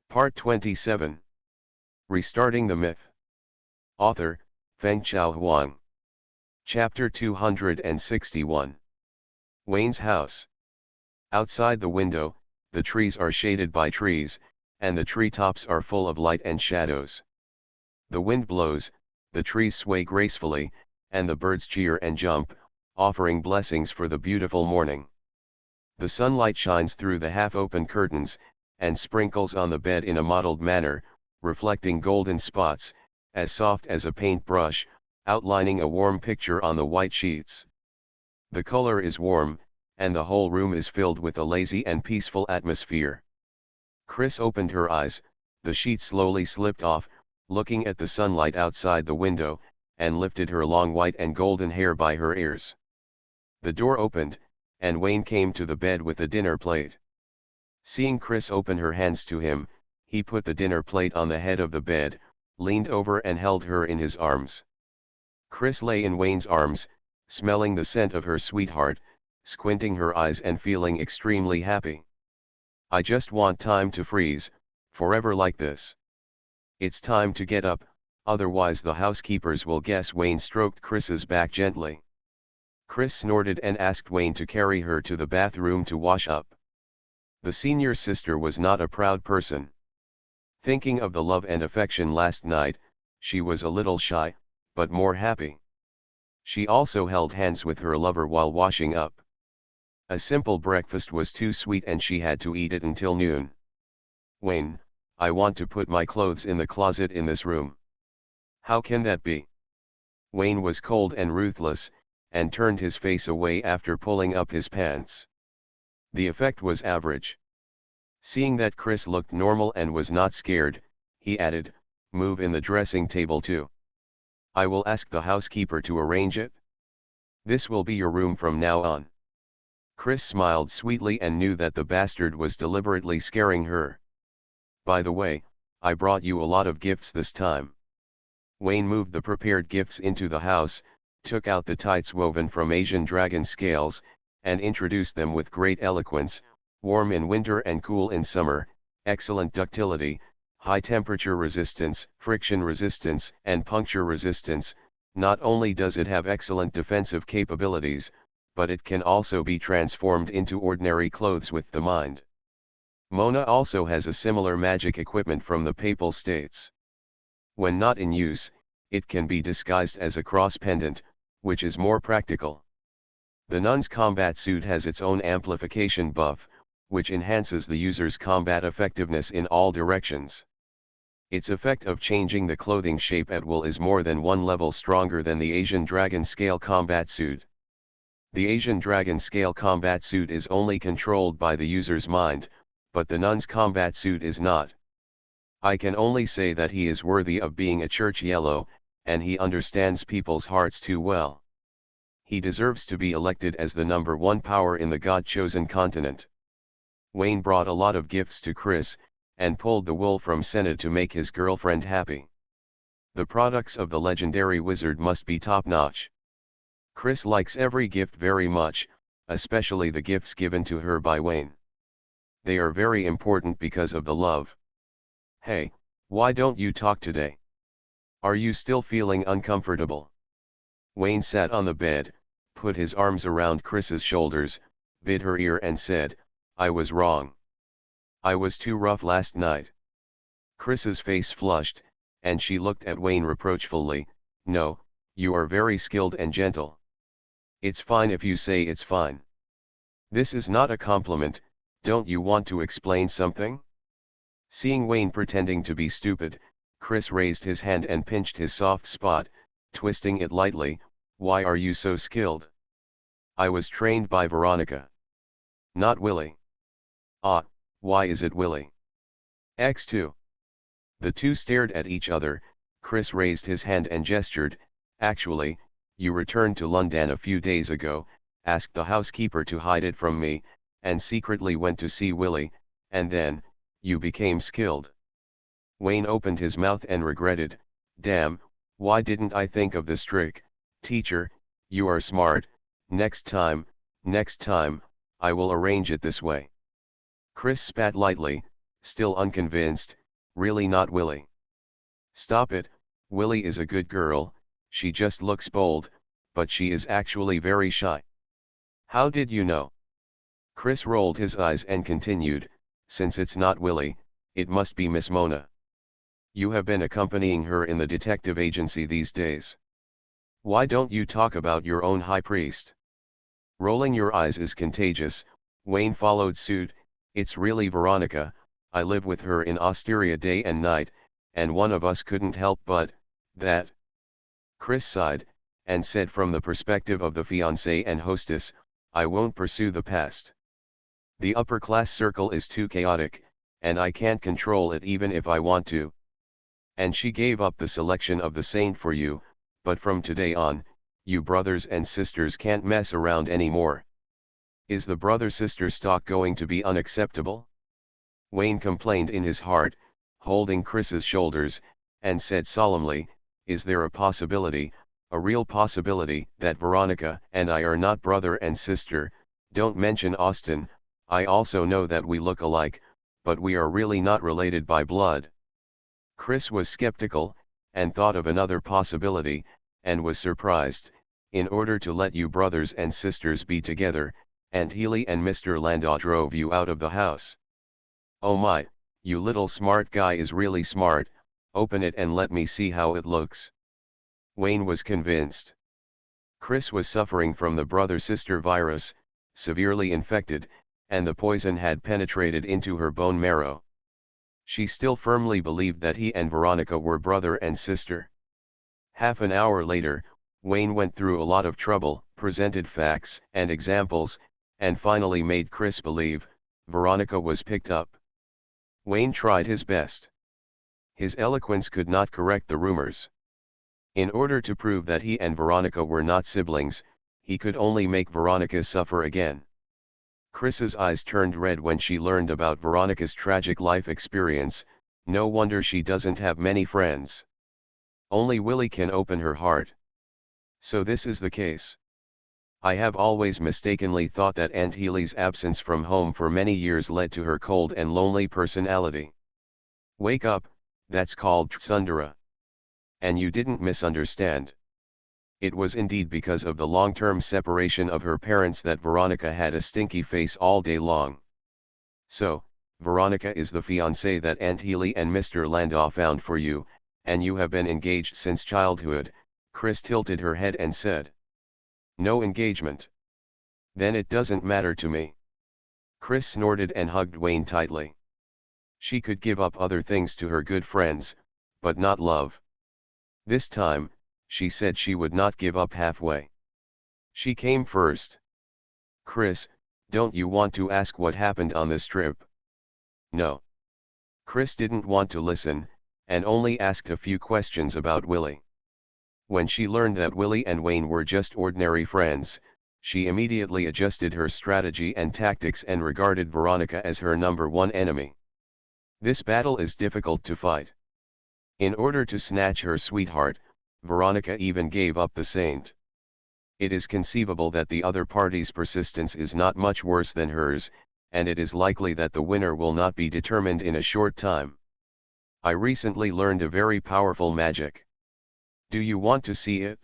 Part 27. Restarting the Myth. Author, Fengchao Huang. Chapter 261. Wayne's House. Outside the window, the trees are shaded by trees, and the treetops are full of light and shadows. The wind blows, the trees sway gracefully, and the birds cheer and jump, offering blessings for the beautiful morning. The sunlight shines through the half-open curtains, and sprinkles on the bed in a mottled manner, reflecting golden spots, as soft as a paintbrush, outlining a warm picture on the white sheets. The color is warm, and the whole room is filled with a lazy and peaceful atmosphere. Chris opened her eyes, the sheet slowly slipped off, looking at the sunlight outside the window, and lifted her long white and golden hair by her ears. The door opened, and Wayne came to the bed with a dinner plate. Seeing Chris open her hands to him, he put the dinner plate on the head of the bed, leaned over and held her in his arms. Chris lay in Wayne's arms, smelling the scent of her sweetheart, squinting her eyes and feeling extremely happy. "I just want time to freeze, forever like this. It's time to get up, otherwise the housekeepers will guess." Wayne stroked Chris's back gently. Chris snorted and asked Wayne to carry her to the bathroom to wash up. The senior sister was not a proud person. Thinking of the love and affection last night, she was a little shy, but more happy. She also held hands with her lover while washing up. A simple breakfast was too sweet and she had to eat it until noon. "Wayne, I want to put my clothes in the closet in this room." "How can that be?" Wayne was cold and ruthless, and turned his face away after pulling up his pants. The effect was average. Seeing that Chris looked normal and was not scared, he added, "Move in the dressing table too. I will ask the housekeeper to arrange it. This will be your room from now on." Chris smiled sweetly and knew that the bastard was deliberately scaring her. "By the way, I brought you a lot of gifts this time." Wayne moved the prepared gifts into the house, took out the tights woven from Asian dragon scales, and introduced them with great eloquence: warm in winter and cool in summer, excellent ductility, high temperature resistance, friction resistance, and puncture resistance. Not only does it have excellent defensive capabilities, but it can also be transformed into ordinary clothes with the mind. Mona also has a similar magic equipment from the Papal States. When not in use, it can be disguised as a cross pendant, which is more practical. The nun's combat suit has its own amplification buff, which enhances the user's combat effectiveness in all directions. Its effect of changing the clothing shape at will is more than one level stronger than the Asian Dragon Scale combat suit. The Asian Dragon Scale combat suit is only controlled by the user's mind, but the nun's combat suit is not. I can only say that he is worthy of being a church yellow, and he understands people's hearts too well. He deserves to be elected as the #1 power in the God-chosen continent. Wayne brought a lot of gifts to Chris, and pulled the wool from Senna to make his girlfriend happy. The products of the legendary wizard must be top-notch. Chris likes every gift very much, especially the gifts given to her by Wayne. They are very important because of the love. "Hey, why don't you talk today? Are you still feeling uncomfortable?" Wayne sat on the bed, put his arms around Chris's shoulders, bit her ear and said, "I was wrong. I was too rough last night." Chris's face flushed, and she looked at Wayne reproachfully. "No, you are very skilled and gentle. It's fine if you say it's fine. This is not a compliment. Don't you want to explain something?" Seeing Wayne pretending to be stupid, Chris raised his hand and pinched his soft spot, twisting it lightly. "Why are you so skilled?" "I was trained by Veronica. Not Willie." "Ah, why is it Willie?" "X2. The two stared at each other. Chris raised his hand and gestured. "Actually, you returned to London a few days ago, asked the housekeeper to hide it from me, and secretly went to see Willie, and then, you became skilled." Wayne opened his mouth and regretted, "Damn, why didn't I think of this trick? Teacher, you are smart. Next time, I will arrange it this way." Chris spat lightly, Still unconvinced, really not Willie. Stop it, Willie is a good girl, she just looks bold, but she is actually very shy. How did you know? Chris rolled his eyes and continued, since it's not Willie, it must be Miss Mona. You have been accompanying her in the detective agency these days. Why don't you talk about your own high priest? Rolling your eyes is contagious, Wayne followed suit, it's really Veronica, I live with her in Osteria day and night, and one of us couldn't help but, that. Chris sighed, and said from the perspective of the fiancée and hostess, I won't pursue the past. The upper class circle is too chaotic, and I can't control it even if I want to. And she gave up the selection of the saint for you, but from today on, you brothers and sisters can't mess around anymore. Is the brother-sister stock going to be unacceptable? Wayne complained in his heart, holding Chris's shoulders, and said solemnly, is there a possibility, a real possibility, that Veronica and I are not brother and sister? Don't mention Austin, I also know that we look alike, but we are really not related by blood. Chris was skeptical, and thought of another possibility, and was surprised. In order to let you brothers and sisters be together, Aunt Healy and Mr. Landau drove you out of the house. Oh my, you little smart guy is really smart, open it and let me see how it looks. Wayne was convinced. Chris was suffering from the brother-sister virus, severely infected, and the poison had penetrated into her bone marrow. She still firmly believed that he and Veronica were brother and sister. Half an hour later, Wayne went through a lot of trouble, presented facts and examples, and finally made Chris believe Veronica was picked up. Wayne tried his best. His eloquence could not correct the rumors. In order to prove that he and Veronica were not siblings, he could only make Veronica suffer again. Chris's eyes turned red when she learned about Veronica's tragic life experience, no wonder she doesn't have many friends. Only Willie can open her heart. So this is the case. I have always mistakenly thought that Aunt Healy's absence from home for many years led to her cold and lonely personality. Wake up, that's called tsundere. And you didn't misunderstand. It was indeed because of the long-term separation of her parents that Veronica had a stinky face all day long. So, Veronica is the fiancée that Aunt Healy and Mr. Landau found for you, and you have been engaged since childhood. Chris tilted her head and said. No engagement. Then it doesn't matter to me. Chris snorted and hugged Wayne tightly. She could give up other things to her good friends, but not love. This time, she said she would not give up halfway. She came first. Chris, don't you want to ask what happened on this trip? No. Chris didn't want to listen, and only asked a few questions about Willie. When she learned that Willie and Wayne were just ordinary friends, she immediately adjusted her strategy and tactics and regarded Veronica as her number one enemy. This battle is difficult to fight. In order to snatch her sweetheart, Veronica even gave up the saint. It is conceivable that the other party's persistence is not much worse than hers, and it is likely that the winner will not be determined in a short time. I recently learned a very powerful magic. Do you want to see it?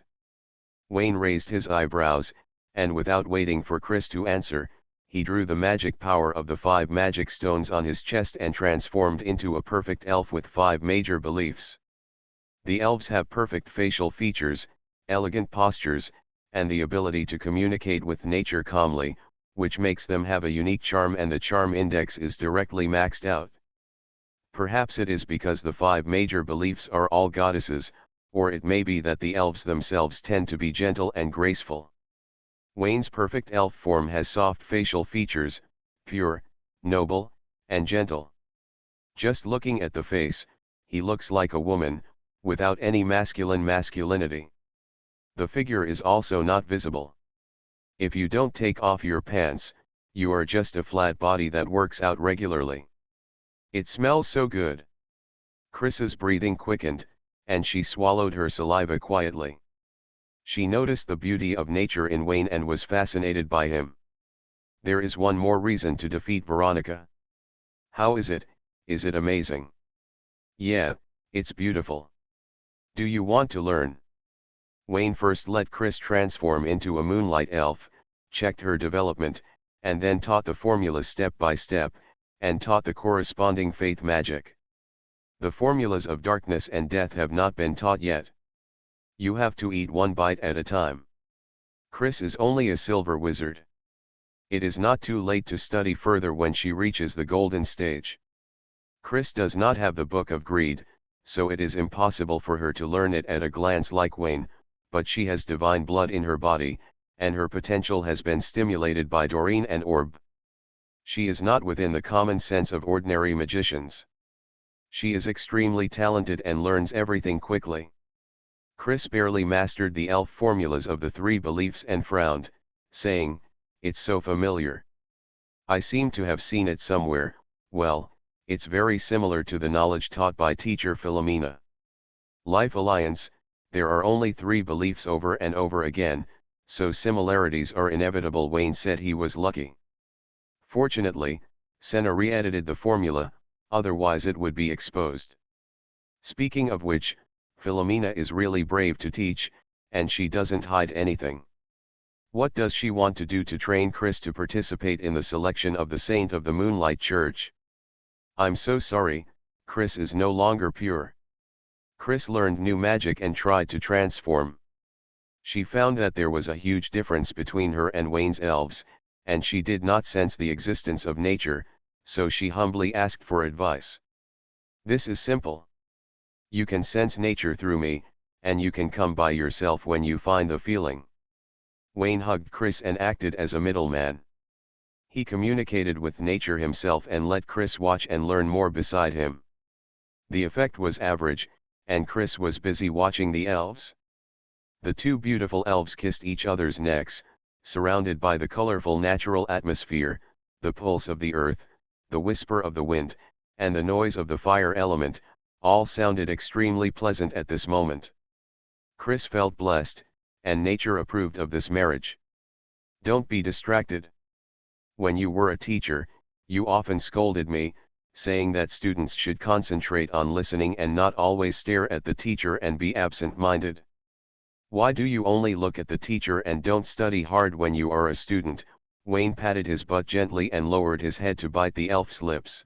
Wayne raised his eyebrows, and without waiting for Chris to answer, he drew the magic power of the 5 magic stones on his chest and transformed into a perfect elf with 5 major beliefs. The elves have perfect facial features, elegant postures, and the ability to communicate with nature calmly, which makes them have a unique charm, and the charm index is directly maxed out. Perhaps it is because the 5 major beliefs are all goddesses, or it may be that the elves themselves tend to be gentle and graceful. Wayne's perfect elf form has soft facial features, pure, noble, and gentle. Just looking at the face, he looks like a woman, without any masculinity. The figure is also not visible. If you don't take off your pants, you are just a flat body that works out regularly. It smells so good. Chris's breathing quickened, and she swallowed her saliva quietly. She noticed the beauty of nature in Wayne and was fascinated by him. There is one more reason to defeat Veronica. How is it, Is it amazing? Yeah, it's beautiful. Do you want to learn? Wayne first let Chris transform into a moonlight elf, checked her development, and then taught the formulas step by step, and taught the corresponding faith magic. The formulas of darkness and death have not been taught yet. You have to eat one bite at a time. Chris is only a silver wizard. It is not too late to study further when she reaches the golden stage. Chris does not have the Book of Greed, so it is impossible for her to learn it at a glance like Wayne, but she has divine blood in her body, and her potential has been stimulated by Doreen and Orb. She is not within the common sense of ordinary magicians. She is extremely talented and learns everything quickly. Chris barely mastered the elf formulas of the three beliefs and frowned, saying, "It's so familiar. I seem to have seen it somewhere." Well, it's very similar to the knowledge taught by teacher Philomena. Life Alliance, there are only three beliefs over and over again, so similarities are inevitable. Wayne said he was lucky. Fortunately, Senna re-edited the formula, otherwise it would be exposed. Speaking of which, Philomena is really brave to teach, and she doesn't hide anything. What does she want to do to train Chris to participate in the selection of the Saint of the Moonlight Church? I'm so sorry, Chris is no longer pure. Chris learned new magic and tried to transform. She found that there was a huge difference between her and Wayne's elves, and she did not sense the existence of nature, so she humbly asked for advice. This is simple. You can sense nature through me, and you can come by yourself when you find the feeling. Wayne hugged Chris and acted as a middleman. He communicated with nature himself and let Chris watch and learn more beside him. The effect was average, and Chris was busy watching the elves. The two beautiful elves kissed each other's necks, surrounded by the colorful natural atmosphere, the pulse of the earth, the whisper of the wind, and the noise of the fire element. All sounded extremely pleasant at this moment. Chris felt blessed, and nature approved of this marriage. Don't be distracted. When you were a teacher, you often scolded me, saying that students should concentrate on listening and not always stare at the teacher and be absent-minded. Why do you only look at the teacher and don't study hard when you are a student? Wayne patted his butt gently and lowered his head to bite the elf's lips.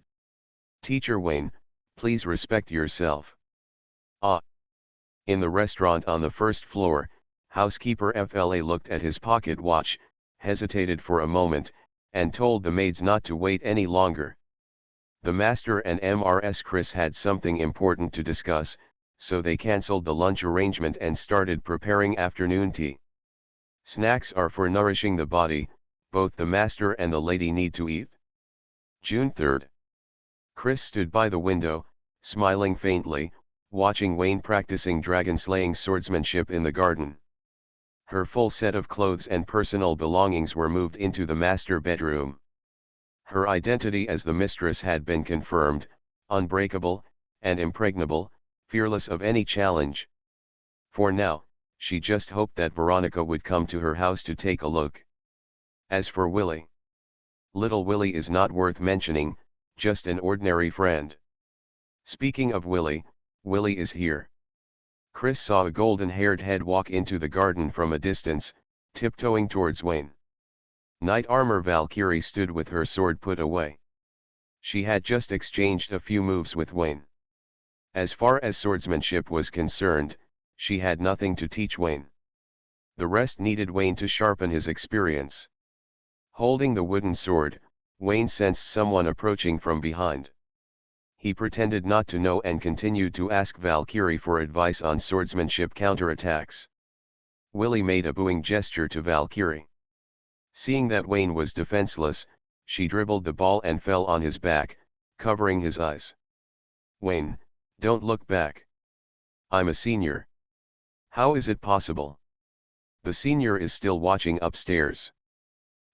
Teacher Wayne, please respect yourself. Ah. In the restaurant on the first floor, housekeeper FLA looked at his pocket watch, hesitated for a moment, and told the maids not to wait any longer. The master and MRS Chris had something important to discuss, so they cancelled the lunch arrangement and started preparing afternoon tea. Snacks are for nourishing the body, both the master and the lady need to eat. June 3rd. Chris stood by the window, smiling faintly, watching Wayne practicing dragon-slaying swordsmanship in the garden. Her full set of clothes and personal belongings were moved into the master bedroom. Her identity as the mistress had been confirmed, unbreakable, and impregnable, fearless of any challenge. For now, she just hoped that Veronica would come to her house to take a look. As for Willie, little Willie is not worth mentioning, just an ordinary friend. Speaking of Willie, Willie is here. Chris saw a golden-haired head walk into the garden from a distance, tiptoeing towards Wayne. Knight Armor Valkyrie stood with her sword put away. She had just exchanged a few moves with Wayne. As far as swordsmanship was concerned, she had nothing to teach Wayne. The rest needed Wayne to sharpen his experience. Holding the wooden sword, Wayne sensed someone approaching from behind. He pretended not to know and continued to ask Valkyrie for advice on swordsmanship counterattacks. Willie made a booing gesture to Valkyrie. Seeing that Wayne was defenseless, she dribbled the ball and fell on his back, covering his eyes. Wayne, don't look back. I'm a senior. How is it possible? The senior is still watching upstairs.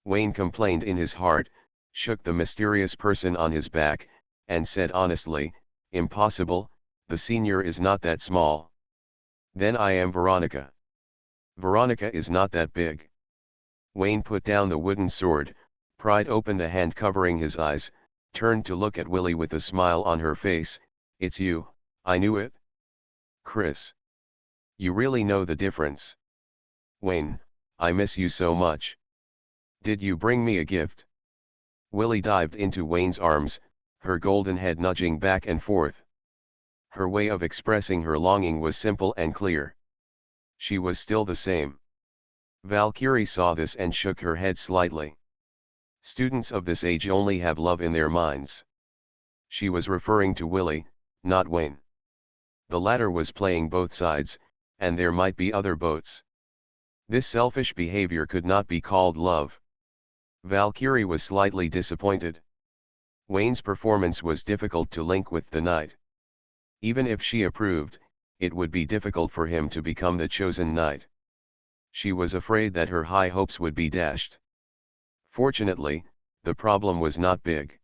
Wayne complained in his heart, shook the mysterious person on his back, and said honestly, impossible, the senior is not that small. Then I am Veronica. Veronica is not that big. Wayne put down the wooden sword, pried open the hand covering his eyes, turned to look at Willie with a smile on her face. "It's you, I knew it. Chris. You really know the difference. Wayne, I miss you so much. Did you bring me a gift?" Willie dived into Wayne's arms, her golden head nudging back and forth. Her way of expressing her longing was simple and clear. She was still the same. Valkyrie saw this and shook her head slightly. Students of this age only have love in their minds. She was referring to Willie, not Wayne. The latter was playing both sides, and there might be other boats. This selfish behavior could not be called love. Valkyrie was slightly disappointed. Wayne's performance was difficult to link with the knight. Even if she approved, it would be difficult for him to become the chosen knight. She was afraid that her high hopes would be dashed. Fortunately, the problem was not big.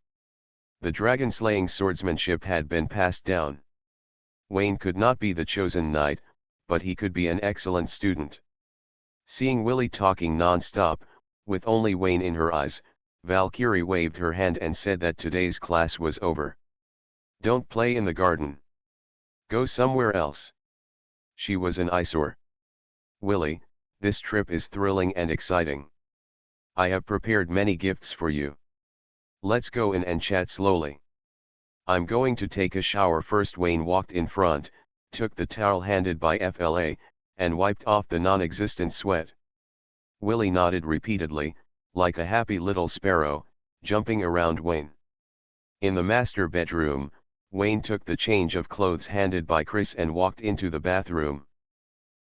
The dragon-slaying swordsmanship had been passed down. Wayne could not be the chosen knight, but he could be an excellent student. Seeing Willie talking non-stop, with only Wayne in her eyes, Valkyrie waved her hand and said that today's class was over. "Don't play in the garden. Go somewhere else." She was an eyesore. "Willie, this trip is thrilling and exciting. I have prepared many gifts for you. Let's go in and chat slowly. I'm going to take a shower first." Wayne walked in front, took the towel handed by FLA, and wiped off the non-existent sweat. Willie nodded repeatedly, like a happy little sparrow, jumping around Wayne. In the master bedroom, Wayne took the change of clothes handed by Chris and walked into the bathroom.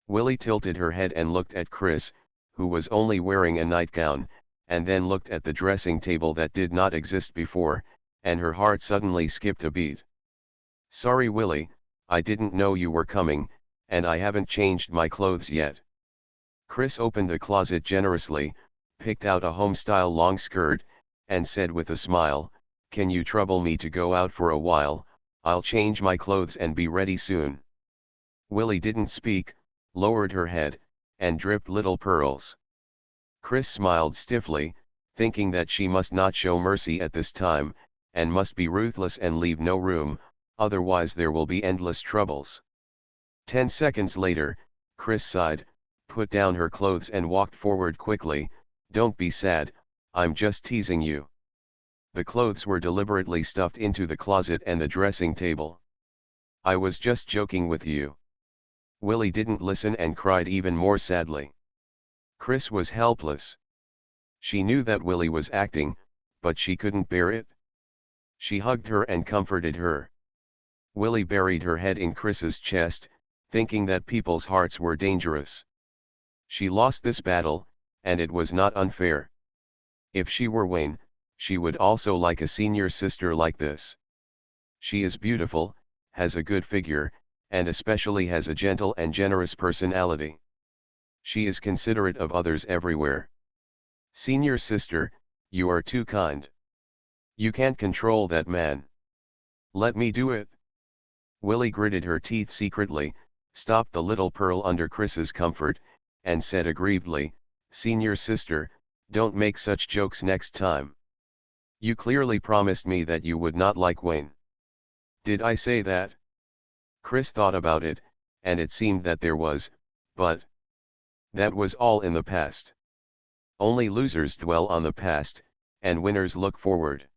Willie tilted her head and looked at Chris, who was only wearing a nightgown, and then looked at the dressing table that did not exist before, and her heart suddenly skipped a beat. "Sorry Willie, I didn't know you were coming, and I haven't changed my clothes yet." Chris opened the closet generously, picked out a home-style long skirt, and said with a smile, "Can you trouble me to go out for a while? I'll change my clothes and be ready soon." Willie didn't speak, lowered her head, and dripped little pearls. Chris smiled stiffly, thinking that she must not show mercy at this time, and must be ruthless and leave no room, otherwise there will be endless troubles. 10 seconds later, Chris sighed, put down her clothes and walked forward quickly. "Don't be sad, I'm just teasing you." The clothes were deliberately stuffed into the closet and the dressing table. "I was just joking with you." Willie didn't listen and cried even more sadly. Chris was helpless. She knew that Willie was acting, but she couldn't bear it. She hugged her and comforted her. Willie buried her head in Chris's chest, thinking that people's hearts were dangerous. She lost this battle, and it was not unfair. If she were Wayne, she would also like a senior sister like this. She is beautiful, has a good figure, and especially has a gentle and generous personality. She is considerate of others everywhere. Senior sister, you are too kind. You can't control that man. Let me do it. Willie gritted her teeth secretly, stopped the little pearl under Chris's comfort, and said aggrievedly, "Senior sister, don't make such jokes next time. You clearly promised me that you would not like Wayne." "Did I say that?" Chris thought about it, and it seemed that there was, but that was all in the past. Only losers dwell on the past, and winners look forward.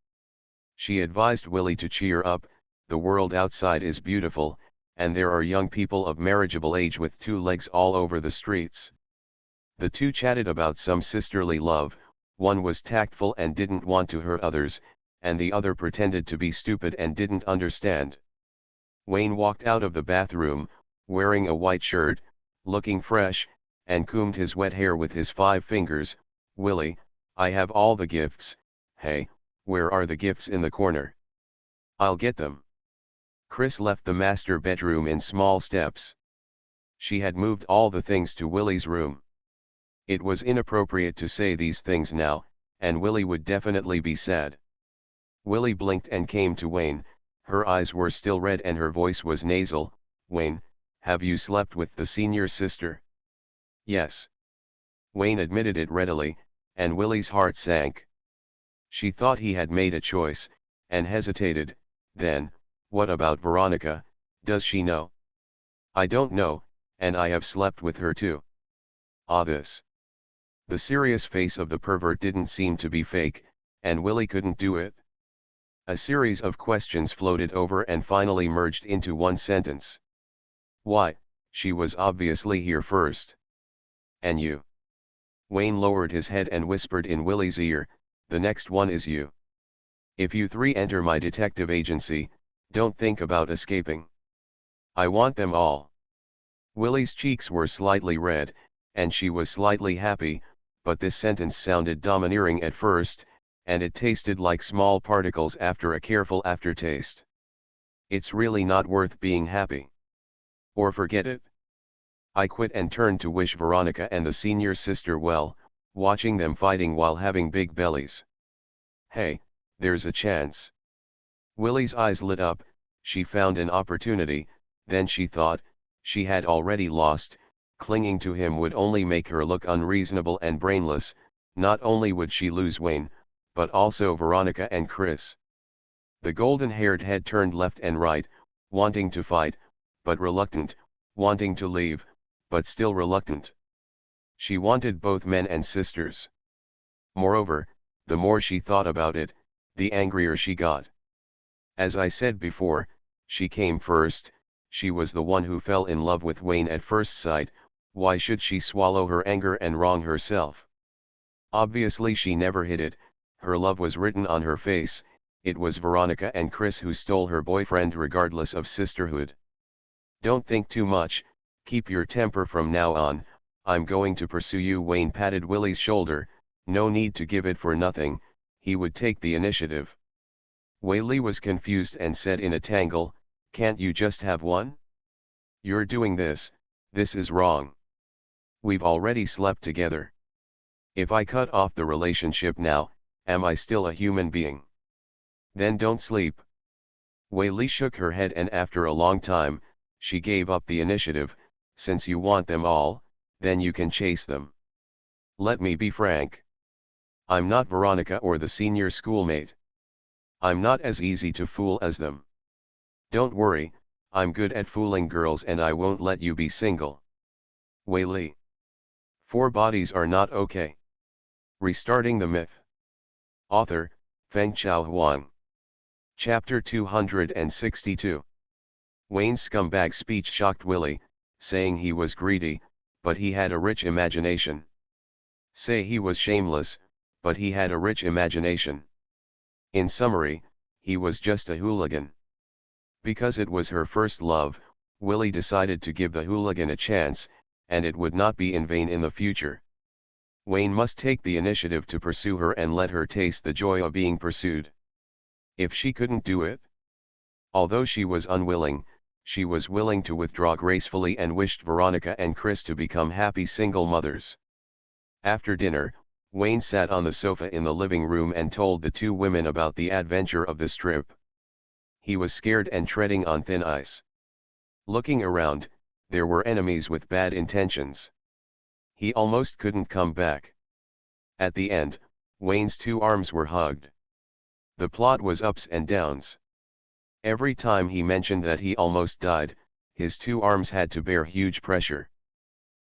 She advised Willie to cheer up. The world outside is beautiful, and there are young people of marriageable age with 2 legs all over the streets. The two chatted about some sisterly love. One was tactful and didn't want to hurt others, and the other pretended to be stupid and didn't understand. Wayne walked out of the bathroom, wearing a white shirt, looking fresh, and combed his wet hair with his 5 fingers. "Willie, I have all the gifts. Hey, where are the gifts in the corner? I'll get them." Chris left the master bedroom in small steps. She had moved all the things to Willie's room. It was inappropriate to say these things now, and Willie would definitely be sad. Willie blinked and came to Wayne. Her eyes were still red and her voice was nasal. "Wayne, have you slept with the senior sister?" "Yes." Wayne admitted it readily, and Willie's heart sank. She thought he had made a choice, and hesitated. Then, what about Veronica, does she know? I don't know, and I have slept with her too. Ah, this. The serious face of the pervert didn't seem to be fake, and Willie couldn't do it. A series of questions floated over and finally merged into one sentence. Why, she was obviously here first. And you? Wayne lowered his head and whispered in Willie's ear, the next one is you. If you three enter my detective agency, don't think about escaping. I want them all. Willie's cheeks were slightly red, and she was slightly happy, but this sentence sounded domineering at first, and it tasted like small particles after a careful aftertaste. It's really not worth being happy. Or forget it. I quit and turned to wish Veronica and the senior sister well, watching them fighting while having big bellies. Hey, there's a chance. Willie's eyes lit up, she found an opportunity, then she thought, she had already lost, clinging to him would only make her look unreasonable and brainless, not only would she lose Wayne, but also Veronica and Chris. The golden-haired head turned left and right, wanting to fight, but reluctant, wanting to leave, but still reluctant. She wanted both men and sisters. Moreover, the more she thought about it, the angrier she got. As I said before, she came first, she was the one who fell in love with Wayne at first sight, why should she swallow her anger and wrong herself? Obviously she never hid it, her love was written on her face, it was Veronica and Chris who stole her boyfriend regardless of sisterhood. Don't think too much, keep your temper from now on, I'm going to pursue you. Wayne patted Willie's shoulder, no need to give it for nothing, he would take the initiative. Willie was confused and said in a tangle, can't you just have one? You're doing this is wrong. We've already slept together. If I cut off the relationship now, am I still a human being? Then don't sleep. Willie shook her head and after a long time, she gave up the initiative, since you want them all, then you can chase them. Let me be frank. I'm not Veronica or the senior schoolmate. I'm not as easy to fool as them. Don't worry, I'm good at fooling girls and I won't let you be single. Willie. 4 bodies are not okay. Restarting the myth. Author, Fengchao Huang. Chapter 262. Wayne's scumbag speech shocked Willie, saying he was greedy, but he had a rich imagination. Say he was shameless, but he had a rich imagination. In summary, he was just a hooligan. Because it was her first love, Willie decided to give the hooligan a chance, and it would not be in vain in the future. Wayne must take the initiative to pursue her and let her taste the joy of being pursued. If she couldn't do it? Although she was unwilling, she was willing to withdraw gracefully and wished Veronica and Chris to become happy single mothers. After dinner, Wayne sat on the sofa in the living room and told the 2 women about the adventure of this trip. He was scared and treading on thin ice. Looking around, there were enemies with bad intentions. He almost couldn't come back. At the end, Wayne's 2 arms were hugged. The plot was ups and downs. Every time he mentioned that he almost died, his 2 arms had to bear huge pressure.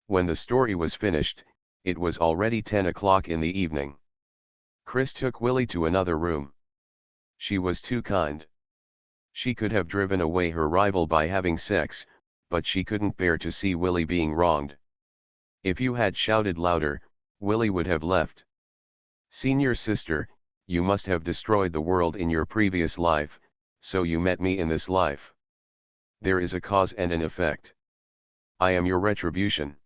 When the story was finished, it was already 10 o'clock in the evening. Chris took Willie to another room. She was too kind. She could have driven away her rival by having sex, but she couldn't bear to see Willie being wronged. If you had shouted louder, Willie would have left. Senior sister, you must have destroyed the world in your previous life, so you met me in this life. There is a cause and an effect. I am your retribution.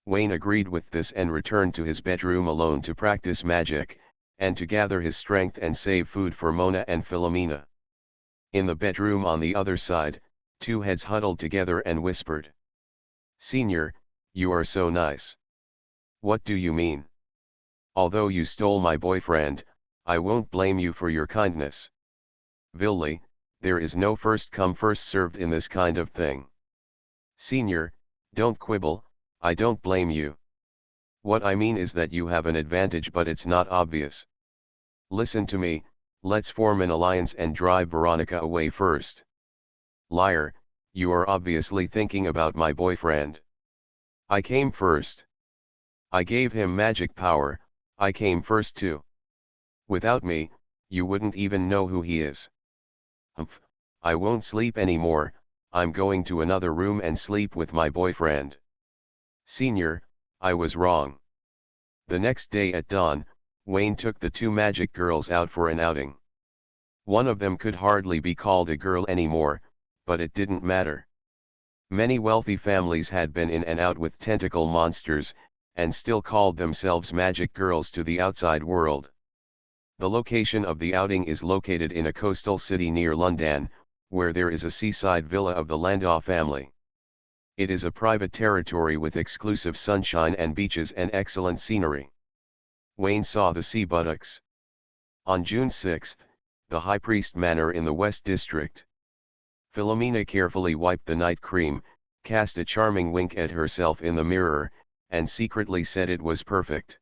Wayne agreed with this and returned to his bedroom alone to practice magic, and to gather his strength and save food for Mona and Philomena. In the bedroom on the other side, 2 heads huddled together and whispered. Senior, you are so nice. What do you mean? Although you stole my boyfriend, I won't blame you for your kindness. Villi, there is no first come first served in this kind of thing. Senior, don't quibble, I don't blame you. What I mean is that you have an advantage but it's not obvious. Listen to me, Let's form an alliance and drive Veronica away first. Liar, you are obviously thinking about my boyfriend. I came first. I gave him magic power, I came first too. Without me, you wouldn't even know who he is. Humph, I won't sleep anymore, I'm going to another room and sleep with my boyfriend. Senior, I was wrong. The next day at dawn, Wayne took the two magic girls out for an outing. One of them could hardly be called a girl anymore, but it didn't matter. Many wealthy families had been in and out with tentacle monsters, and still called themselves magic girls to the outside world. The location of the outing is located in a coastal city near London, where there is a seaside villa of the Landau family. It is a private territory with exclusive sunshine and beaches and excellent scenery. Wayne saw the sea buttocks. On June 6, the High Priest Manor in the West District. Philomena carefully wiped the night cream, cast a charming wink at herself in the mirror, and secretly said it was perfect.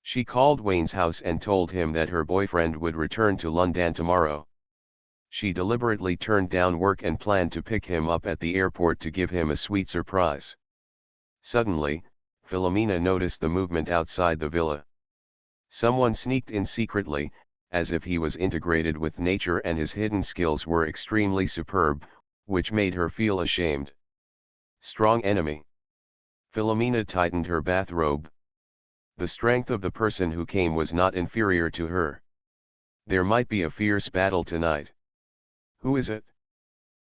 She called Wayne's house and told him that her boyfriend would return to London tomorrow. She deliberately turned down work and planned to pick him up at the airport to give him a sweet surprise. Suddenly, Philomena noticed the movement outside the villa. Someone sneaked in secretly, as if he was integrated with nature and his hidden skills were extremely superb, which made her feel ashamed. Strong enemy. Philomena tightened her bathrobe. The strength of the person who came was not inferior to her. There might be a fierce battle tonight. Who is it?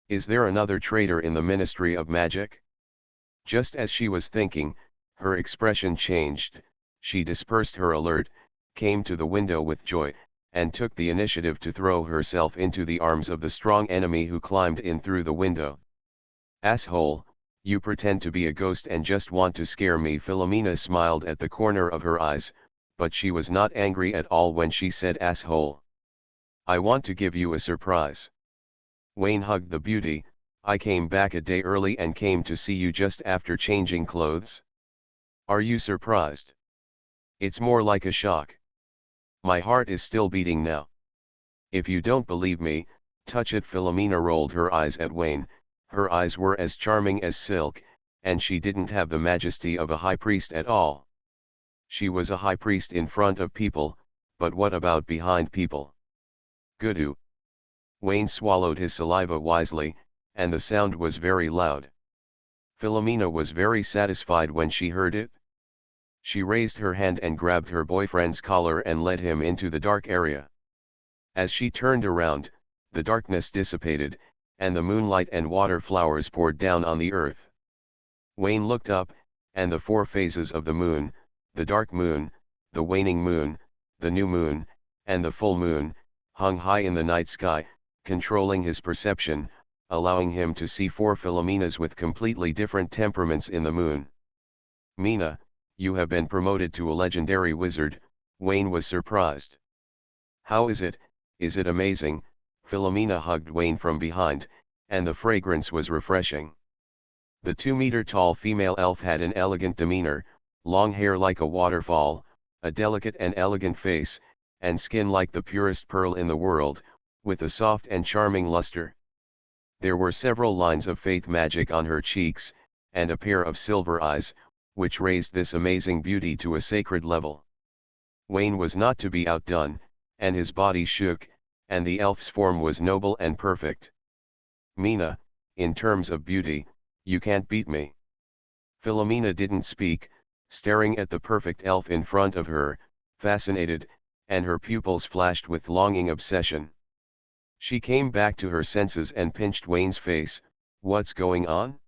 Is there another traitor in the Ministry of Magic? Just as she was thinking, her expression changed, she dispersed her alert, came to the window with joy, and took the initiative to throw herself into the arms of the strong enemy who climbed in through the window. Asshole, you pretend to be a ghost and just want to scare me. Philomena smiled at the corner of her eyes, but she was not angry at all when she said asshole. I want to give you a surprise. Wayne hugged the beauty. I came back a day early and came to see you just after changing clothes. Are you surprised? It's more like a shock. My heart is still beating now. If you don't believe me, touch it. Philomena rolled her eyes at Wayne. Her eyes were as charming as silk, and she didn't have the majesty of a high priest at all. She was a high priest in front of people, but what about behind people? Goodoo. Wayne swallowed his saliva wisely, and the sound was very loud. Philomena was very satisfied when she heard it. She raised her hand and grabbed her boyfriend's collar and led him into the dark area. As she turned around, the darkness dissipated, and the moonlight and water flowers poured down on the earth. Wayne looked up, and the four phases of the moon, the dark moon, the waning moon, the new moon, and the full moon, hung high in the night sky, controlling his perception, allowing him to see four Philomenas with completely different temperaments in the moon. Mina, you have been promoted to a legendary wizard. Wayne was surprised. How is it amazing? Philomena hugged Wayne from behind, and the fragrance was refreshing. The 2-meter-tall female elf had an elegant demeanor, long hair like a waterfall, a delicate and elegant face, and skin like the purest pearl in the world, with a soft and charming luster. There were several lines of faith magic on her cheeks, and a pair of silver eyes, which raised this amazing beauty to a sacred level. Wayne was not to be outdone, and his body shook, and the elf's form was noble and perfect. Mina, in terms of beauty, you can't beat me. Philomena didn't speak, staring at the perfect elf in front of her, fascinated, and her pupils flashed with longing obsession. She came back to her senses and pinched Wayne's face. What's going on?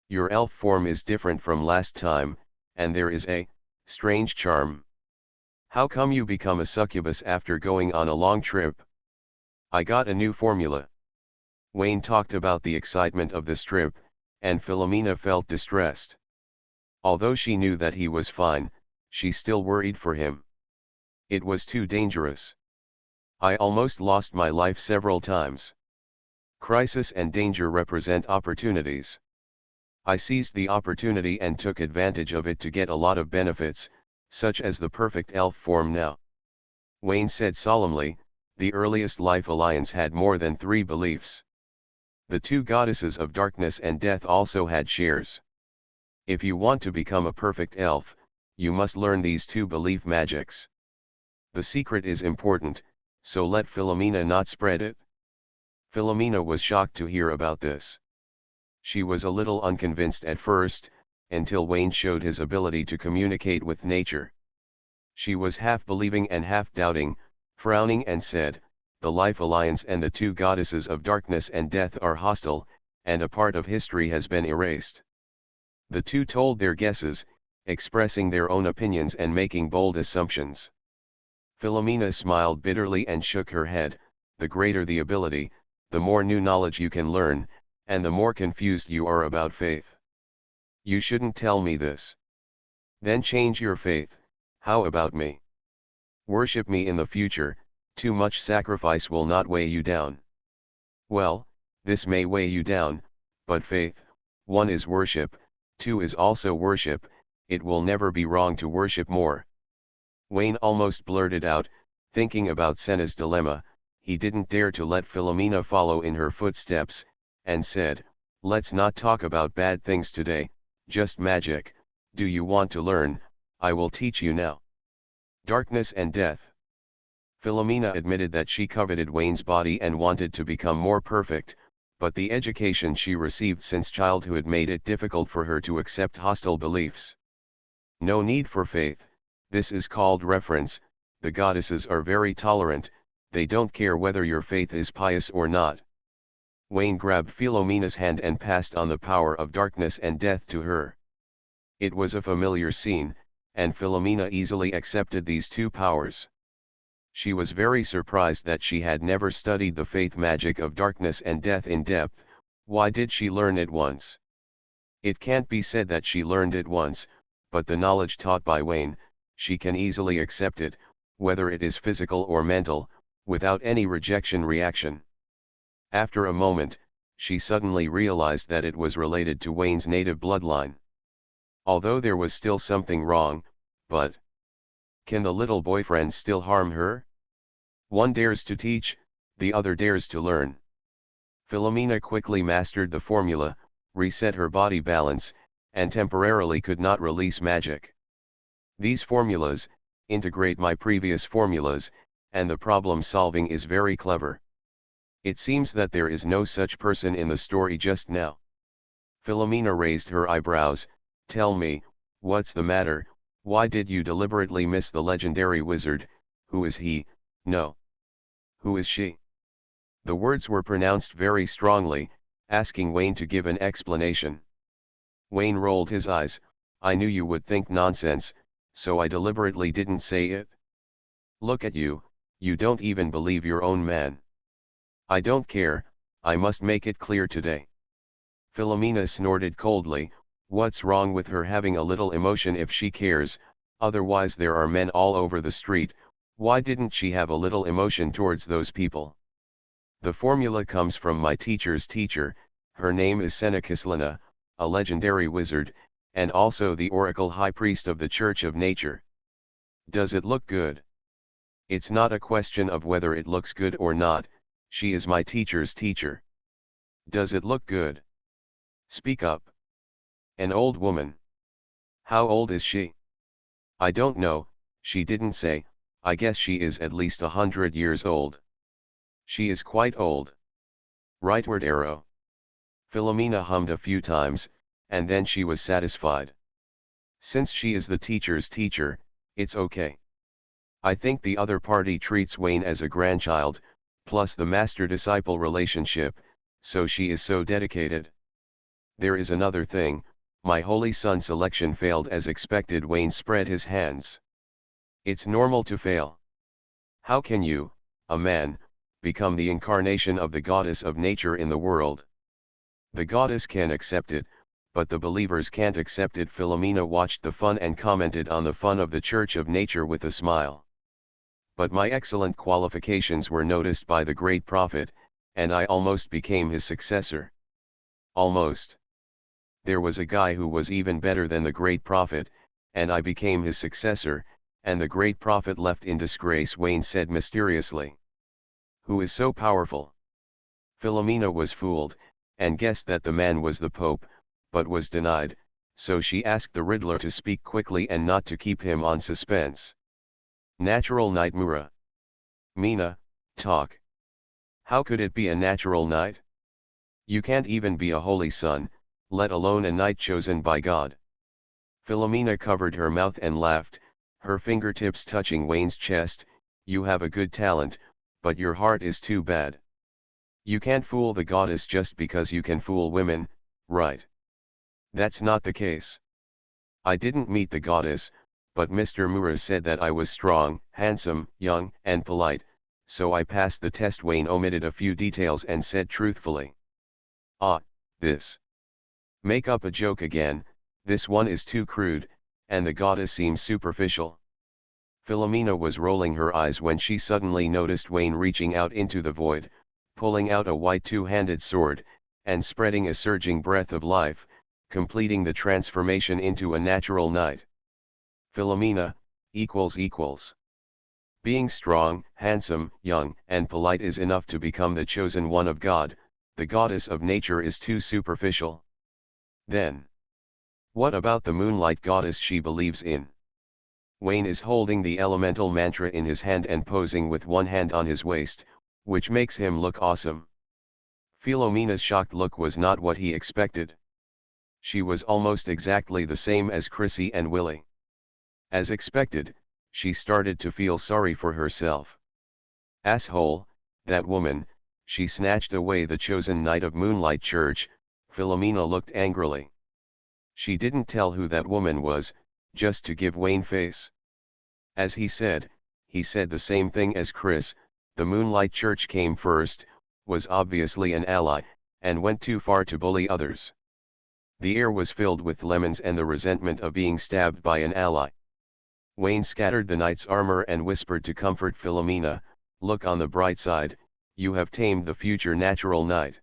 Your elf form is different from last time, and there is a strange charm. How come you become a succubus after going on a long trip? I got a new formula. Wayne talked about the excitement of this trip, and Philomena felt distressed. Although she knew that he was fine, she still worried for him. It was too dangerous. I almost lost my life several times. Crisis and danger represent opportunities. I seized the opportunity and took advantage of it to get a lot of benefits, such as the perfect elf form now. Wayne said solemnly, The earliest life alliance had more than 3 beliefs. The 2 goddesses of darkness and death also had shares. If you want to become a perfect elf, you must learn these 2 belief magics. The secret is important, so let Philomena not spread it. Philomena was shocked to hear about this. She was a little unconvinced at first, until Wayne showed his ability to communicate with nature. She was half believing and half doubting, frowning and said, "The Life Alliance and the 2 goddesses of darkness and death are hostile, and a part of history has been erased." The 2 told their guesses, expressing their own opinions and making bold assumptions. Philomena smiled bitterly and shook her head. "The greater the ability, the more new knowledge you can learn, and the more confused you are about faith. You shouldn't tell me this. Then change your faith. How about me? Worship me in the future. Too much sacrifice will not weigh you down." "Well, this may weigh you down, but faith, 1 is worship, 2 is also worship. It will never be wrong to worship more." Wayne almost blurted out, thinking about Senna's dilemma. He didn't dare to let Philomena follow in her footsteps, and said, "Let's not talk about bad things today, just magic. Do you want to learn? I will teach you now." Darkness and death. Philomena admitted that she coveted Wayne's body and wanted to become more perfect, but the education she received since childhood made it difficult for her to accept hostile beliefs. "No need for faith, this is called reference. The goddesses are very tolerant, they don't care whether your faith is pious or not." Wayne grabbed Philomena's hand and passed on the power of darkness and death to her. It was a familiar scene, and Philomena easily accepted these 2 powers. She was very surprised that she had never studied the faith magic of darkness and death in depth. Why did she learn it once? It can't be said that she learned it once, but the knowledge taught by Wayne, she can easily accept it, whether it is physical or mental, without any rejection reaction. After a moment, she suddenly realized that it was related to Wayne's native bloodline. Although there was still something wrong, but can the little boyfriend still harm her? One dares to teach, the other dares to learn. Philomena quickly mastered the formula, reset her body balance, and temporarily could not release magic. These formulas integrate my previous formulas, and the problem solving is very clever. It seems that there is no such person in the story just now. Philomena raised her eyebrows. "Tell me, what's the matter? Why did you deliberately miss the legendary wizard? Who is he? No. Who is she?" The words were pronounced very strongly, asking Wayne to give an explanation. Wayne rolled his eyes. "I knew you would think nonsense, so I deliberately didn't say it. Look at you, you don't even believe your own man." "I don't care, I must make it clear today." Philomena snorted coldly. What's wrong with her having a little emotion if she cares? Otherwise there are men all over the street. Why didn't she have a little emotion towards those people? "The formula comes from my teacher's teacher. Her name is Senecaslina, a legendary wizard, and also the oracle high priest of the Church of Nature." "Does it look good?" "It's not a question of whether it looks good or not. She is my teacher's teacher." "Does it look good? Speak up." "An old woman." "How old is she?" "I don't know, she didn't say. I guess she is at least 100 years old." "She is quite old." "Rightward arrow." Philomena hummed a few times, and then she was satisfied. "Since she is the teacher's teacher, it's okay. I think the other party treats Wayne as a grandchild, plus the master-disciple relationship, so she is so dedicated. There is another thing, my holy son selection failed as expected." Wayne spread his hands. "It's normal to fail. How can you, a man, become the incarnation of the goddess of nature in the world? The goddess can accept it, but the believers can't accept it." Philomena watched the fun and commented on the fun of the Church of Nature with a smile. "But my excellent qualifications were noticed by the great prophet, and I almost became his successor." "Almost. There was a guy who was even better than the great prophet, and I became his successor, and the great prophet left in disgrace," Wayne said mysteriously. Who is so powerful? Philomena was fooled, and guessed that the man was the Pope, but was denied, so she asked the Riddler to speak quickly and not to keep him on suspense. Natural night Mura. Mina, talk. How could it be a natural night? You can't even be a holy son, let alone a knight chosen by God. Philomena covered her mouth and laughed, her fingertips touching Wayne's chest. You have a good talent, but your heart is too bad. You can't fool the goddess just because you can fool women, right? That's not the case. I didn't meet the goddess, but Mr. Mura said that I was strong, handsome, young, and polite, so I passed the test. Wayne omitted a few details and said truthfully. Ah, this. Make up a joke again, this one is too crude, and the goddess seems superficial. Philomena was rolling her eyes when she suddenly noticed Wayne reaching out into the void, pulling out a white two-handed sword, and spreading a surging breath of life, completing the transformation into a natural knight. Philomena, equals. Being strong, handsome, young, and polite is enough to become the chosen one of God. The goddess of nature is too superficial. Then, what about the moonlight goddess she believes in? Wayne is holding the elemental mantra in his hand and posing with one hand on his waist, which makes him look awesome. Philomena's shocked look was not what he expected. She was almost exactly the same as Chrissy and Willie. As expected, she started to feel sorry for herself. Asshole, that woman, she snatched away the chosen knight of Moonlight Church. Philomena looked angrily. She didn't tell who that woman was, just to give Wayne face. As he said the same thing as Chris. The Moonlight Church came first, was obviously an ally, and went too far to bully others. The air was filled with lemons and the resentment of being stabbed by an ally. Wayne scattered the knight's armor and whispered to comfort Philomena, look on the bright side, you have tamed the future natural knight.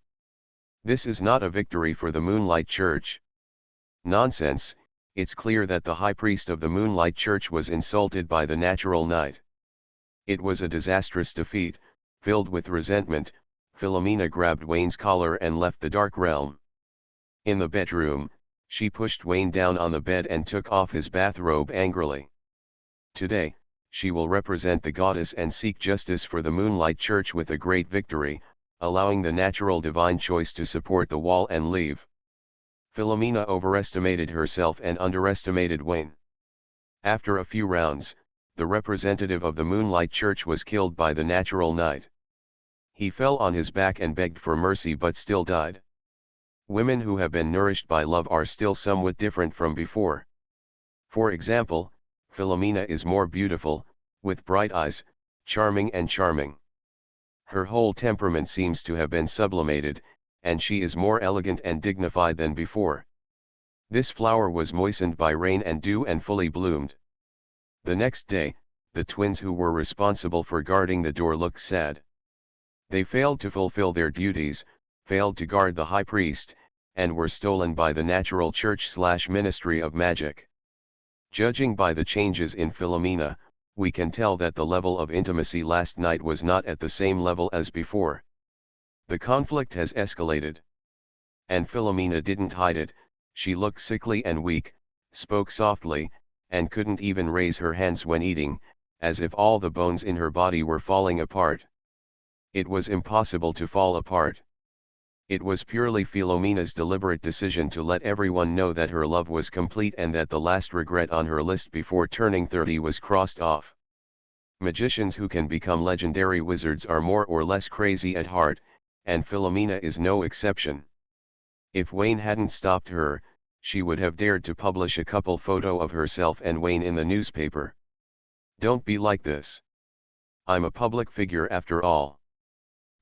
This is not a victory for the Moonlight Church. Nonsense, it's clear that the high priest of the Moonlight Church was insulted by the natural knight. It was a disastrous defeat, filled with resentment. Philomena grabbed Wayne's collar and left the dark realm. In the bedroom, she pushed Wayne down on the bed and took off his bathrobe angrily. Today, she will represent the goddess and seek justice for the Moonlight Church with a great victory, allowing the natural divine choice to support the wall and leave. Philomena overestimated herself and underestimated Wayne. After a few rounds, the representative of the Moonlight Church was killed by the natural knight. He fell on his back and begged for mercy but still died. Women who have been nourished by love are still somewhat different from before. For example, Philomena is more beautiful, with bright eyes, charming. Her whole temperament seems to have been sublimated, and she is more elegant and dignified than before. This flower was moistened by rain and dew and fully bloomed. The next day, the twins who were responsible for guarding the door looked sad. They failed to fulfill their duties, failed to guard the high priest, and were stolen by the natural church/ministry of magic. Judging by the changes in Philomena, we can tell that the level of intimacy last night was not at the same level as before. The conflict has escalated. And Philomena didn't hide it. She looked sickly and weak, spoke softly, and couldn't even raise her hands when eating, as if all the bones in her body were falling apart. It was impossible to fall apart. It was purely Philomena's deliberate decision to let everyone know that her love was complete and that the last regret on her list before turning 30 was crossed off. Magicians who can become legendary wizards are more or less crazy at heart, and Philomena is no exception. If Wayne hadn't stopped her, she would have dared to publish a couple photo of herself and Wayne in the newspaper. Don't be like this. I'm a public figure after all.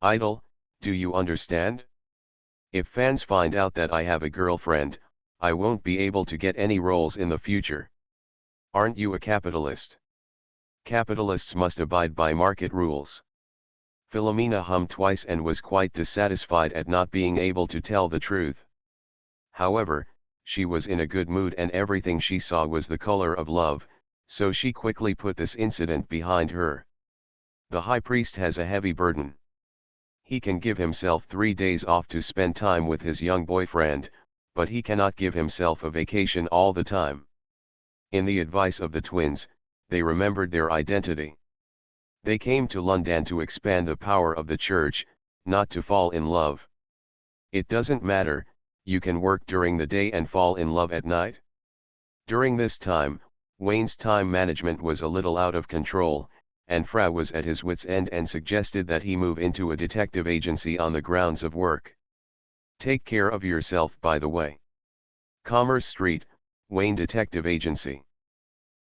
Idol, do you understand? If fans find out that I have a girlfriend, I won't be able to get any roles in the future. Aren't you a capitalist? Capitalists must abide by market rules. Philomena hummed twice and was quite dissatisfied at not being able to tell the truth. However, she was in a good mood and everything she saw was the color of love, so she quickly put this incident behind her. The high priest has a heavy burden. He can give himself 3 days off to spend time with his young boyfriend, but he cannot give himself a vacation all the time. In the advice of the twins, they remembered their identity. They came to London to expand the power of the church, not to fall in love. It doesn't matter, you can work during the day and fall in love at night. During this time, Wayne's time management was a little out of control, and Fra was at his wits' end and suggested that he move into a detective agency on the grounds of work. Take care of yourself, by the way. Commerce Street, Wayne Detective Agency.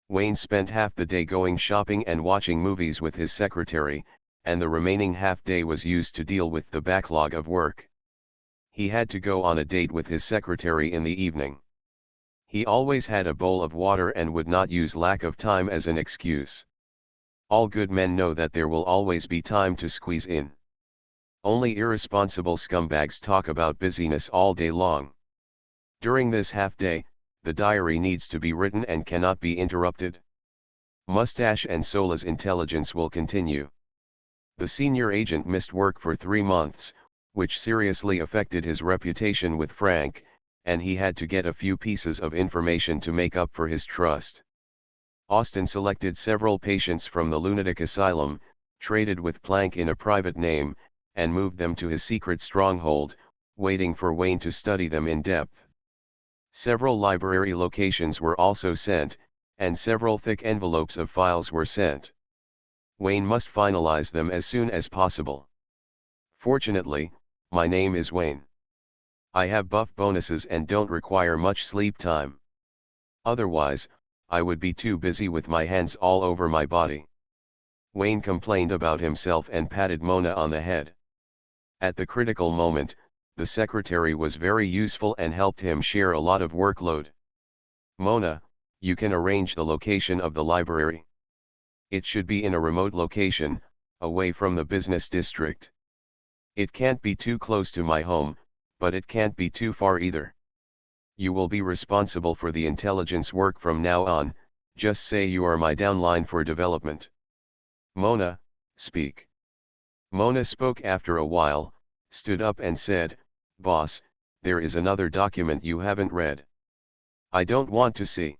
Wayne spent half the day going shopping and watching movies with his secretary, and the remaining half day was used to deal with the backlog of work. He had to go on a date with his secretary in the evening. He always had a bowl of water and would not use lack of time as an excuse. All good men know that there will always be time to squeeze in. Only irresponsible scumbags talk about busyness all day long. During this half day, the diary needs to be written and cannot be interrupted. Mustache and Sola's intelligence will continue. The senior agent missed work for 3 months, which seriously affected his reputation with Frank, and he had to get a few pieces of information to make up for his trust. Austin selected several patients from the lunatic asylum, traded with Plank in a private name, and moved them to his secret stronghold, waiting for Wayne to study them in depth. Several library locations were also sent, and several thick envelopes of files were sent. Wayne must finalize them as soon as possible. Fortunately, my name is Wayne. I have buff bonuses and don't require much sleep time. Otherwise, I would be too busy with my hands all over my body. Wayne complained about himself and patted Mona on the head. At the critical moment, the secretary was very useful and helped him share a lot of workload. Mona, you can arrange the location of the library. It should be in a remote location, away from the business district. It can't be too close to my home, but it can't be too far either. You will be responsible for the intelligence work from now on, just say you are my downline for development. Mona, speak. Mona spoke after a while, stood up and said, "Boss, there is another document you haven't read." "I don't want to see."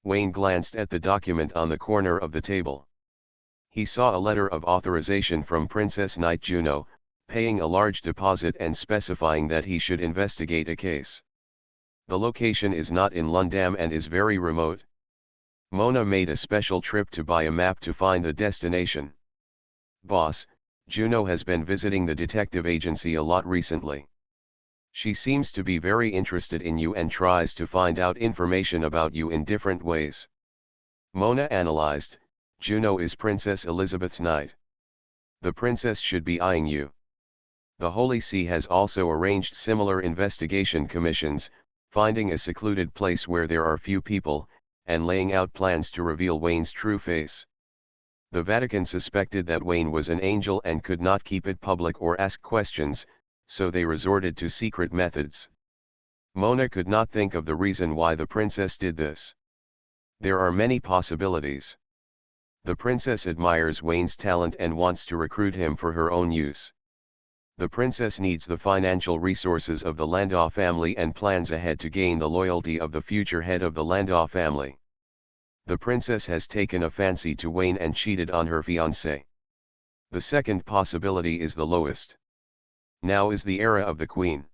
Wayne glanced at the document on the corner of the table. He saw a letter of authorization from Princess Knight Juno, paying a large deposit and specifying that he should investigate a case. The location is not in London and is very remote. Mona made a special trip to buy a map to find the destination. "Boss, Juno has been visiting the detective agency a lot recently. She seems to be very interested in you and tries to find out information about you in different ways." Mona analyzed, "Juno is Princess Elizabeth's knight. The princess should be eyeing you. The Holy See has also arranged similar investigation commissions, finding a secluded place where there are few people, and laying out plans to reveal Wayne's true face. The Vatican suspected that Wayne was an angel and could not keep it public or ask questions, so they resorted to secret methods." Mona could not think of the reason why the princess did this. There are many possibilities. The princess admires Wayne's talent and wants to recruit him for her own use. The princess needs the financial resources of the Landau family and plans ahead to gain the loyalty of the future head of the Landau family. The princess has taken a fancy to Wayne and cheated on her fiancé. The second possibility is the lowest. Now is the era of the queen.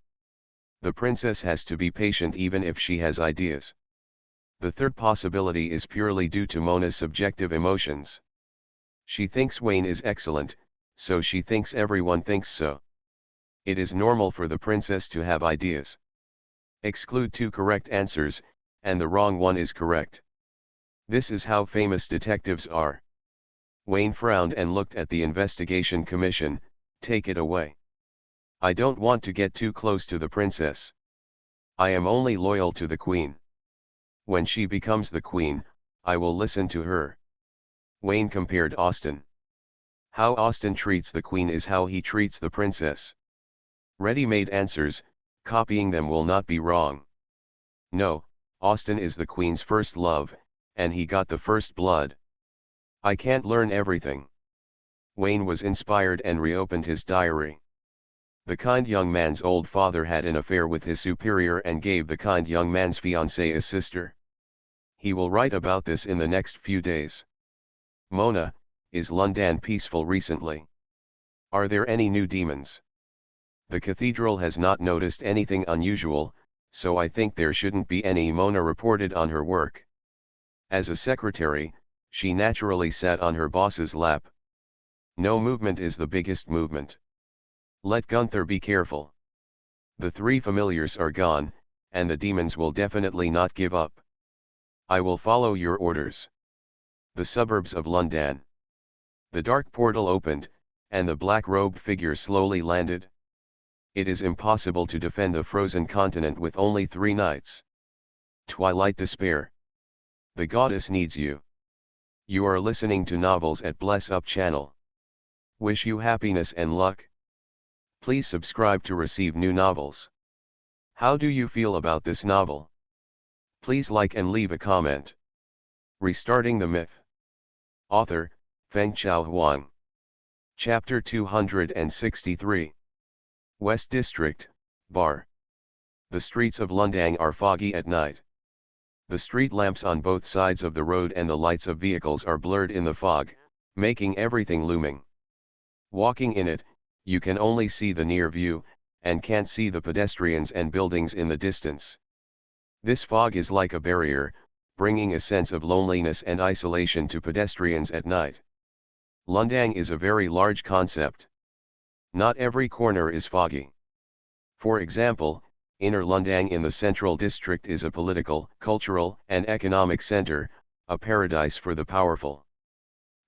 The princess has to be patient even if she has ideas. The third possibility is purely due to Mona's subjective emotions. She thinks Wayne is excellent, so she thinks everyone thinks so. It is normal for the princess to have ideas. Exclude 2 correct answers, and the wrong one is correct. This is how famous detectives are. Wayne frowned and looked at the investigation commission. "Take it away. I don't want to get too close to the princess. I am only loyal to the queen. When she becomes the queen, I will listen to her." Wayne compared Austin. How Austin treats the queen is how he treats the princess. Ready-made answers, copying them will not be wrong. No, Austin is the queen's first love, and he got the first blood. I can't learn everything. Wayne was inspired and reopened his diary. The kind young man's old father had an affair with his superior and gave the kind young man's fiancée a sister. He will write about this in the next few days. Mona, is London peaceful recently? Are there any new demons? The cathedral has not noticed anything unusual, so I think there shouldn't be any. Mona reported on her work. As a secretary, she naturally sat on her boss's lap. No movement is the biggest movement. Let Gunther be careful. The three familiars are gone, and the demons will definitely not give up. I will follow your orders. The suburbs of London. The dark portal opened, and the black-robed figure slowly landed. It is impossible to defend the frozen continent with only 3 knights. Twilight Despair. The goddess needs you. You are listening to novels at Bless Up channel. Wish you happiness and luck. Please subscribe to receive new novels. How do you feel about this novel? Please like and leave a comment. Restarting the Myth. Author, Fengchao Huang. Chapter 263. West District, Bar. The streets of London are foggy at night. The street lamps on both sides of the road and the lights of vehicles are blurred in the fog, making everything looming. Walking in it, you can only see the near view, and can't see the pedestrians and buildings in the distance. This fog is like a barrier, bringing a sense of loneliness and isolation to pedestrians at night. London is a very large concept. Not every corner is foggy. For example, Inner London in the Central District is a political, cultural, and economic center, a paradise for the powerful.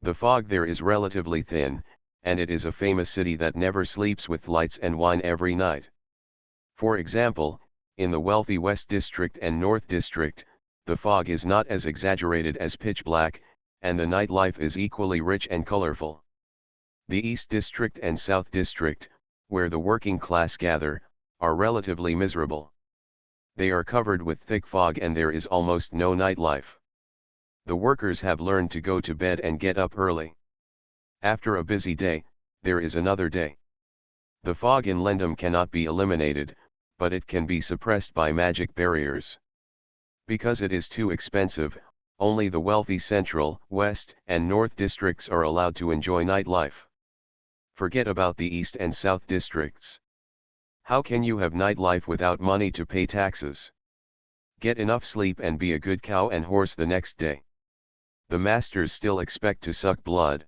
The fog there is relatively thin, and it is a famous city that never sleeps with lights and wine every night. For example, in the wealthy West District and North District, the fog is not as exaggerated as pitch black, and the nightlife is equally rich and colorful. The East District and South District, where the working class gather, are relatively miserable. They are covered with thick fog and there is almost no nightlife. The workers have learned to go to bed and get up early. After a busy day, there is another day. The fog in London cannot be eliminated, but it can be suppressed by magic barriers. Because it is too expensive, only the wealthy Central, West, and North districts are allowed to enjoy nightlife. Forget about the East and South districts. How can you have nightlife without money to pay taxes? Get enough sleep and be a good cow and horse the next day. The masters still expect to suck blood.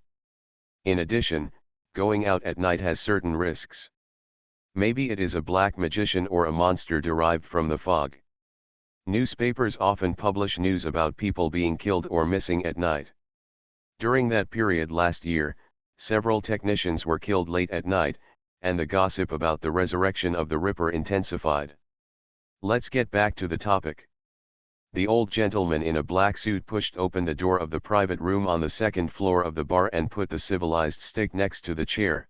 In addition, going out at night has certain risks. Maybe it is a black magician or a monster derived from the fog. Newspapers often publish news about people being killed or missing at night. During that period last year, several technicians were killed late at night, and the gossip about the resurrection of the Ripper intensified. Let's get back to the topic. The old gentleman in a black suit pushed open the door of the private room on the second floor of the bar and put the civilized stick next to the chair.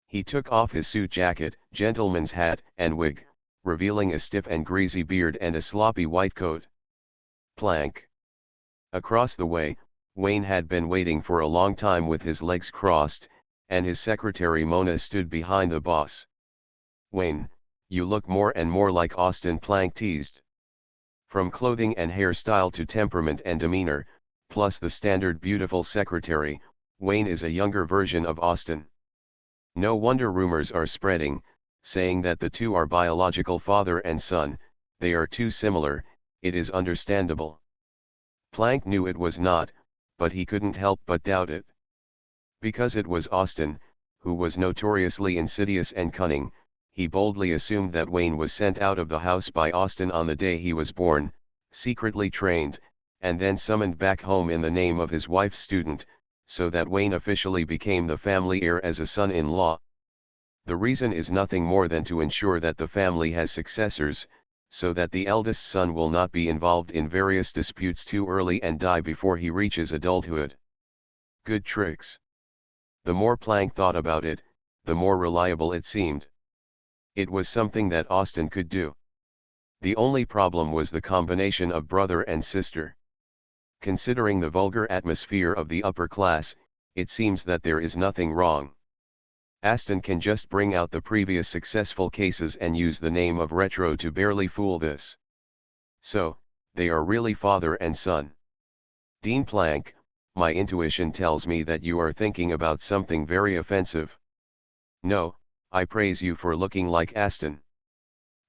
He took off his suit jacket, gentleman's hat, and wig, revealing a stiff and greasy beard and a sloppy white coat. Plank. Across the way, Wayne had been waiting for a long time with his legs crossed, and his secretary Mona stood behind the boss. "Wayne, you look more and more like Austin," Plank teased. From clothing and hairstyle to temperament and demeanor, plus the standard beautiful secretary, Wayne is a younger version of Austin. No wonder rumors are spreading, saying that the two are biological father and son. They are too similar, it is understandable. Plank knew it was not, but he couldn't help but doubt it. Because it was Austin, who was notoriously insidious and cunning, he boldly assumed that Wayne was sent out of the house by Austin on the day he was born, secretly trained, and then summoned back home in the name of his wife's student, so that Wayne officially became the family heir as a son-in-law. The reason is nothing more than to ensure that the family has successors, so that the eldest son will not be involved in various disputes too early and die before he reaches adulthood. Good tricks. The more Plank thought about it, the more reliable it seemed. It was something that Austin could do. The only problem was the combination of brother and sister. Considering the vulgar atmosphere of the upper class, it seems that there is nothing wrong. Aston can just bring out the previous successful cases and use the name of Retro to barely fool this. So, they are really father and son. Dean Planck, my intuition tells me that you are thinking about something very offensive. No, I praise you for looking like Aston.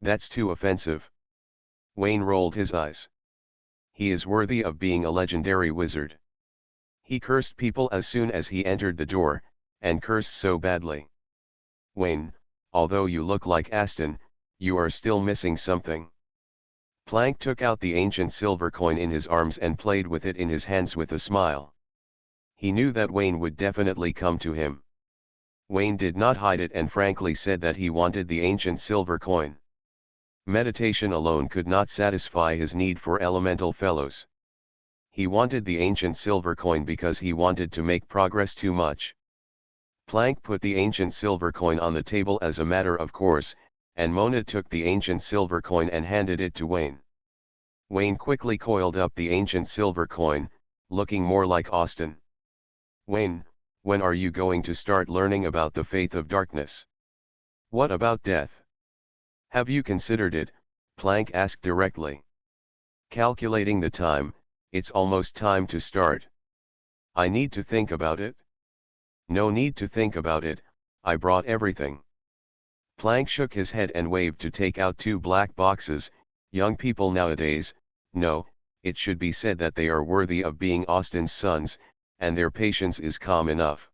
That's too offensive. Wayne rolled his eyes. He is worthy of being a legendary wizard. He cursed people as soon as he entered the door, and cursed so badly. Wayne, although you look like Aston, you are still missing something. Planck took out the ancient silver coin in his arms and played with it in his hands with a smile. He knew that Wayne would definitely come to him. Wayne did not hide it and frankly said that he wanted the ancient silver coin. Meditation alone could not satisfy his need for elemental fellows. He wanted the ancient silver coin because he wanted to make progress too much. Planck put the ancient silver coin on the table as a matter of course, and Mona took the ancient silver coin and handed it to Wayne. Wayne quickly coiled up the ancient silver coin, looking more like Austin. Wayne, when are you going to start learning about the faith of darkness? What about death? Have you considered it? Planck asked directly. Calculating the time, it's almost time to start. I need to think about it. No need to think about it, I brought everything. Planck shook his head and waved to take out 2 black boxes. Young people nowadays, no, it should be said that they are worthy of being Austin's sons, and their patience is calm enough.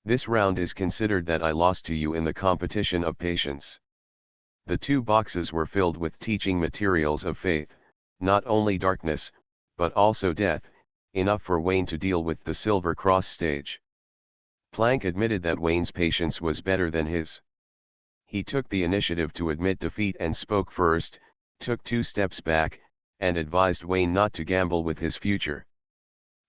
This round is considered that I lost to you in the competition of patience. The 2 boxes were filled with teaching materials of faith, not only darkness, but also death, enough for Wayne to deal with the Silver Cross stage. Planck admitted that Wayne's patience was better than his. He took the initiative to admit defeat and spoke first, took 2 steps back, and advised Wayne not to gamble with his future.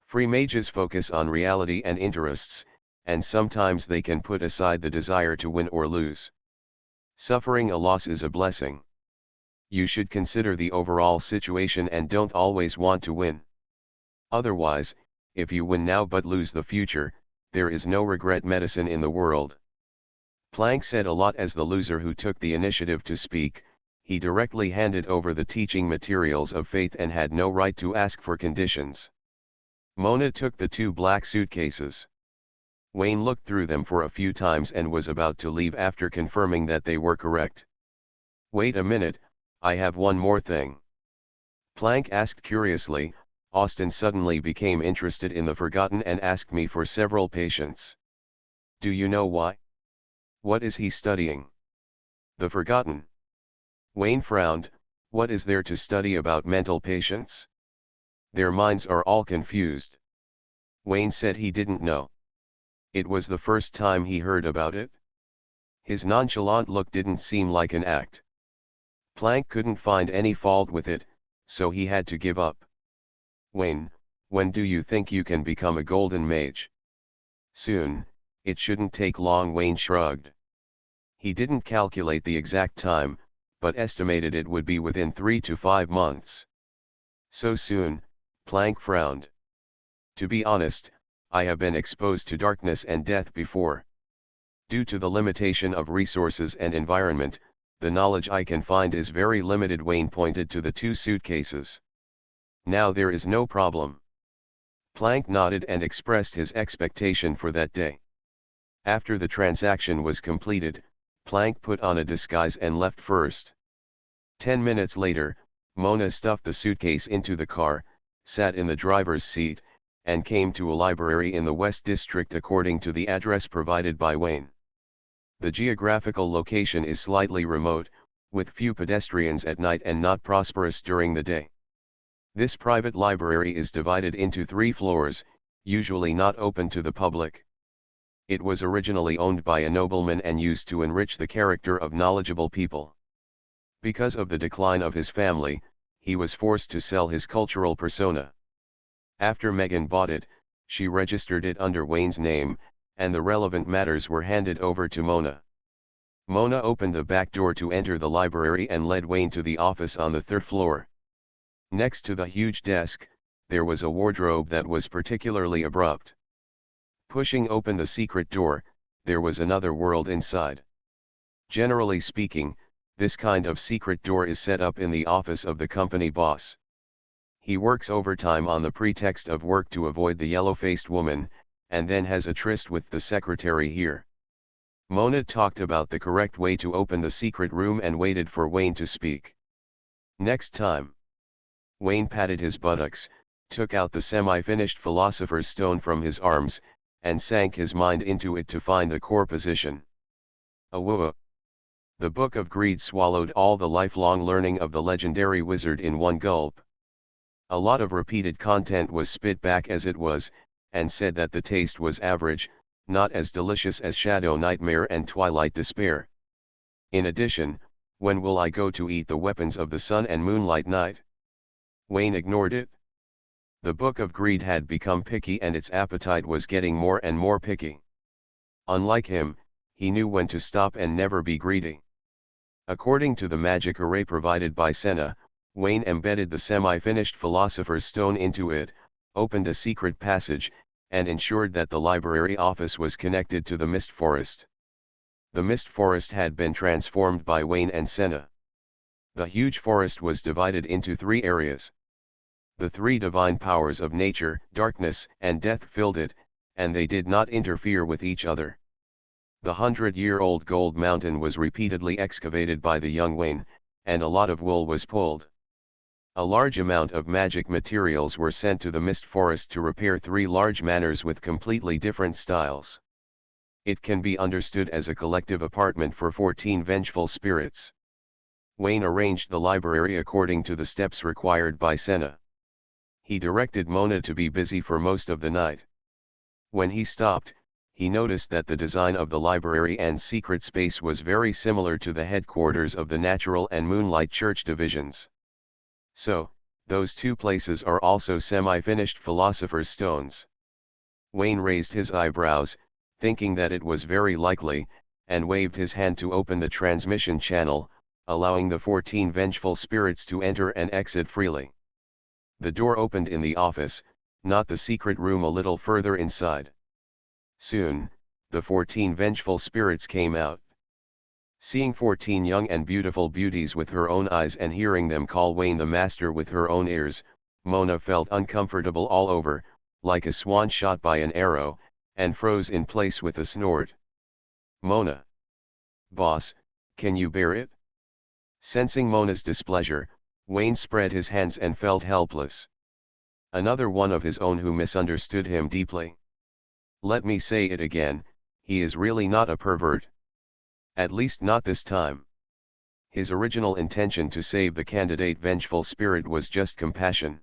Free mages focus on reality and interests, and sometimes they can put aside the desire to win or lose. Suffering a loss is a blessing. You should consider the overall situation and don't always want to win. Otherwise, if you win now but lose the future, there is no regret medicine in the world. Planck said a lot as the loser who took the initiative to speak. He directly handed over the teaching materials of faith and had no right to ask for conditions. Mona took the 2 black suitcases. Wayne looked through them for a few times and was about to leave after confirming that they were correct. Wait a minute, I have one more thing. Planck asked curiously. Austin suddenly became interested in the Forgotten and asked me for several patients. Do you know why? What is he studying? The Forgotten. Wayne frowned. What is there to study about mental patients? Their minds are all confused. Wayne said he didn't know. It was the first time he heard about it. His nonchalant look didn't seem like an act. Planck couldn't find any fault with it, so he had to give up. Wayne, when do you think you can become a golden mage? Soon, it shouldn't take long. Wayne shrugged. He didn't calculate the exact time, but estimated it would be within 3 to 5 months. So soon? Planck frowned. To be honest, I have been exposed to darkness and death before. Due to the limitation of resources and environment, the knowledge I can find is very limited. Wayne pointed to the 2 suitcases. Now there is no problem. Planck nodded and expressed his expectation for that day. After the transaction was completed, Planck put on a disguise and left first. 10 minutes later, Mona stuffed the suitcase into the car, sat in the driver's seat, and came to a library in the West District according to the address provided by Wayne. The geographical location is slightly remote, with few pedestrians at night and not prosperous during the day. This private library is divided into 3 floors, usually not open to the public. It was originally owned by a nobleman and used to enrich the character of knowledgeable people. Because of the decline of his family, he was forced to sell his cultural persona. After Megan bought it, she registered it under Wayne's name, and the relevant matters were handed over to Mona. Mona opened the back door to enter the library and led Wayne to the office on the 3rd floor. Next to the huge desk, there was a wardrobe that was particularly abrupt. Pushing open the secret door, there was another world inside. Generally speaking, this kind of secret door is set up in the office of the company boss. He works overtime on the pretext of work to avoid the yellow-faced woman, and then has a tryst with the secretary here. Mona talked about the correct way to open the secret room and waited for Wayne to speak. Next time. Wayne patted his buttocks, took out the semi-finished Philosopher's Stone from his arms, and sank his mind into it to find the core position. Awooah! The Book of Greed swallowed all the lifelong learning of the legendary wizard in one gulp. A lot of repeated content was spit back as it was, and said that the taste was average, not as delicious as Shadow Nightmare and Twilight Despair. In addition, when will I go to eat the weapons of the sun and moonlight night? Wayne ignored it. The Book of Greed had become picky and its appetite was getting more and more picky. Unlike him, he knew when to stop and never be greedy. According to the magic array provided by Senna, Wayne embedded the semi-finished Philosopher's Stone into it, opened a secret passage, and ensured that the library office was connected to the Mist Forest. The Mist Forest had been transformed by Wayne and Senna. The huge forest was divided into 3 areas. The 3 divine powers of nature, darkness, and death filled it, and they did not interfere with each other. The 100-year-old gold mountain was repeatedly excavated by the young Wayne, and a lot of wool was pulled. A large amount of magic materials were sent to the Mist Forest to repair 3 large manors with completely different styles. It can be understood as a collective apartment for 14 vengeful spirits. Wayne arranged the library according to the steps required by Senna. He directed Mona to be busy for most of the night. When he stopped, he noticed that the design of the library and secret space was very similar to the headquarters of the Natural and Moonlight Church divisions. So, those 2 places are also semi-finished Philosopher's Stones. Wayne raised his eyebrows, thinking that it was very likely, and waved his hand to open the transmission channel, allowing the 14 vengeful spirits to enter and exit freely. The door opened in the office, not the secret room a little further inside. Soon, the 14 vengeful spirits came out. Seeing 14 young and beautiful beauties with her own eyes and hearing them call Wayne the Master with her own ears, Mona felt uncomfortable all over, like a swan shot by an arrow, and froze in place with a snort. Mona. Boss, can you bear it? Sensing Mona's displeasure, Wayne spread his hands and felt helpless. Another one of his own who misunderstood him deeply. Let me say it again, he is really not a pervert. At least not this time. His original intention to save the candidate vengeful spirit was just compassion.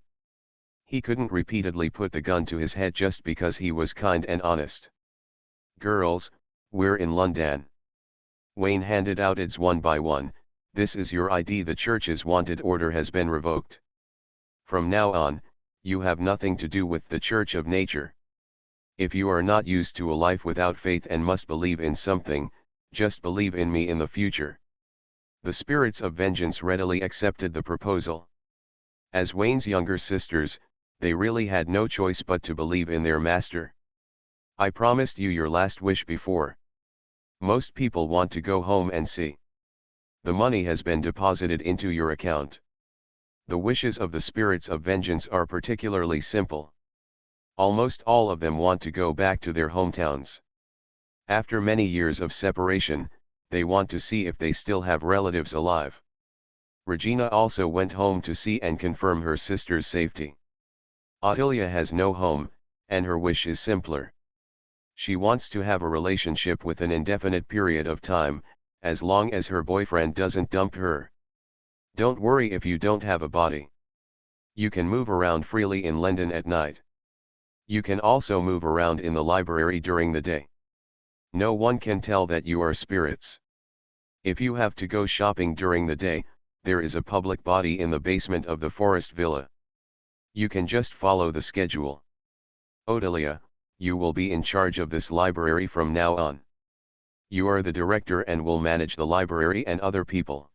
He couldn't repeatedly put the gun to his head just because he was kind and honest. Girls, we're in London. Wayne handed out IDs one by one. This is your ID. The church's wanted order has been revoked. From now on, you have nothing to do with the Church of Nature. If you are not used to a life without faith and must believe in something, just believe in me in the future. The spirits of vengeance readily accepted the proposal. As Wayne's younger sisters, they really had no choice but to believe in their master. I promised you your last wish before. Most people want to go home and see. The money has been deposited into your account. The wishes of the spirits of vengeance are particularly simple. Almost all of them want to go back to their hometowns. After many years of separation, they want to see if they still have relatives alive. Regina also went home to see and confirm her sister's safety. Ottilia has no home, and her wish is simpler. She wants to have a relationship with an indefinite period of time, as long as her boyfriend doesn't dump her. Don't worry if you don't have a body. You can move around freely in London at night. You can also move around in the library during the day. No one can tell that you are spirits. If you have to go shopping during the day, there is a public body in the basement of the forest villa. You can just follow the schedule. Odelia, you will be in charge of this library from now on. You are the director and will manage the library and other people.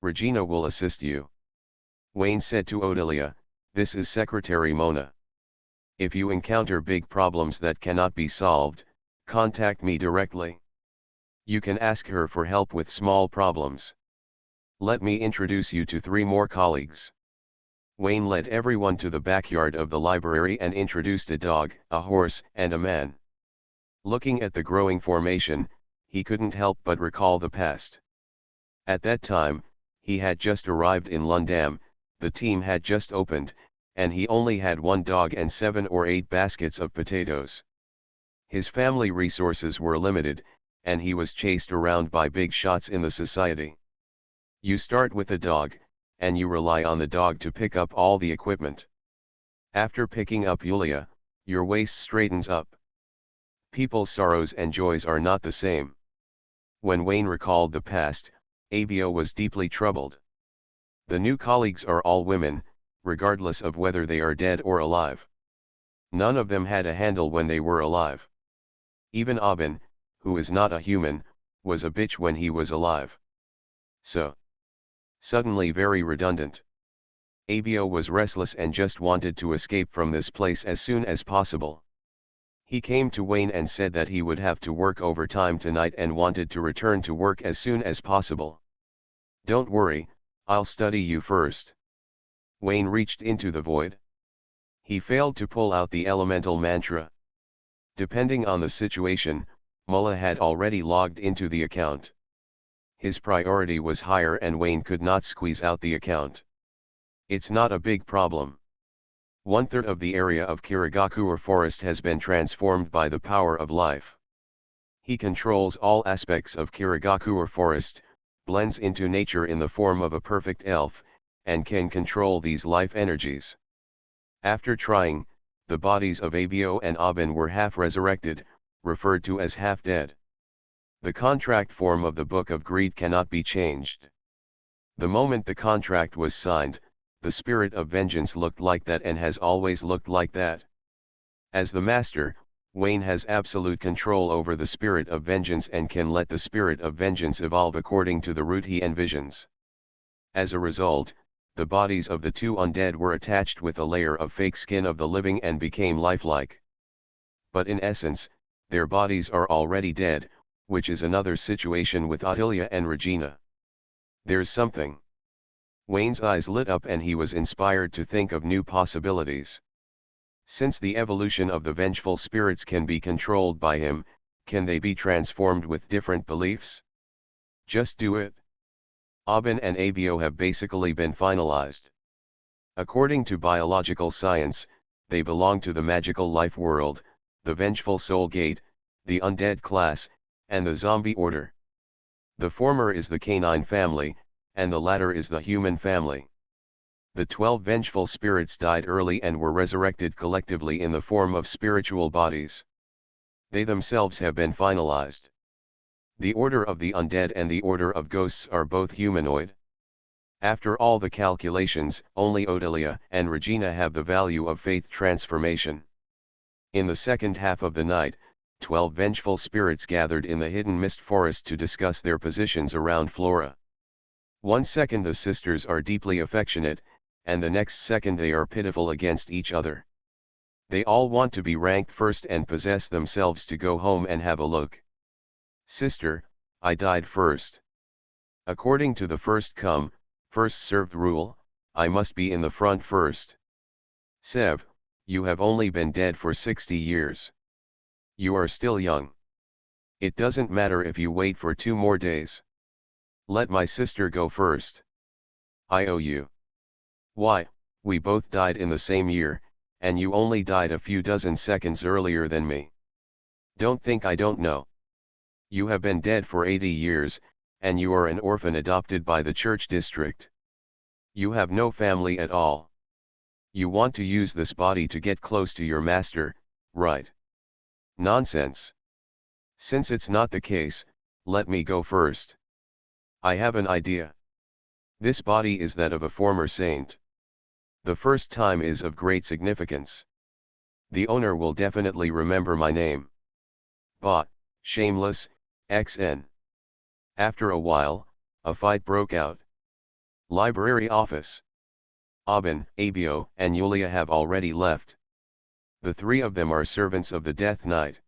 Regina will assist you. Wayne said to Odelia, this is Secretary Mona. If you encounter big problems that cannot be solved, contact me directly. You can ask her for help with small problems. Let me introduce you to 3 more colleagues. Wayne led everyone to the backyard of the library and introduced a dog, a horse, and a man. Looking at the growing formation, he couldn't help but recall the past. At that time, he had just arrived in London, the team had just opened, and he only had 1 dog and 7 or 8 baskets of potatoes. His family resources were limited, and he was chased around by big shots in the society. You start with a dog, and you rely on the dog to pick up all the equipment. After picking up Yulia, your waist straightens up. People's sorrows and joys are not the same. When Wayne recalled the past, Abio was deeply troubled. The new colleagues are all women, regardless of whether they are dead or alive. None of them had a handle when they were alive. Even Aubin, who is not a human, was a bitch when he was alive. So suddenly very redundant. Abio was restless and just wanted to escape from this place as soon as possible. He came to Wayne and said that he would have to work overtime tonight and wanted to return to work as soon as possible. Don't worry, I'll study you first. Wayne reached into the void. He failed to pull out the elemental mantra. Depending on the situation, Mullah had already logged into the account. His priority was higher and Wayne could not squeeze out the account. It's not a big problem. 1/3 of the area of Kirigakura forest has been transformed by the power of life. He controls all aspects of Kirigakura forest, blends into nature in the form of a perfect elf, and can control these life energies. After trying, the bodies of Abio and Aubin were half resurrected, referred to as half dead. The contract form of the Book of Greed cannot be changed. The moment the contract was signed, the spirit of vengeance looked like that and has always looked like that. As the master, Wayne has absolute control over the spirit of vengeance and can let the spirit of vengeance evolve according to the route he envisions. As a result, the bodies of the 2 undead were attached with a layer of fake skin of the living and became lifelike. But in essence, their bodies are already dead, which is another situation with Attilia and Regina. There's something. Wayne's eyes lit up and he was inspired to think of new possibilities. Since the evolution of the vengeful spirits can be controlled by him, can they be transformed with different beliefs? Just do it. Aubin and Abio have basically been finalized. According to biological science, they belong to the magical life world, the vengeful soul gate, the undead class, and the zombie order. The former is the canine family, and the latter is the human family. The 12 vengeful spirits died early and were resurrected collectively in the form of spiritual bodies. They themselves have been finalized. The order of the undead and the order of ghosts are both humanoid. After all the calculations, only Odelia and Regina have the value of faith transformation. In the second half of the night, 12 vengeful spirits gathered in the hidden mist forest to discuss their positions around Flora. 1 second the sisters are deeply affectionate, and the next second they are pitiful against each other. They all want to be ranked first and possess themselves to go home and have a look. Sister, I died first. According to the first come, first served rule, I must be in the front first. Sev, you have only been dead for 60 years. You are still young. It doesn't matter if you wait for 2 more days. Let my sister go first. I owe you. Why, we both died in the same year, and you only died a few dozen seconds earlier than me. Don't think I don't know. You have been dead for 80 years, and you are an orphan adopted by the church district. You have no family at all. You want to use this body to get close to your master, right? Nonsense. Since it's not the case, let me go first. I have an idea. This body is that of a former saint. The first time is of great significance. The owner will definitely remember my name. Bot, Shameless, XN. After a while, a fight broke out. Library office. Aubin, Abio, and Yulia have already left. The three of them are servants of the Death Knight.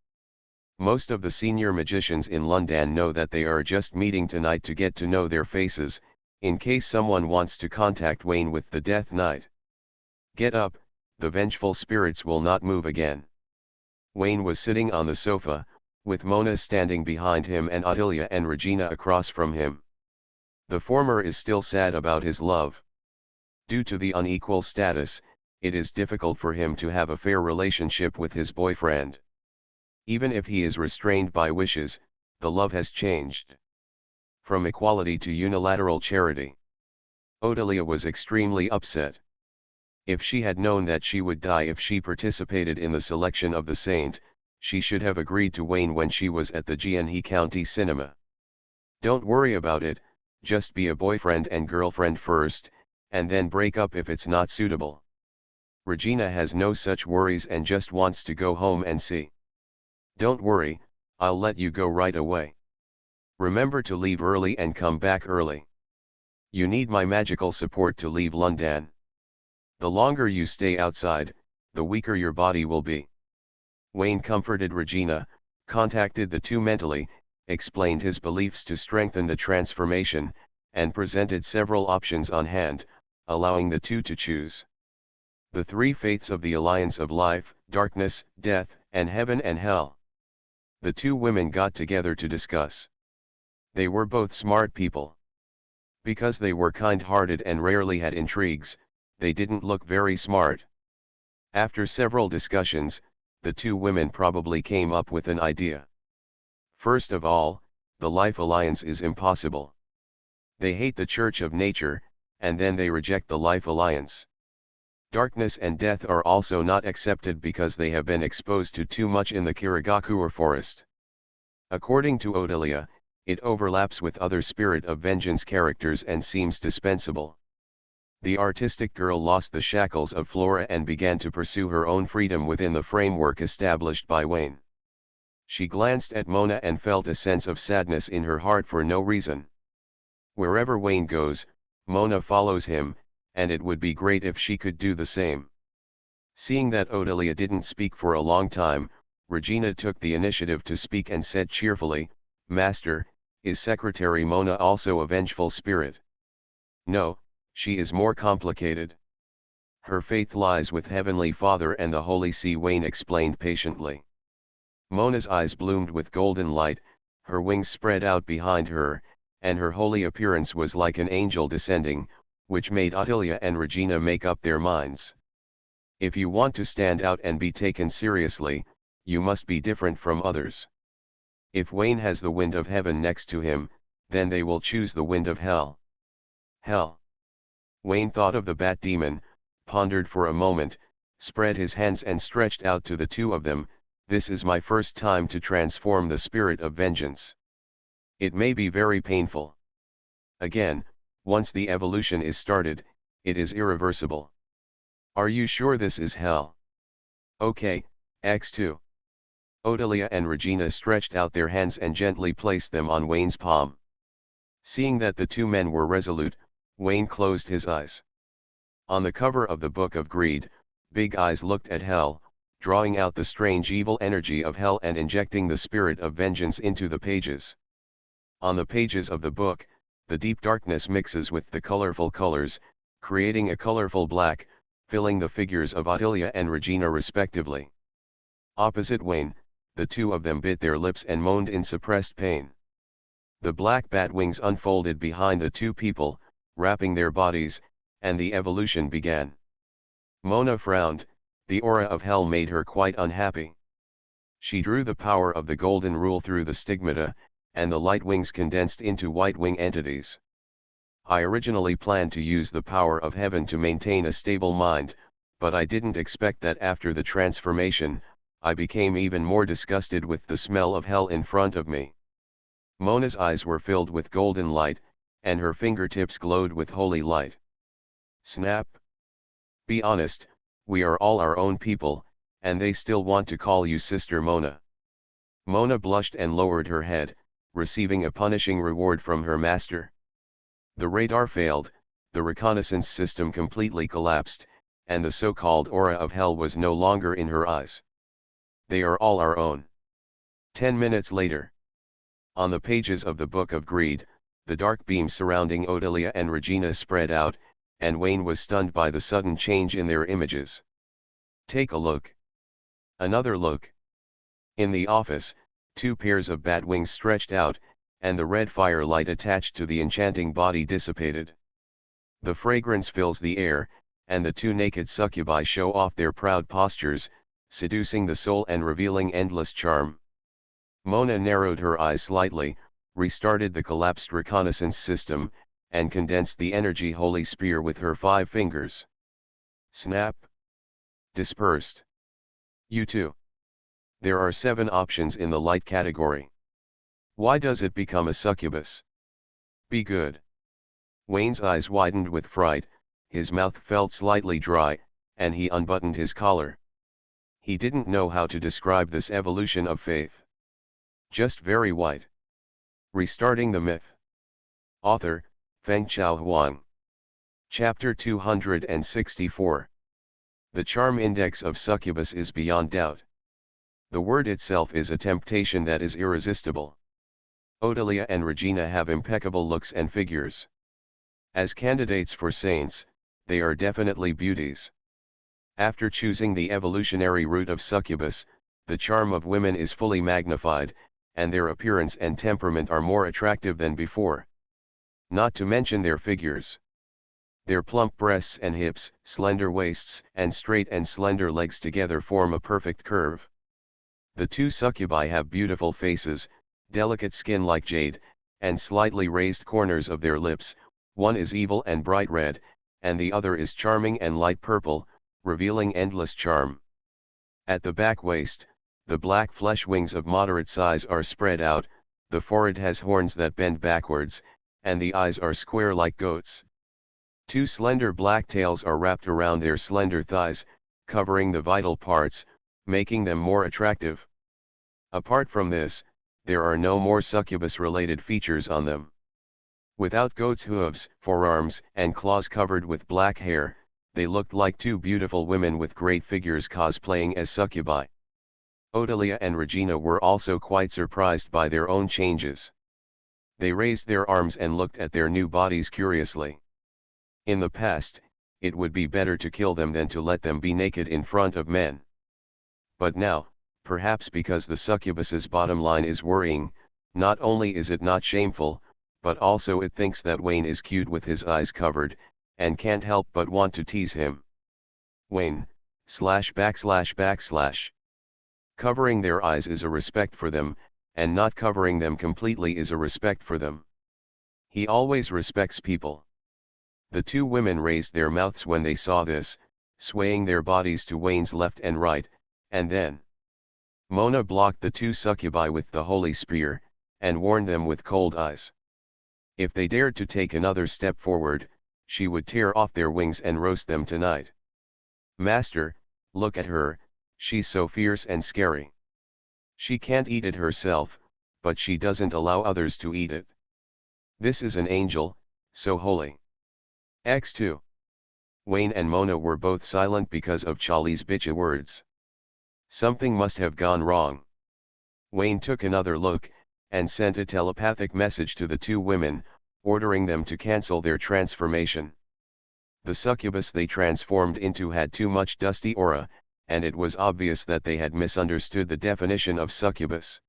Most of the senior magicians in London know that they are just meeting tonight to get to know their faces, in case someone wants to contact Wayne with the Death Knight. Get up, the vengeful spirits will not move again. Wayne was sitting on the sofa, with Mona standing behind him and Ottilia and Regina across from him. The former is still sad about his love. Due to the unequal status, it is difficult for him to have a fair relationship with his boyfriend. Even if he is restrained by wishes, the love has changed from equality to unilateral charity. Ottilia was extremely upset. If she had known that she would die if she participated in the selection of the saint, she should have agreed to Wayne when she was at the G&E County Cinema. Don't worry about it, just be a boyfriend and girlfriend first, and then break up if it's not suitable. Regina has no such worries and just wants to go home and see. Don't worry, I'll let you go right away. Remember to leave early and come back early. You need my magical support to leave London. The longer you stay outside, the weaker your body will be. Wayne comforted Regina, contacted the two mentally, explained his beliefs to strengthen the transformation, and presented several options on hand, allowing the two to choose. The three faiths of the alliance of life, darkness, death, and heaven and hell. The two women got together to discuss. They were both smart people. Because they were kind-hearted and rarely had intrigues, they didn't look very smart. After several discussions, the two women probably came up with an idea. First of all, the Life Alliance is impossible. They hate the Church of Nature, and then they reject the Life Alliance. Darkness and death are also not accepted because they have been exposed to too much in the Kirigakura forest. According to Ottilia, it overlaps with other Spirit of Vengeance characters and seems dispensable. The artistic girl lost the shackles of Flora and began to pursue her own freedom within the framework established by Wayne. She glanced at Mona and felt a sense of sadness in her heart for no reason. Wherever Wayne goes, Mona follows him, and it would be great if she could do the same. Seeing that Ottilia didn't speak for a long time, Regina took the initiative to speak and said cheerfully, "Master, is Secretary Mona also a vengeful spirit?" "No, she is more complicated. Her faith lies with Heavenly Father and the Holy See," Wayne explained patiently. Mona's eyes bloomed with golden light, her wings spread out behind her, and her holy appearance was like an angel descending, which made Ottilia and Regina make up their minds. If you want to stand out and be taken seriously, you must be different from others. If Wayne has the wind of heaven next to him, then they will choose the wind of hell. Hell. Wayne thought of the bat demon, pondered for a moment, spread his hands and stretched out to the two of them. "This is my first time to transform the Spirit of Vengeance. It may be very painful. Again, once the evolution is started, it is irreversible. Are you sure this is hell?" "Okay, X2. Ottilia and Regina stretched out their hands and gently placed them on Wayne's palm. Seeing that the two men were resolute, Wayne closed his eyes. On the cover of the Book of Greed, Big Eyes looked at hell, drawing out the strange evil energy of hell and injecting the Spirit of Vengeance into the pages. On the pages of the book, the deep darkness mixes with the colorful colors, creating a colorful black, filling the figures of Ottilia and Regina respectively. Opposite Wayne, the two of them bit their lips and moaned in suppressed pain. The black bat wings unfolded behind the two people, wrapping their bodies, and the evolution began. Mona frowned. The aura of hell made her quite unhappy. She drew the power of the golden rule through the stigmata, and the light wings condensed into white wing entities. "I originally planned to use the power of heaven to maintain a stable mind, but I didn't expect that after the transformation, I became even more disgusted with the smell of hell in front of me." Mona's eyes were filled with golden light, and her fingertips glowed with holy light. Snap. "Be honest, we are all our own people, and they still want to call you Sister Mona." Mona blushed and lowered her head, receiving a punishing reward from her master. The radar failed, the reconnaissance system completely collapsed, and the so-called aura of hell was no longer in her eyes. They are all our own. 10 minutes later. On the pages of the Book of Greed, the dark beams surrounding Odelia and Regina spread out, and Wayne was stunned by the sudden change in their images. Take a look. Another look. In the office, 2 pairs of bat wings stretched out, and the red firelight attached to the enchanting body dissipated. The fragrance fills the air, and the 2 naked succubi show off their proud postures, seducing the soul and revealing endless charm. Mona narrowed her eyes slightly, restarted the collapsed reconnaissance system, and condensed the energy holy spear with her 5 fingers. Snap. Dispersed. You too. There are 7 options in the light category. Why does it become a succubus? Be good. Wayne's eyes widened with fright, his mouth felt slightly dry, and he unbuttoned his collar. He didn't know how to describe this evolution of faith. Just very white. Restarting the myth. Author, Fengchao Huang. Chapter 264. The charm index of succubus is beyond doubt. The word itself is a temptation that is irresistible. Odelia and Regina have impeccable looks and figures. As candidates for saints, they are definitely beauties. After choosing the evolutionary route of succubus, the charm of women is fully magnified, and their appearance and temperament are more attractive than before. Not to mention their figures. Their plump breasts and hips, slender waists, and straight and slender legs together form a perfect curve. The 2 succubi have beautiful faces, delicate skin like jade, and slightly raised corners of their lips. One is evil and bright red, and the other is charming and light purple, revealing endless charm. At the back waist, the black flesh wings of moderate size are spread out, the forehead has horns that bend backwards, and the eyes are square like goats. 2 slender black tails are wrapped around their slender thighs, covering the vital parts, making them more attractive. Apart from this, there are no more succubus-related features on them. Without goats' hooves, forearms, and claws covered with black hair, they looked like 2 beautiful women with great figures cosplaying as succubi. Odelia and Regina were also quite surprised by their own changes. They raised their arms and looked at their new bodies curiously. In the past, it would be better to kill them than to let them be naked in front of men. But now, perhaps because the succubus's bottom line is worrying, not only is it not shameful, but also it thinks that Wayne is cute with his eyes covered, and can't help but want to tease him. Wayne, //. Covering their eyes is a respect for them, and not covering them completely is a respect for them. He always respects people. The 2 women raised their mouths when they saw this, swaying their bodies to Wayne's left and right, and then Mona blocked the 2 succubi with the holy spear, and warned them with cold eyes. If they dared to take another step forward, she would tear off their wings and roast them tonight. Master, look at her, she's so fierce and scary. She can't eat it herself, but she doesn't allow others to eat it. This is an angel, so holy. X2. Wayne and Mona were both silent because of Charlie's bitchy words. Something must have gone wrong. Wayne took another look, and sent a telepathic message to the 2 women, ordering them to cancel their transformation. The succubus they transformed into had too much dusty aura, and it was obvious that they had misunderstood the definition of succubus.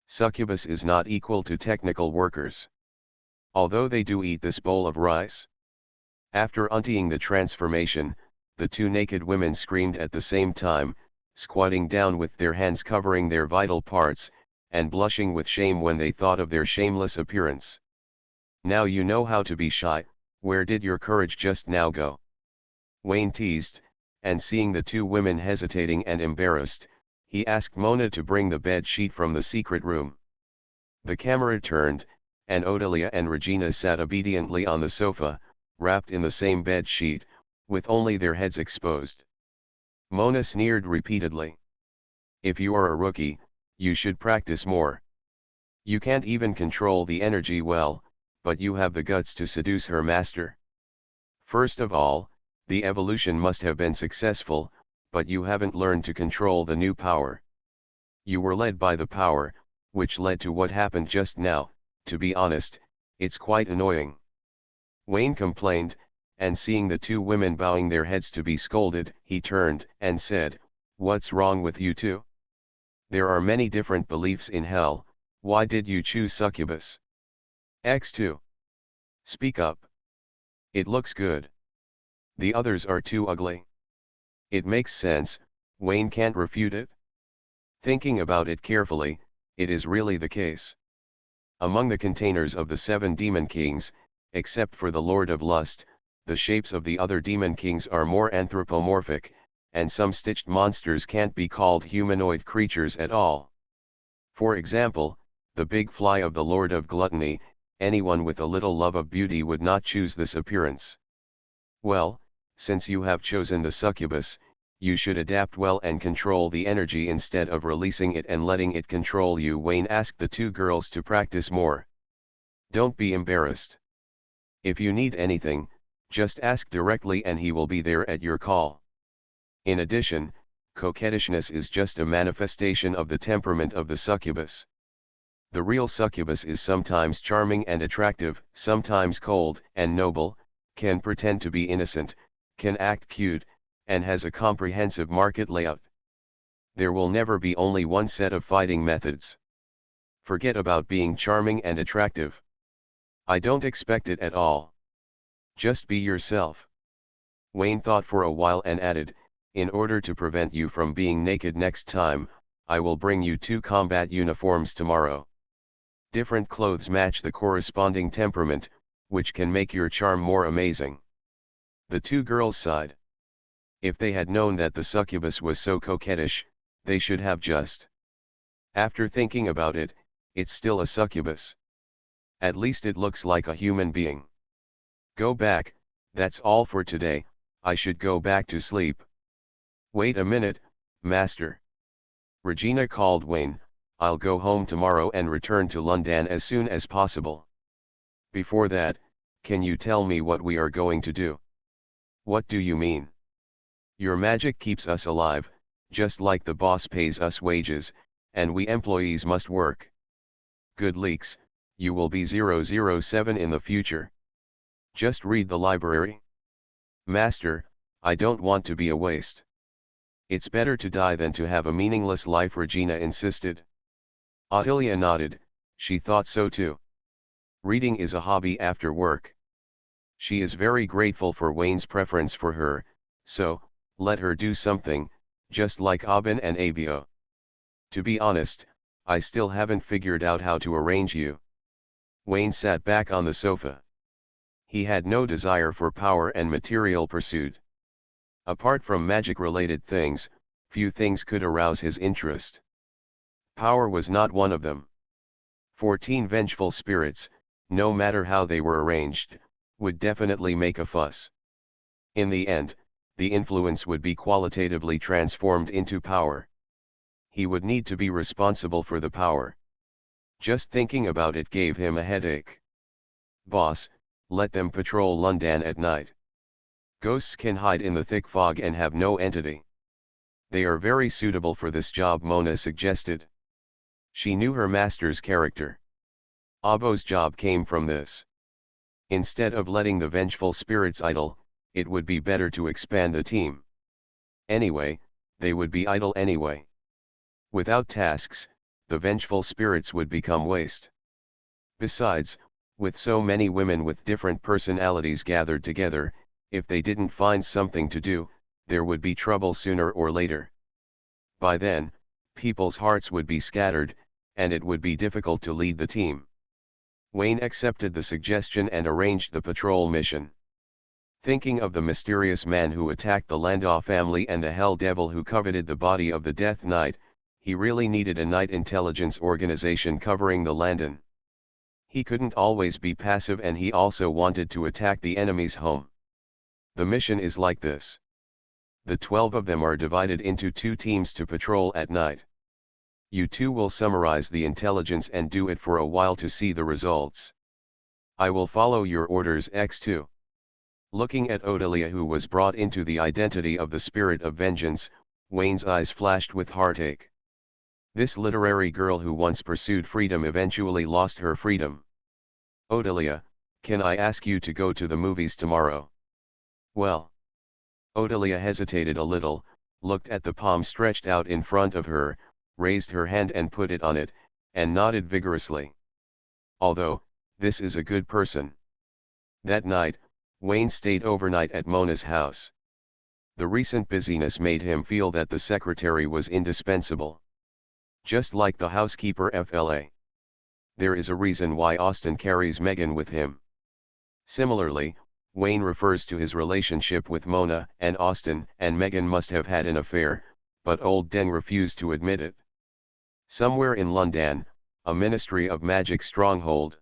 Succubus is not equal to technical workers. Although they do eat this bowl of rice. After untying the transformation, the 2 naked women screamed at the same time, squatting down with their hands covering their vital parts, and blushing with shame when they thought of their shameless appearance. Now you know how to be shy, where did your courage just now go? Wayne teased, and seeing the 2 women hesitating and embarrassed, he asked Mona to bring the bed sheet from the secret room. The camera turned, and Odelia and Regina sat obediently on the sofa, wrapped in the same bed sheet, with only their heads exposed. Mona sneered repeatedly. If you are a rookie, you should practice more. You can't even control the energy well, but you have the guts to seduce her master. First of all, The evolution must have been successful, but you haven't learned to control the new power. You were led by the power, which led to what happened just now. To be honest, it's quite annoying." Wayne complained, and seeing the two women bowing their heads to be scolded, he turned and said, "What's wrong with you two? There are many different beliefs in hell, why did you choose succubus? X2. Speak up. It looks good. The others are too ugly." It makes sense, Wayne can't refute it. Thinking about it carefully, it is really the case. Among the containers of the 7 demon kings, except for the Lord of Lust, the shapes of the other demon kings are more anthropomorphic, and some stitched monsters can't be called humanoid creatures at all. For example, the big fly of the Lord of Gluttony, anyone with a little love of beauty would not choose this appearance. Well, since you have chosen the succubus, you should adapt well and control the energy instead of releasing it and letting it control you. Wayne asked the two girls to practice more. Don't be embarrassed. If you need anything, just ask directly and he will be there at your call. In addition, coquettishness is just a manifestation of the temperament of the succubus. The real succubus is sometimes charming and attractive, sometimes cold and noble, can pretend to be innocent, can act cute, and has a comprehensive market layout. There will never be only one set of fighting methods. Forget about being charming and attractive. I don't expect it at all. Just be yourself. Wayne thought for a while and added, in order to prevent you from being naked next time, I will bring you 2 combat uniforms tomorrow. Different clothes match the corresponding temperament, which can make your charm more amazing. The two girls sighed. If they had known that the succubus was so coquettish, they should have just. After thinking about it, it's still a succubus. At least it looks like a human being. Go back, that's all for today, I should go back to sleep. Wait a minute, master. Regina called Wayne, I'll go home tomorrow and return to London as soon as possible. Before that, can you tell me what we are going to do? What do you mean? Your magic keeps us alive, just like the boss pays us wages, and we employees must work. Good leaks, you will be 007 in the future. Just read the library. Master, I don't want to be a waste. It's better to die than to have a meaningless life, Regina insisted. Ottilia nodded, she thought so too. Reading is a hobby after work. She is very grateful for Wayne's preference for her, so, let her do something, just like Aubin and Avio. To be honest, I still haven't figured out how to arrange you. Wayne sat back on the sofa. He had no desire for power and material pursuit. Apart from magic-related things, few things could arouse his interest. Power was not one of them. 14 vengeful spirits, no matter how they were arranged, would definitely make a fuss. In the end, the influence would be qualitatively transformed into power. He would need to be responsible for the power. Just thinking about it gave him a headache. Boss, let them patrol London at night. Ghosts can hide in the thick fog and have no entity. They are very suitable for this job, Mona suggested. She knew her master's character. Abo's job came from this. Instead of letting the vengeful spirits idle, it would be better to expand the team. Anyway, they would be idle anyway. Without tasks, the vengeful spirits would become waste. Besides, with so many women with different personalities gathered together, if they didn't find something to do, there would be trouble sooner or later. By then, people's hearts would be scattered, and it would be difficult to lead the team. Wayne accepted the suggestion and arranged the patrol mission. Thinking of the mysterious man who attacked the Landau family and the Hell Devil who coveted the body of the Death Knight, he really needed a night intelligence organization covering the London. He couldn't always be passive, and he also wanted to attack the enemy's home. The mission is like this. The 12 of them are divided into 2 teams to patrol at night. You two will summarize the intelligence and do it for a while to see the results. I will follow your orders. X2. Looking at Odelia, who was brought into the identity of the spirit of vengeance, Wayne's eyes flashed with heartache. This literary girl who once pursued freedom eventually lost her freedom. Odelia, can I ask you to go to the movies tomorrow? Well. Odelia hesitated a little, looked at the palm stretched out in front of her, raised her hand and put it on it, and nodded vigorously. Although, this is a good person. That night, Wayne stayed overnight at Mona's house. The recent busyness made him feel that the secretary was indispensable. Just like the housekeeper FLA. There is a reason why Austin carries Megan with him. Similarly, Wayne refers to his relationship with Mona, and Austin and Megan must have had an affair, but old Deng refused to admit it. Somewhere in London, a Ministry of Magic stronghold.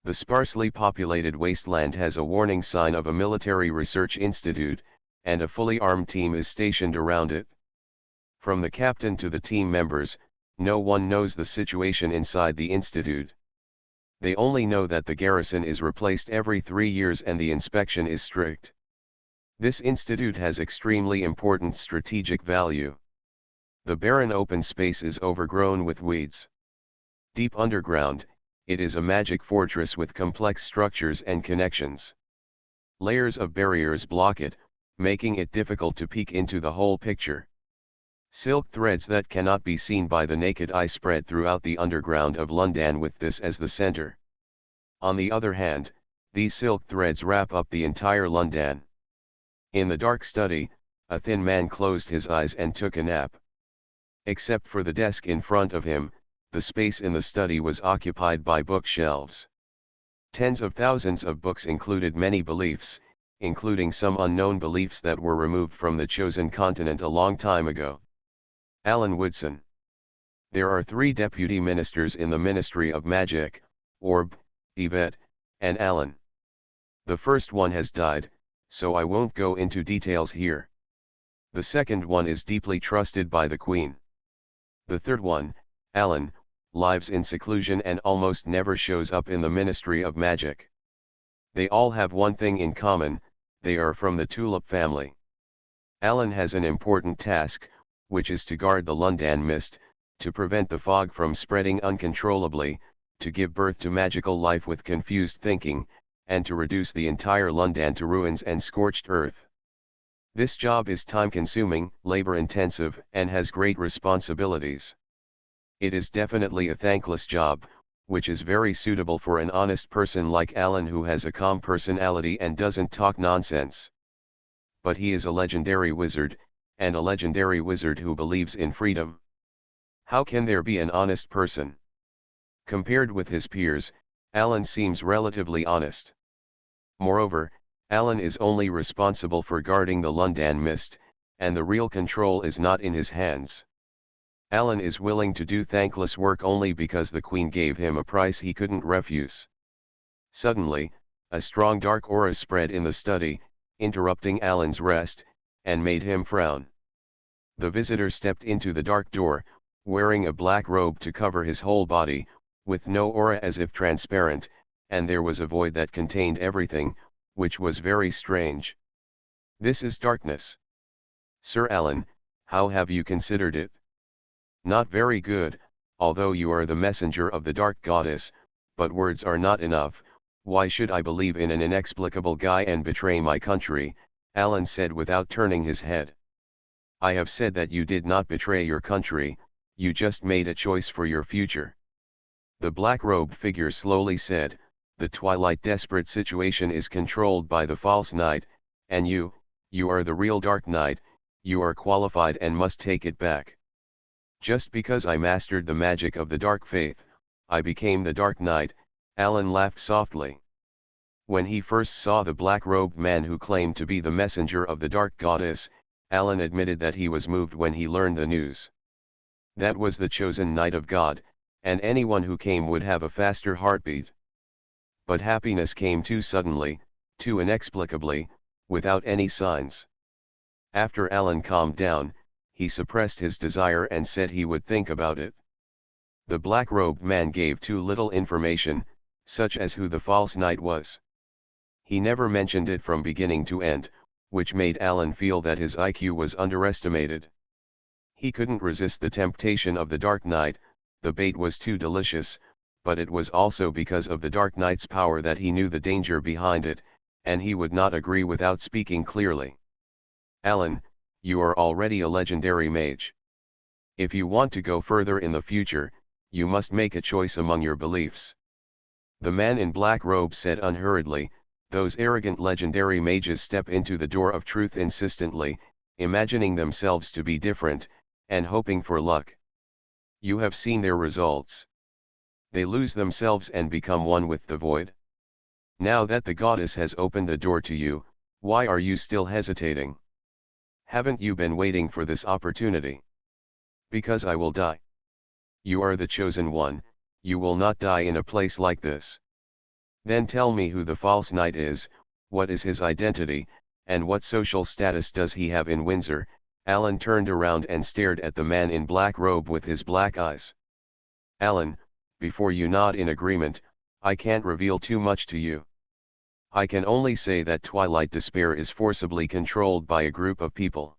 The sparsely populated wasteland has a warning sign of a military research institute, and a fully armed team is stationed around it. From the captain to the team members, no one knows the situation inside the institute. They only know that the garrison is replaced every 3 years and the inspection is strict. This institute has extremely important strategic value. The barren open space is overgrown with weeds. Deep underground, it is a magic fortress with complex structures and connections. Layers of barriers block it, making it difficult to peek into the whole picture. Silk threads that cannot be seen by the naked eye spread throughout the underground of London with this as the center. On the other hand, these silk threads wrap up the entire London. In the dark study, a thin man closed his eyes and took a nap. Except for the desk in front of him, the space in the study was occupied by bookshelves. Tens of thousands of books included many beliefs, including some unknown beliefs that were removed from the chosen continent a long time ago. Alan Woodson. There are 3 deputy ministers in the Ministry of Magic, Orb, Yvette, and Alan. The first one has died, so I won't go into details here. The second one is deeply trusted by the Queen. The third one, Alan, lives in seclusion and almost never shows up in the Ministry of Magic. They all have one thing in common, they are from the Tulip family. Alan has an important task, which is to guard the London mist, to prevent the fog from spreading uncontrollably, to give birth to magical life with confused thinking, and to reduce the entire London to ruins and scorched earth. This job is time-consuming, labor-intensive, and has great responsibilities. It is definitely a thankless job, which is very suitable for an honest person like Alan who has a calm personality and doesn't talk nonsense. But he is a legendary wizard, and a legendary wizard who believes in freedom. How can there be an honest person? Compared with his peers, Alan seems relatively honest. Moreover, Alan is only responsible for guarding the London mist, and the real control is not in his hands. Alan is willing to do thankless work only because the Queen gave him a price he couldn't refuse. Suddenly, a strong dark aura spread in the study, interrupting Alan's rest, and made him frown. The visitor stepped into the dark door, wearing a black robe to cover his whole body, with no aura as if transparent, and there was a void that contained everything, which was very strange. This is darkness. Sir Alan, how have you considered it? Not very good, although you are the messenger of the dark goddess, but words are not enough. Why should I believe in an inexplicable guy and betray my country? Alan said without turning his head. I have said that you did not betray your country, you just made a choice for your future. The black-robed figure slowly said, the twilight desperate situation is controlled by the false knight, and you are the real dark knight, you are qualified and must take it back. Just because I mastered the magic of the dark faith, I became the dark knight, Alan laughed softly. When he first saw the black-robed man who claimed to be the messenger of the dark goddess, Alan admitted that he was moved when he learned the news. That was the chosen knight of God, and anyone who came would have a faster heartbeat. But happiness came too suddenly, too inexplicably, without any signs. After Alan calmed down, he suppressed his desire and said he would think about it. The black-robed man gave too little information, such as who the false knight was. He never mentioned it from beginning to end, which made Alan feel that his IQ was underestimated. He couldn't resist the temptation of the Dark Knight, the bait was too delicious, but it was also because of the Dark Knight's power that he knew the danger behind it, and he would not agree without speaking clearly. Alan, you are already a legendary mage. If you want to go further in the future, you must make a choice among your beliefs. The man in black robe said unhurriedly. Those arrogant legendary mages step into the door of truth insistently, imagining themselves to be different, and hoping for luck. You have seen their results. They lose themselves and become one with the void. Now that the goddess has opened the door to you, why are you still hesitating? Haven't you been waiting for this opportunity? Because I will die. You are the chosen one, you will not die in a place like this. Then tell me who the false knight is, what is his identity, and what social status does he have in Windsor. Alan turned around and stared at the man in black robe with his black eyes. Alan, before you nod in agreement, I can't reveal too much to you. I can only say that Twilight Despair is forcibly controlled by a group of people.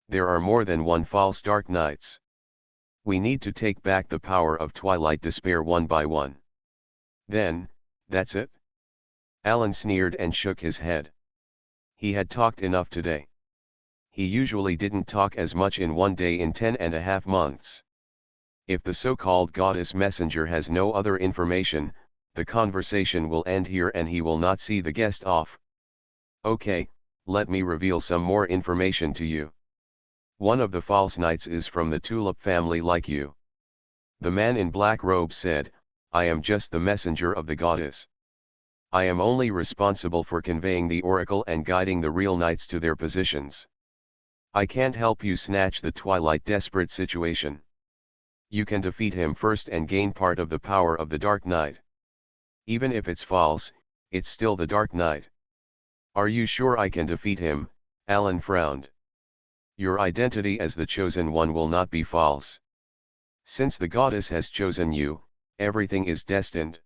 There are more than one false Dark Knights. We need to take back the power of Twilight Despair one by one. Then, that's it? Alan sneered and shook his head. He had talked enough today. He usually didn't talk as much in one day in 10.5 months. If the so-called goddess messenger has no other information, the conversation will end here and he will not see the guest off. Okay, let me reveal some more information to you. One of the false knights is from the Tulip family like you. The man in black robe said, I am just the messenger of the goddess. I am only responsible for conveying the oracle and guiding the real knights to their positions. I can't help you snatch the Twilight desperate situation. You can defeat him first and gain part of the power of the Dark Knight. Even if it's false, it's still the Dark Knight. Are you sure I can defeat him? Alan frowned. Your identity as the chosen one will not be false. Since the goddess has chosen you, everything is destined.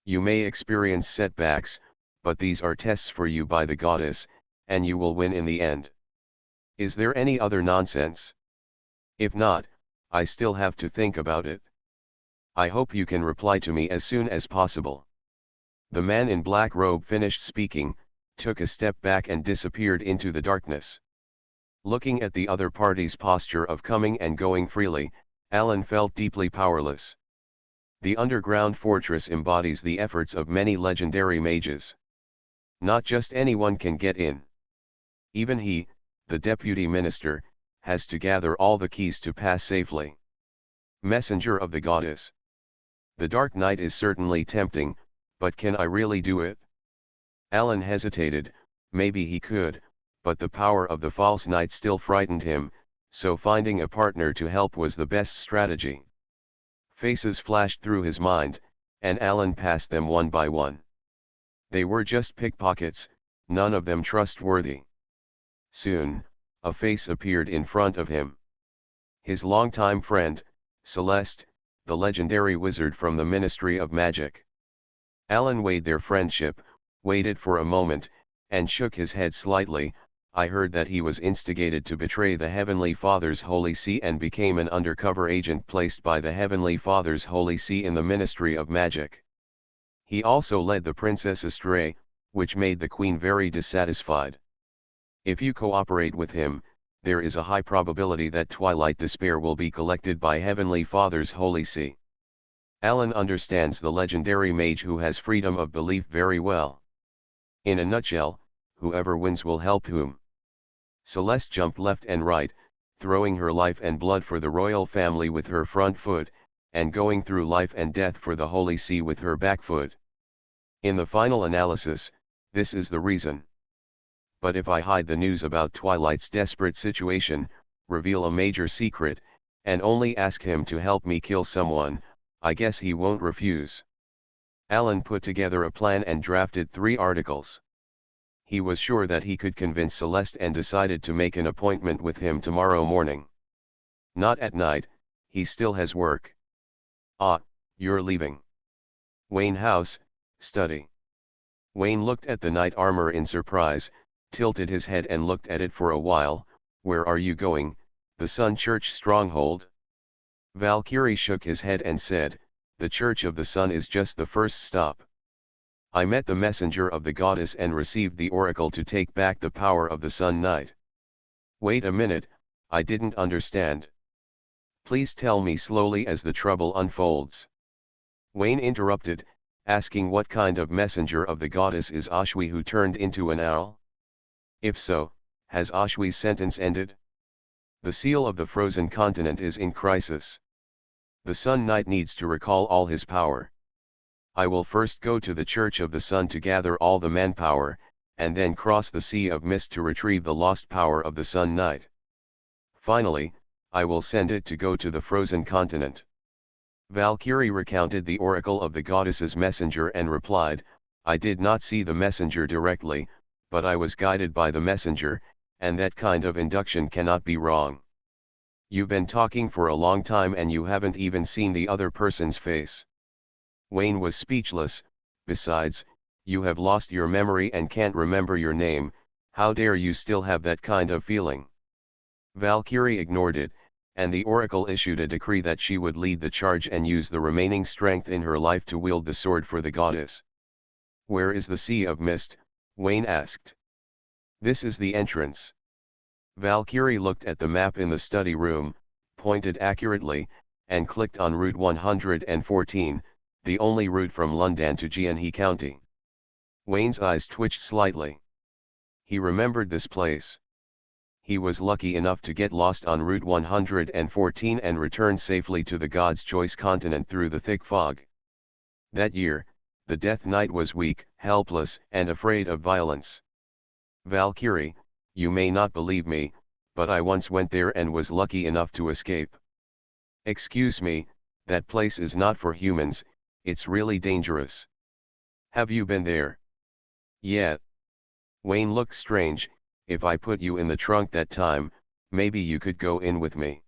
You may experience setbacks, but these are tests for you by the goddess, and you will win in the end. Is there any other nonsense? If not, I still have to think about it. I hope you can reply to me as soon as possible. The man in black robe finished speaking, took a step back and disappeared into the darkness. Looking at the other party's posture of coming and going freely, Alan felt deeply powerless. The underground fortress embodies the efforts of many legendary mages. Not just anyone can get in. Even he, the deputy minister, has to gather all the keys to pass safely. Messenger of the goddess. The Dark Knight is certainly tempting, but can I really do it? Alan hesitated. Maybe he could, but the power of the false knight still frightened him, so finding a partner to help was the best strategy. Faces flashed through his mind, and Alan passed them one by one. They were just pickpockets, none of them trustworthy. Soon, a face appeared in front of him. His longtime friend, Celeste, the legendary wizard from the Ministry of Magic. Alan weighed their friendship, waited for a moment, and shook his head slightly. I heard that he was instigated to betray the Heavenly Father's Holy See and became an undercover agent placed by the Heavenly Father's Holy See in the Ministry of Magic. He also led the princess astray, which made the queen very dissatisfied. If you cooperate with him, there is a high probability that Twilight Despair will be collected by Heavenly Father's Holy See. Alan understands the legendary mage who has freedom of belief very well. In a nutshell, whoever wins will help whom. Celeste jumped left and right, throwing her life and blood for the royal family with her front foot, and going through life and death for the Holy See with her back foot. In the final analysis, this is the reason. But if I hide the news about Twilight's desperate situation, reveal a major secret, and only ask him to help me kill someone, I guess he won't refuse. Alan put together a plan and drafted 3 articles. He was sure that he could convince Celeste and decided to make an appointment with him tomorrow morning. Not at night, he still has work. Ah, you're leaving. Wayne House, study. Wayne looked at the knight armor in surprise, tilted his head and looked at it for a while. Where are you going, the Sun Church stronghold? Valkyrie shook his head and said, the Church of the Sun is just the first stop. I met the messenger of the goddess and received the oracle to take back the power of the Sun Knight. Wait a minute, I didn't understand. Please tell me slowly as the trouble unfolds. Wayne interrupted, asking what kind of messenger of the goddess is Ashwi who turned into an owl? If so, has Ashwi's sentence ended? The seal of the frozen continent is in crisis. The Sun Knight needs to recall all his power. I will first go to the Church of the Sun to gather all the manpower, and then cross the Sea of Mist to retrieve the lost power of the Sun Knight. Finally, I will send it to go to the frozen continent. Valkyrie recounted the oracle of the goddess's messenger and replied, I did not see the messenger directly, but I was guided by the messenger, and that kind of induction cannot be wrong. You've been talking for a long time and you haven't even seen the other person's face. Wayne was speechless. Besides, you have lost your memory and can't remember your name. How dare you still have that kind of feeling? Valkyrie ignored it, and the oracle issued a decree that she would lead the charge and use the remaining strength in her life to wield the sword for the goddess. Where is the Sea of Mist? Wayne asked. This is the entrance. Valkyrie looked at the map in the study room, pointed accurately, and clicked on Route 114, the only route from London to Gyeonggi County. Wayne's eyes twitched slightly. He remembered this place. He was lucky enough to get lost on Route 114 and return safely to the God's Choice continent through the thick fog. That year, the Death Knight was weak, helpless, and afraid of violence. Valkyrie, you may not believe me, but I once went there and was lucky enough to escape. Excuse me, that place is not for humans, it's really dangerous. Have you been there? Yeah. Wayne looked strange. If I put you in the trunk that time, maybe you could go in with me.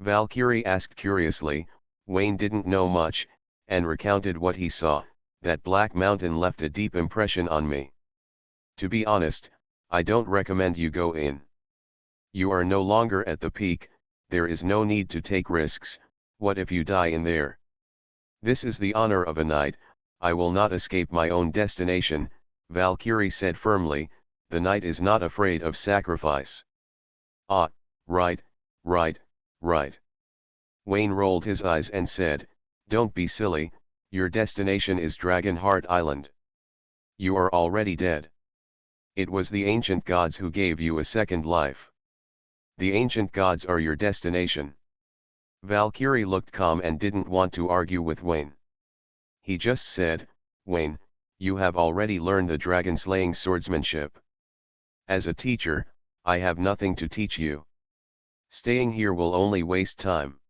Valkyrie asked curiously. Wayne didn't know much, and recounted what he saw. That black mountain left a deep impression on me. To be honest, I don't recommend you go in. You are no longer at the peak, there is no need to take risks. What if you die in there? This is the honor of a knight, I will not escape my own destination, Valkyrie said firmly. The knight is not afraid of sacrifice. Ah, right, right, right. Wayne rolled his eyes and said, don't be silly, your destination is Dragonheart Island. You are already dead. It was the ancient gods who gave you a second life. The ancient gods are your destination. Valkyrie looked calm and didn't want to argue with Wayne. He just said, Wayne, you have already learned the dragon-slaying swordsmanship. As a teacher, I have nothing to teach you. Staying here will only waste time.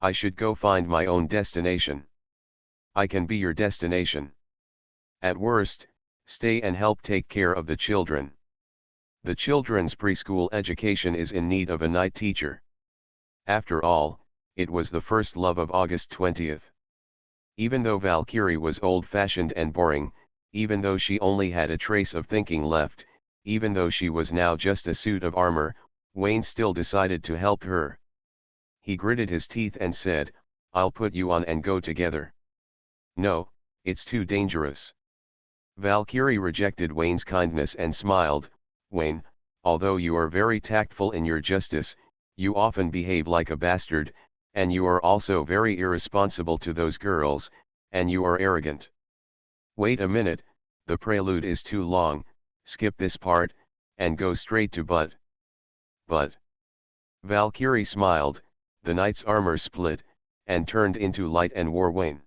I should go find my own destination. I can be your destination. At worst, stay and help take care of the children. The children's preschool education is in need of a night teacher. After all, it was the first love of August 20th. Even though Valkyrie was old-fashioned and boring, even though she only had a trace of thinking left, even though she was now just a suit of armor, Wayne still decided to help her. He gritted his teeth and said, I'll put you on and go together. No, it's too dangerous. Valkyrie rejected Wayne's kindness and smiled. Wayne, although you are very tactful in your justice, you often behave like a bastard, and you are also very irresponsible to those girls, and you are arrogant. Wait a minute, the prelude is too long, skip this part, and go straight to but. But. Valkyrie smiled, the knight's armor split, and turned into light and wore Wayne.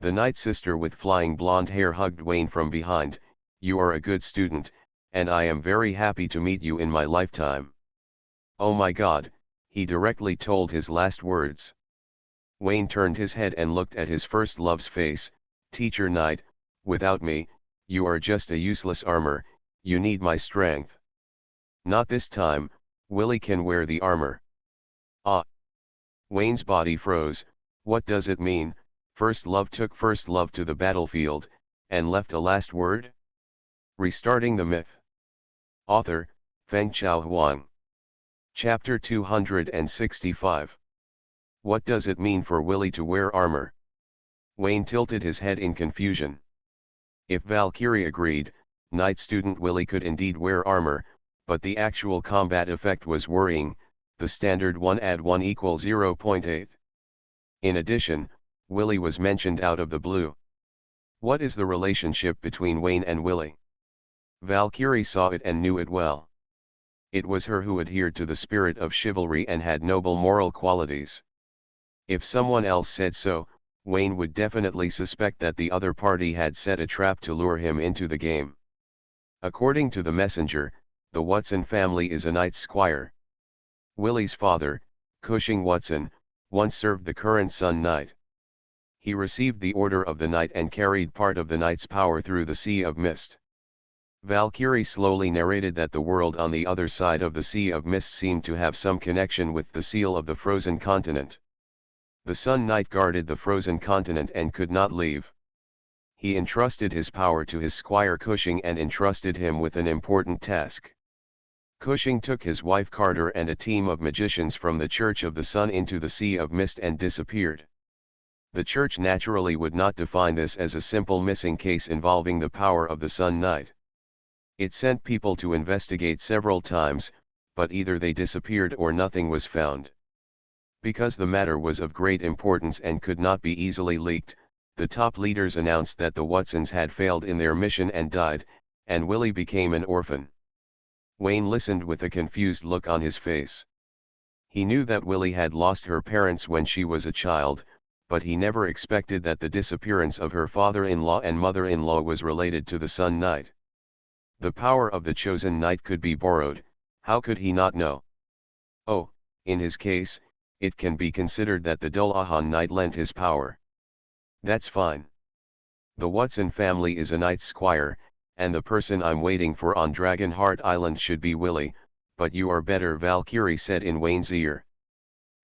The knight's sister with flying blonde hair hugged Wayne from behind. You are a good student, and I am very happy to meet you in my lifetime. Oh my God, he directly told his last words. Wayne turned his head and looked at his first love's face. Teacher Knight, without me, you are just a useless armor, you need my strength. Not this time, Willie can wear the armor. Ah! Wayne's body froze. What does it mean? First love took first love to the battlefield, and left a last word? Restarting the myth. Author, Fengchao Huang. Chapter 265. What does it mean for Willie to wear armor? Wayne tilted his head in confusion. If Valkyrie agreed, Knight student Willie could indeed wear armor, but the actual combat effect was worrying, the standard 1 add 1 equals 0.8. In addition, Willie was mentioned out of the blue. What is the relationship between Wayne and Willie? Valkyrie saw it and knew it well. It was her who adhered to the spirit of chivalry and had noble moral qualities. If someone else said so, Wayne would definitely suspect that the other party had set a trap to lure him into the game. According to the messenger, the Watson family is a knight's squire. Willie's father, Cushing Watson, once served the current Sun Knight. He received the Order of the Knight and carried part of the knight's power through the Sea of Mist. Valkyrie slowly narrated that the world on the other side of the Sea of Mist seemed to have some connection with the seal of the frozen continent. The Sun Knight guarded the frozen continent and could not leave. He entrusted his power to his squire Cushing and entrusted him with an important task. Cushing took his wife Carter and a team of magicians from the Church of the Sun into the Sea of Mist and disappeared. The Church naturally would not define this as a simple missing case involving the power of the Sun Knight. It sent people to investigate several times, but either they disappeared or nothing was found. Because the matter was of great importance and could not be easily leaked, the top leaders announced that the Watsons had failed in their mission and died, and Willie became an orphan. Wayne listened with a confused look on his face. He knew that Willie had lost her parents when she was a child, but he never expected that the disappearance of her father-in-law and mother-in-law was related to the Sun Knight. The power of the chosen knight could be borrowed, how could he not know? Oh, in his case, it can be considered that the Dullahan knight lent his power. That's fine. The Watson family is a knight's squire, and the person I'm waiting for on Dragonheart Island should be Willie, but you are better, Valkyrie said in Wayne's ear.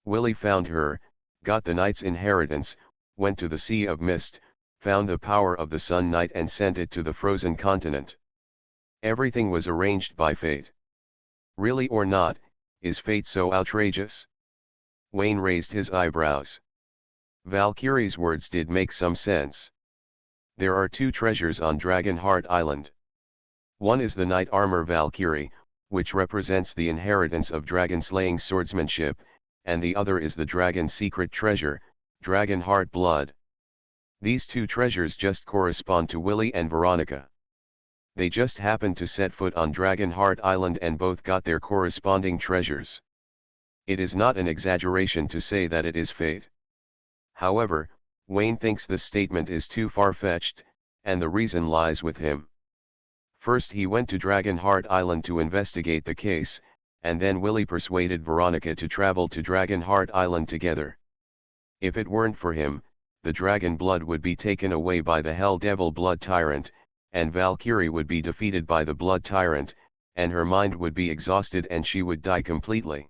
Willie found her, got the knight's inheritance, went to the Sea of Mist, found the power of the Sun Knight and sent it to the frozen continent. Everything was arranged by fate. Really or not, is fate so outrageous? Wayne raised his eyebrows. Valkyrie's words did make some sense. There are two treasures on Dragonheart Island. One is the knight armor Valkyrie, which represents the inheritance of dragon-slaying swordsmanship, and the other is the dragon's secret treasure, Dragonheart blood. These two treasures just correspond to Willie and Veronica. They just happened to set foot on Dragonheart Island and both got their corresponding treasures. It is not an exaggeration to say that it is fate. However, Wayne thinks the statement is too far-fetched, and the reason lies with him. First he went to Dragonheart Island to investigate the case, and then Willie persuaded Veronica to travel to Dragonheart Island together. If it weren't for him, the dragon blood would be taken away by the Hell Devil Blood Tyrant, and Valkyrie would be defeated by the Blood Tyrant, and her mind would be exhausted and she would die completely.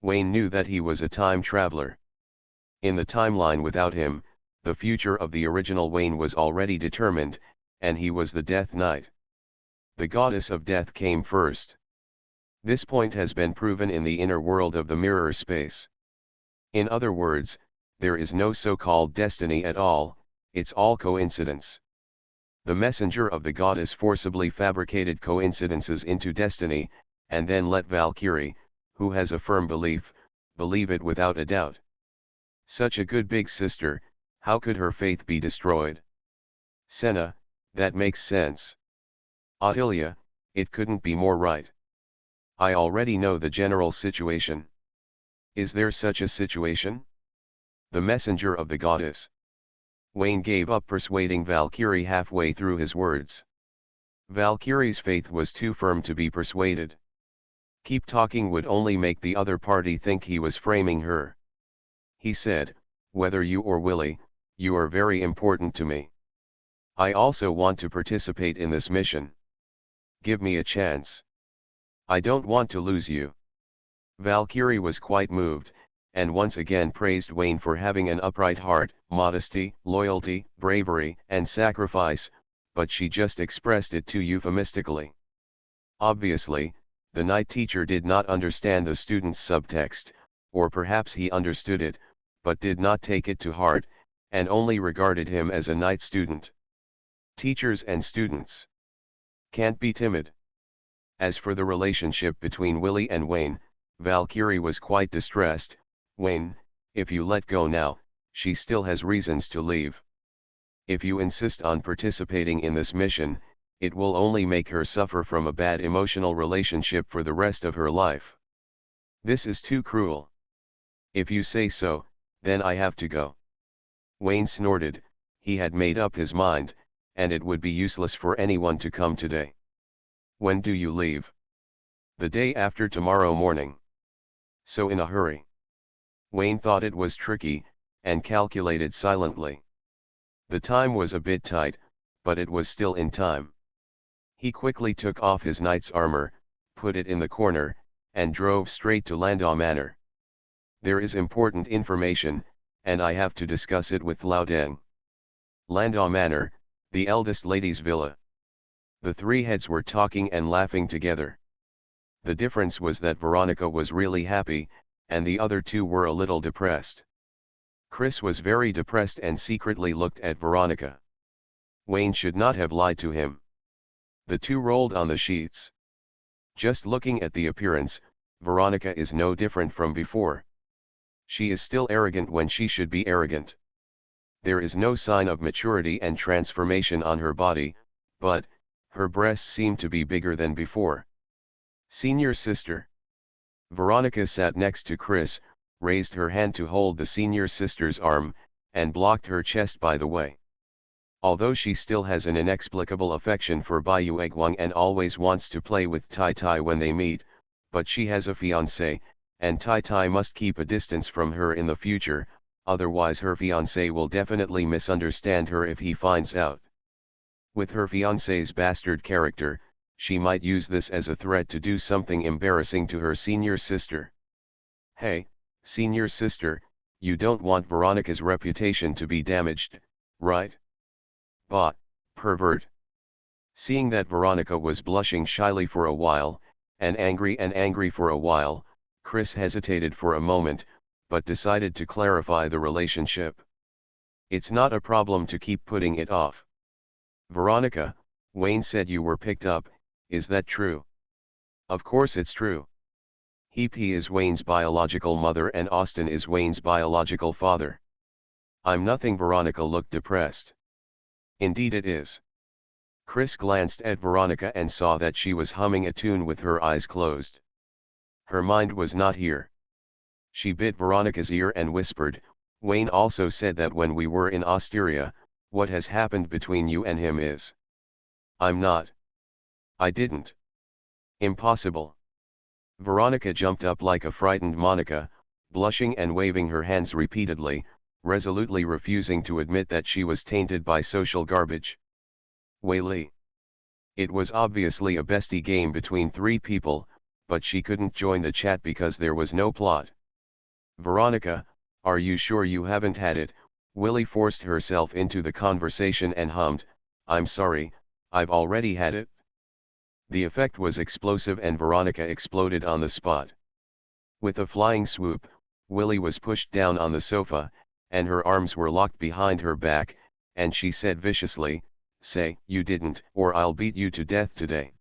Wayne knew that he was a time traveler. In the timeline without him, the future of the original Wayne was already determined, and he was the Death Knight. The goddess of death came first. This point has been proven in the inner world of the mirror space. In other words, there is no so-called destiny at all, it's all coincidence. The messenger of the goddess forcibly fabricated coincidences into destiny, and then let Valkyrie, who has a firm belief, believe it without a doubt. Such a good big sister, how could her faith be destroyed? Senna, that makes sense. Ottilia, it couldn't be more right. I already know the general situation. Is there such a situation? The messenger of the goddess. Wayne gave up persuading Valkyrie halfway through his words. Valkyrie's faith was too firm to be persuaded. Keep talking would only make the other party think he was framing her. He said, whether you or Willie, you are very important to me. I also want to participate in this mission. Give me a chance. I don't want to lose you. Valkyrie was quite moved, and once again praised Wayne for having an upright heart, modesty, loyalty, bravery, and sacrifice, but she just expressed it too euphemistically. Obviously, the night teacher did not understand the student's subtext, or perhaps he understood it, but did not take it to heart, and only regarded him as a night student. Teachers and students can't be timid. As for the relationship between Willie and Wayne, Valkyrie was quite distressed. Wayne, if you let go now, she still has reasons to leave. If you insist on participating in this mission, it will only make her suffer from a bad emotional relationship for the rest of her life. This is too cruel. If you say so, then I have to go. Wayne snorted. He had made up his mind, and it would be useless for anyone to come today. When do you leave? The day after tomorrow morning. So in a hurry. Wayne thought it was tricky, and calculated silently. The time was a bit tight, but it was still in time. He quickly took off his knight's armor, put it in the corner, and drove straight to Landau Manor. There is important information, and I have to discuss it with Laudeng. Landau Manor, the eldest lady's villa. The three heads were talking and laughing together. The difference was that Veronica was really happy, and the other two were a little depressed. Chris was very depressed and secretly looked at Veronica. Wayne should not have lied to him. The two rolled on the sheets. Just looking at the appearance, Veronica is no different from before. She is still arrogant when she should be arrogant. There is no sign of maturity and transformation on her body, but her breasts seem to be bigger than before. Senior sister. Veronica sat next to Chris, raised her hand to hold the senior sister's arm, and blocked her chest by the way. Although she still has an inexplicable affection for Bai Yueguang and always wants to play with Tai Tai when they meet, but she has a fiancé, and Tai Tai must keep a distance from her in the future, otherwise her fiancé will definitely misunderstand her if he finds out. With her fiancé's bastard character, she might use this as a threat to do something embarrassing to her senior sister. Hey, senior sister, you don't want Veronica's reputation to be damaged, right? Bah, pervert. Seeing that Veronica was blushing shyly for a while, and angry for a while, Chris hesitated for a moment, but decided to clarify the relationship. It's not a problem to keep putting it off. Veronica, Wayne said you were picked up, is that true? Of course it's true. He is Wayne's biological mother and Austin is Wayne's biological father. I'm nothing. Veronica looked depressed. Indeed it is. Chris glanced at Veronica and saw that she was humming a tune with her eyes closed. Her mind was not here. She bit Veronica's ear and whispered, Wayne also said that when we were in Osteria, what has happened between you and him is. I'm not. I didn't. Impossible. Veronica jumped up like a frightened Monica, blushing and waving her hands repeatedly, resolutely refusing to admit that she was tainted by social garbage. Wei Li. It was obviously a bestie game between three people, but she couldn't join the chat because there was no plot. Veronica, are you sure you haven't had it? Willie forced herself into the conversation and hummed, I'm sorry, I've already had it. The effect was explosive and Veronica exploded on the spot. With a flying swoop, Willie was pushed down on the sofa, and her arms were locked behind her back, and she said viciously, say you didn't or I'll beat you to death today.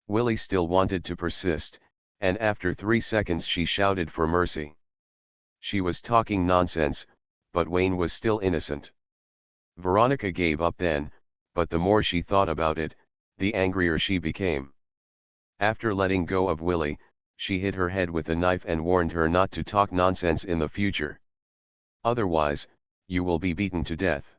Willie still wanted to persist, and after 3 seconds she shouted for mercy. She was talking nonsense, but Wayne was still innocent. Veronica gave up then, but the more she thought about it, the angrier she became. After letting go of Willie, she hit her head with a knife and warned her not to talk nonsense in the future. Otherwise, you will be beaten to death.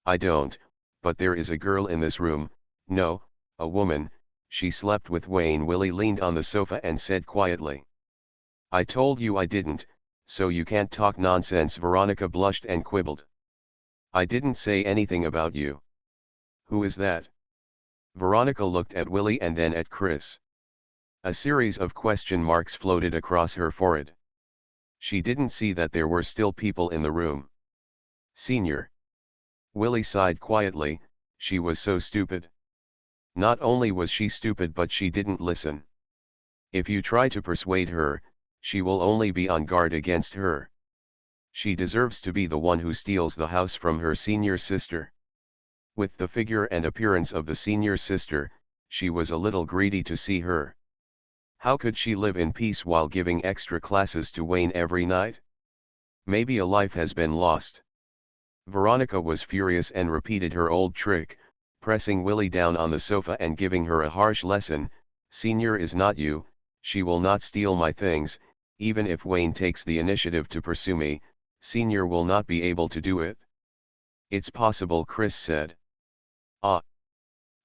I don't, but there is a girl in this room, no, a woman, she slept with Wayne. Willie leaned on the sofa and said quietly. I told you I didn't, so you can't talk nonsense. Veronica blushed and quibbled. I didn't say anything about you. Who is that? Veronica looked at Willie and then at Chris. A series of question marks floated across her forehead. She didn't see that there were still people in the room. Senior. Willie sighed quietly, She was so stupid. Not only was she stupid, but she didn't listen. If you try to persuade her, she will only be on guard against her. She deserves to be the one who steals the house from her senior sister. With the figure and appearance of the senior sister, she was a little greedy to see her. How could she live in peace while giving extra classes to Wayne every night? Maybe a life has been lost. Veronica was furious and repeated her old trick, pressing Willie down on the sofa and giving her a harsh lesson. Senior is not you, she will not steal my things. Even if Wayne takes the initiative to pursue me, Senior will not be able to do it. It's possible, Chris said. Ah.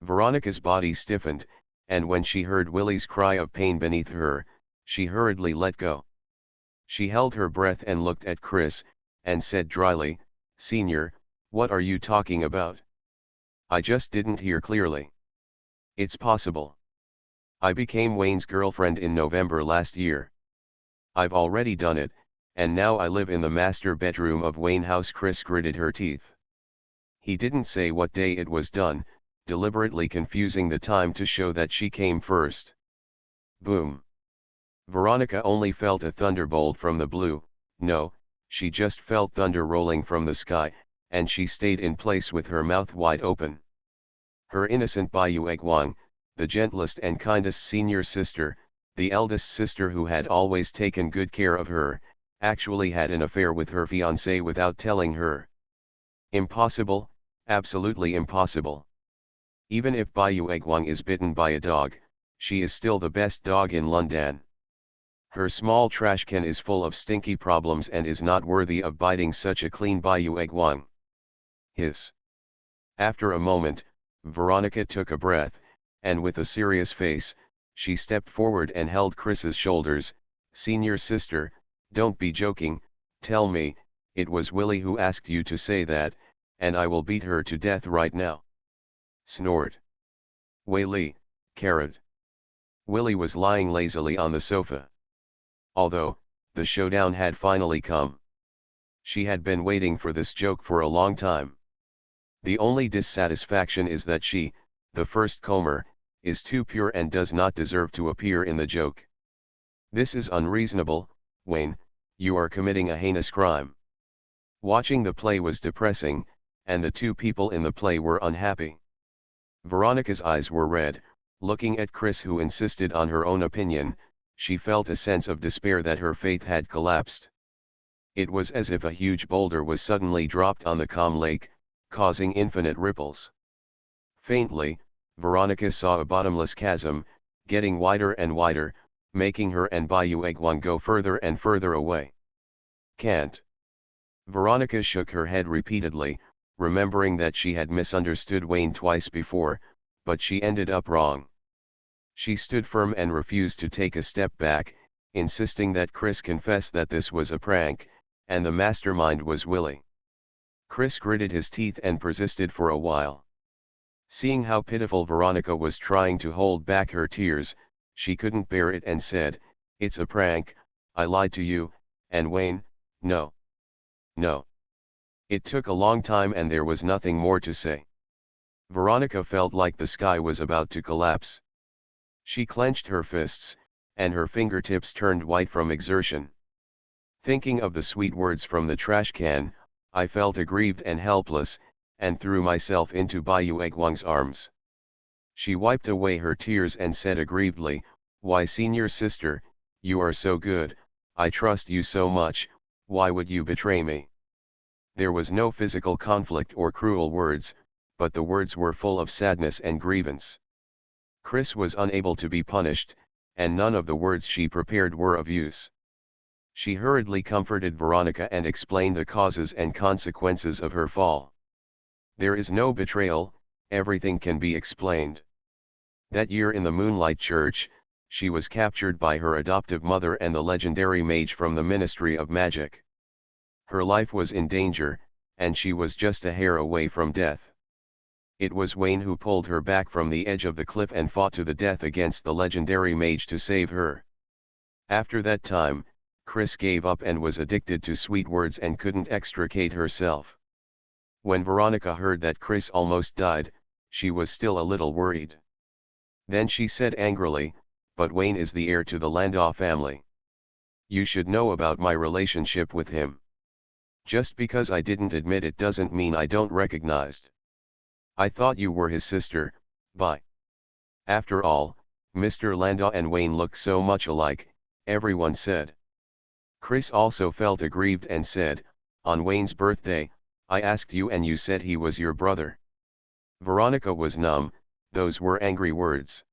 Veronica's body stiffened, and when she heard Willie's cry of pain beneath her, she hurriedly let go. She held her breath and looked at Chris, and said dryly, Senior, what are you talking about? I just didn't hear clearly. It's possible. I became Wayne's girlfriend in November last year. I've already done it, and now I live in the master bedroom of Wayne House. Chris gritted her teeth. He didn't say what day it was done, deliberately confusing the time to show that she came first. Boom. Veronica only felt a thunderbolt from the blue. No, she just felt thunder rolling from the sky, and she stayed in place with her mouth wide open. Her innocent Bayuegwang, the gentlest and kindest senior sister, the eldest sister who had always taken good care of her, actually had an affair with her fiancé without telling her. Impossible, absolutely impossible. Even if Bayuegwang is bitten by a dog, she is still the best dog in London. Her small trash can is full of stinky problems and is not worthy of biting such a clean Bayuegwang. Hiss. After a moment, Veronica took a breath, and with a serious face, she stepped forward and held Chris's shoulders. Senior sister, don't be joking, tell me, it was Willie who asked you to say that, and I will beat her to death right now. Snored. Willie, carrot. Willie was lying lazily on the sofa. Although, the showdown had finally come. She had been waiting for this joke for a long time. The only dissatisfaction is that she, the first comer, is too pure and does not deserve to appear in the joke. This is unreasonable, Wayne, you are committing a heinous crime. Watching the play was depressing, and the two people in the play were unhappy. Veronica's eyes were red, looking at Chris, who insisted on her own opinion. She felt a sense of despair that her faith had collapsed. It was as if a huge boulder was suddenly dropped on the calm lake, causing infinite ripples. Faintly, Veronica saw a bottomless chasm, getting wider and wider, making her and Bayuegwang go further and further away. Can't. Veronica shook her head repeatedly, remembering that she had misunderstood Wayne twice before, but she ended up wrong. She stood firm and refused to take a step back, insisting that Chris confess that this was a prank, and the mastermind was Willie. Chris gritted his teeth and persisted for a while. Seeing how pitiful Veronica was trying to hold back her tears, she couldn't bear it and said, "It's a prank, I lied to you, and Wayne, no. No." It took a long time and there was nothing more to say. Veronica felt like the sky was about to collapse. She clenched her fists, and her fingertips turned white from exertion. Thinking of the sweet words from the trash can, I felt aggrieved and helpless, and threw myself into Bayuegwang's arms. She wiped away her tears and said aggrievedly, "Why, senior sister, you are so good, I trust you so much, why would you betray me?" There was no physical conflict or cruel words, but the words were full of sadness and grievance. Chris was unable to be punished, and none of the words she prepared were of use. She hurriedly comforted Veronica and explained the causes and consequences of her fall. There is no betrayal, everything can be explained. That year in the Moonlight Church, she was captured by her adoptive mother and the legendary mage from the Ministry of Magic. Her life was in danger, and she was just a hair away from death. It was Wayne who pulled her back from the edge of the cliff and fought to the death against the legendary mage to save her. After that time, Chris gave up and was addicted to sweet words and couldn't extricate herself. When Veronica heard that Chris almost died, She was still a little worried. Then she said angrily, "But Wayne is the heir to the Landau family. You should know about my relationship with him. Just because I didn't admit it doesn't mean I don't recognize. I thought you were his sister, bye." After all, Mr. Landau and Wayne look so much alike, everyone said. Chris also felt aggrieved and said, "On Wayne's birthday, I asked you and you said he was your brother." Veronica was numb, those were angry words.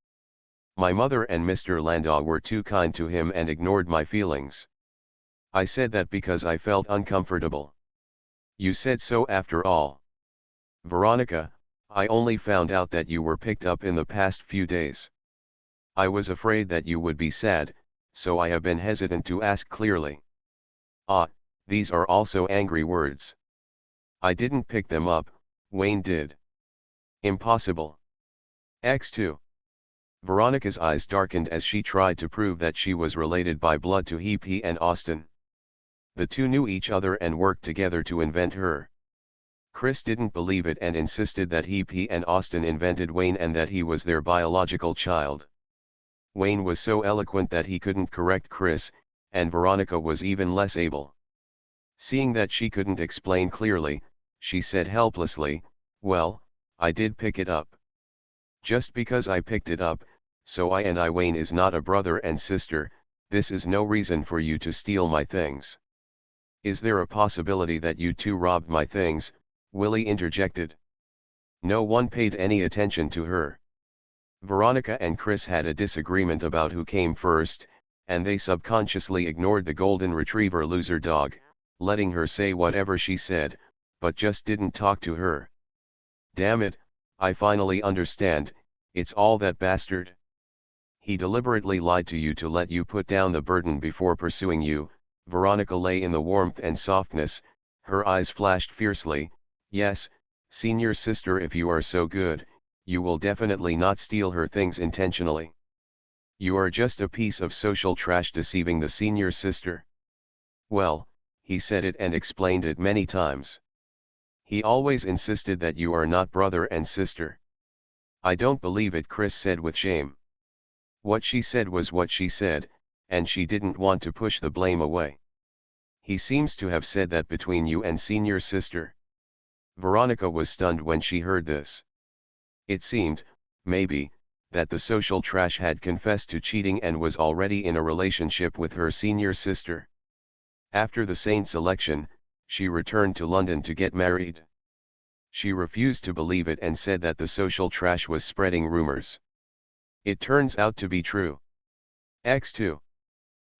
"My mother and Mr. Landau were too kind to him and ignored my feelings. I said that because I felt uncomfortable. You said so after all. Veronica, I only found out that you were picked up in the past few days. I was afraid that you would be sad, so I have been hesitant to ask clearly." Ah, these are also angry words. "I didn't pick them up, Wayne did." Impossible. X2. Veronica's eyes darkened as she tried to prove that she was related by blood to He and Austin. The two knew each other and worked together to invent her. Chris didn't believe it and insisted that He and Austin invented Wayne and that he was their biological child. Wayne was so eloquent that he couldn't correct Chris, and Veronica was even less able. Seeing that she couldn't explain clearly, she said helplessly, "Well, I did pick it up. Just because I picked it up, so I Wayne is not a brother and sister, this is no reason for you to steal my things." "Is there a possibility that you two robbed my things?" Willie interjected. No one paid any attention to her. Veronica and Chris had a disagreement about who came first, and they subconsciously ignored the golden retriever loser dog, letting her say whatever she said, but just didn't talk to her. "Damn it, I finally understand, it's all that bastard. He deliberately lied to you to let you put down the burden before pursuing you." Veronica lay in the warmth and softness, her eyes flashed fiercely. "Yes, senior sister, if you are so good, you will definitely not steal her things intentionally. You are just a piece of social trash deceiving the senior sister." "Well, he said it and explained it many times. He always insisted that you are not brother and sister." "I don't believe it," Chris said with shame. What she said was what she said, and she didn't want to push the blame away. "He seems to have said that between you and senior sister." Veronica was stunned when she heard this. It seemed, maybe, that the social trash had confessed to cheating and was already in a relationship with her senior sister. After the Saints' election, she returned to London to get married. She refused to believe it and said that the social trash was spreading rumors. It turns out to be true. X2.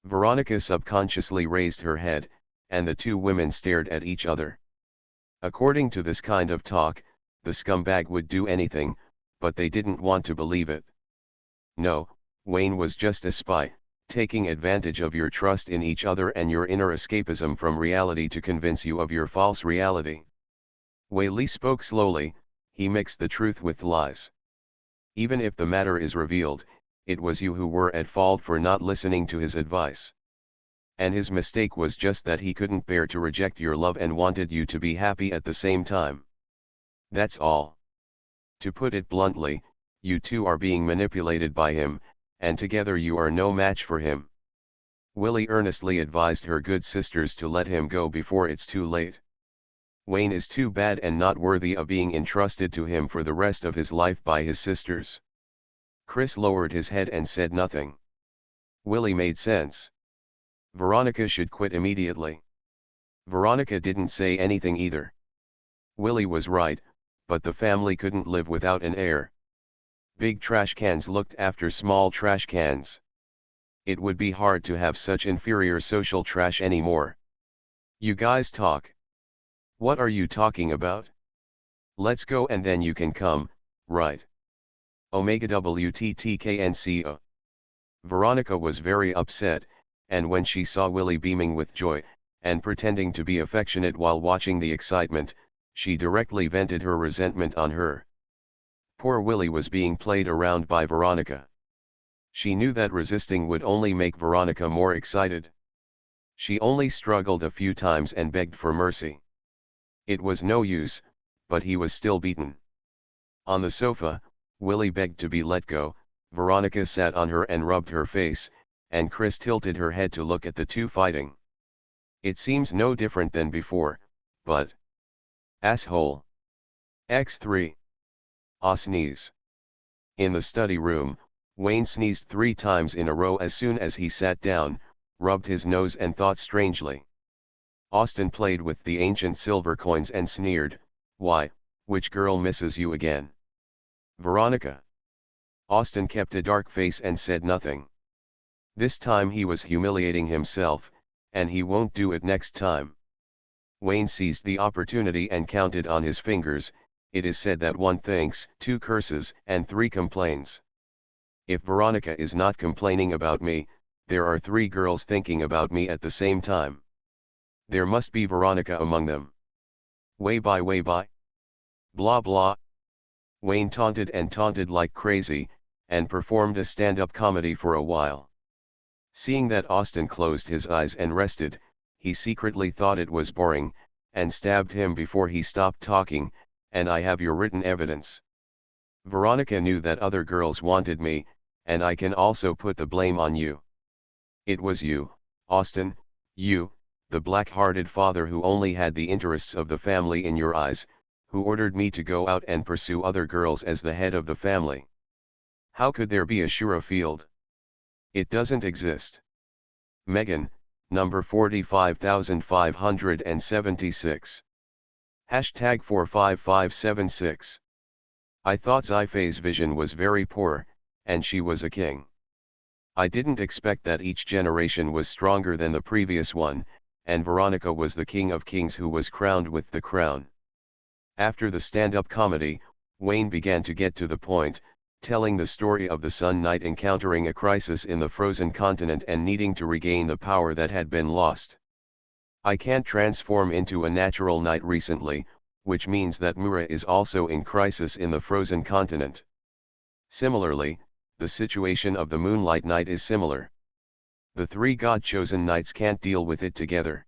Veronica subconsciously raised her head, and the two women stared at each other. According to this kind of talk, the scumbag would do anything, but they didn't want to believe it. "No, Wayne was just a spy, taking advantage of your trust in each other and your inner escapism from reality to convince you of your false reality." Whaley spoke slowly. "He mixed the truth with lies. Even if the matter is revealed, it was you who were at fault for not listening to his advice. And his mistake was just that he couldn't bear to reject your love and wanted you to be happy at the same time. That's all. To put it bluntly, you two are being manipulated by him, and together you are no match for him." Willie earnestly advised her good sisters to let him go before it's too late. "Wayne is too bad and not worthy of being entrusted to him for the rest of his life by his sisters." Chris lowered his head and said nothing. Willie made sense. Veronica should quit immediately. Veronica didn't say anything either. Willie was right, but the family couldn't live without an heir. Big trash cans looked after small trash cans. It would be hard to have such inferior social trash anymore. "You guys talk." "What are you talking about?" "Let's go and then you can come, right?" Omega WTTKNCO. Veronica was very upset, and when she saw Willie beaming with joy, and pretending to be affectionate while watching the excitement, she directly vented her resentment on her. Poor Willie was being played around by Veronica. She knew that resisting would only make Veronica more excited. She only struggled a few times and begged for mercy. It was no use, but he was still beaten. On the sofa, Willie begged to be let go, Veronica sat on her and rubbed her face, and Chris tilted her head to look at the two fighting. It seems no different than before, but... Asshole. X3. Ah, sneeze. In the study room, Wayne sneezed 3 times in a row as soon as he sat down, rubbed his nose and thought strangely. Austin played with the ancient silver coins and sneered, "Why, which girl misses you again?" "Veronica." Austin kept a dark face and said nothing. This time he was humiliating himself, and he won't do it next time. Wayne seized the opportunity and counted on his fingers. It is said that 1 thinks, 2 curses, and 3 complains. If Veronica is not complaining about me, there are 3 girls thinking about me at the same time. There must be Veronica among them. Way by. Blah blah. Wayne taunted and taunted like crazy, and performed a stand-up comedy for a while. Seeing that Austin closed his eyes and rested, he secretly thought it was boring, and stabbed him before he stopped talking, "And I have your written evidence. Veronica knew that other girls wanted me, and I can also put the blame on you. It was you, Austin, you, the black-hearted father who only had the interests of the family in your eyes, who ordered me to go out and pursue other girls as the head of the family. How could there be a surer field? It doesn't exist." Megan, number 45576. Hashtag 45576. I thought Sci-fi's vision was very poor, and she was a king. I didn't expect that each generation was stronger than the previous one, and Veronica was the king of kings who was crowned with the crown. After the stand-up comedy, Wayne began to get to the point, telling the story of the Sun Knight encountering a crisis in the frozen continent and needing to regain the power that had been lost. "I can't transform into a natural knight recently, which means that Mura is also in crisis in the frozen continent. Similarly, the situation of the Moonlight Knight is similar. The 3 God-chosen knights can't deal with it together."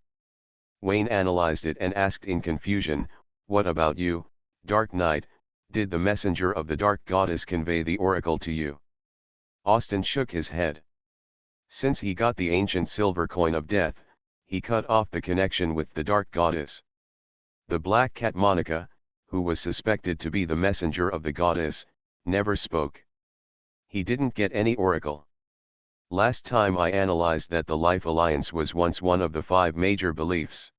Wayne analyzed it and asked in confusion, "What about you, Dark Knight? Did the messenger of the Dark Goddess convey the oracle to you?" Austin shook his head. Since he got the ancient silver coin of death, he cut off the connection with the Dark Goddess. The Black Cat Monica, who was suspected to be the messenger of the goddess, never spoke. He didn't get any oracle. Last time I analyzed that the Life Alliance was once one of the 5 major beliefs.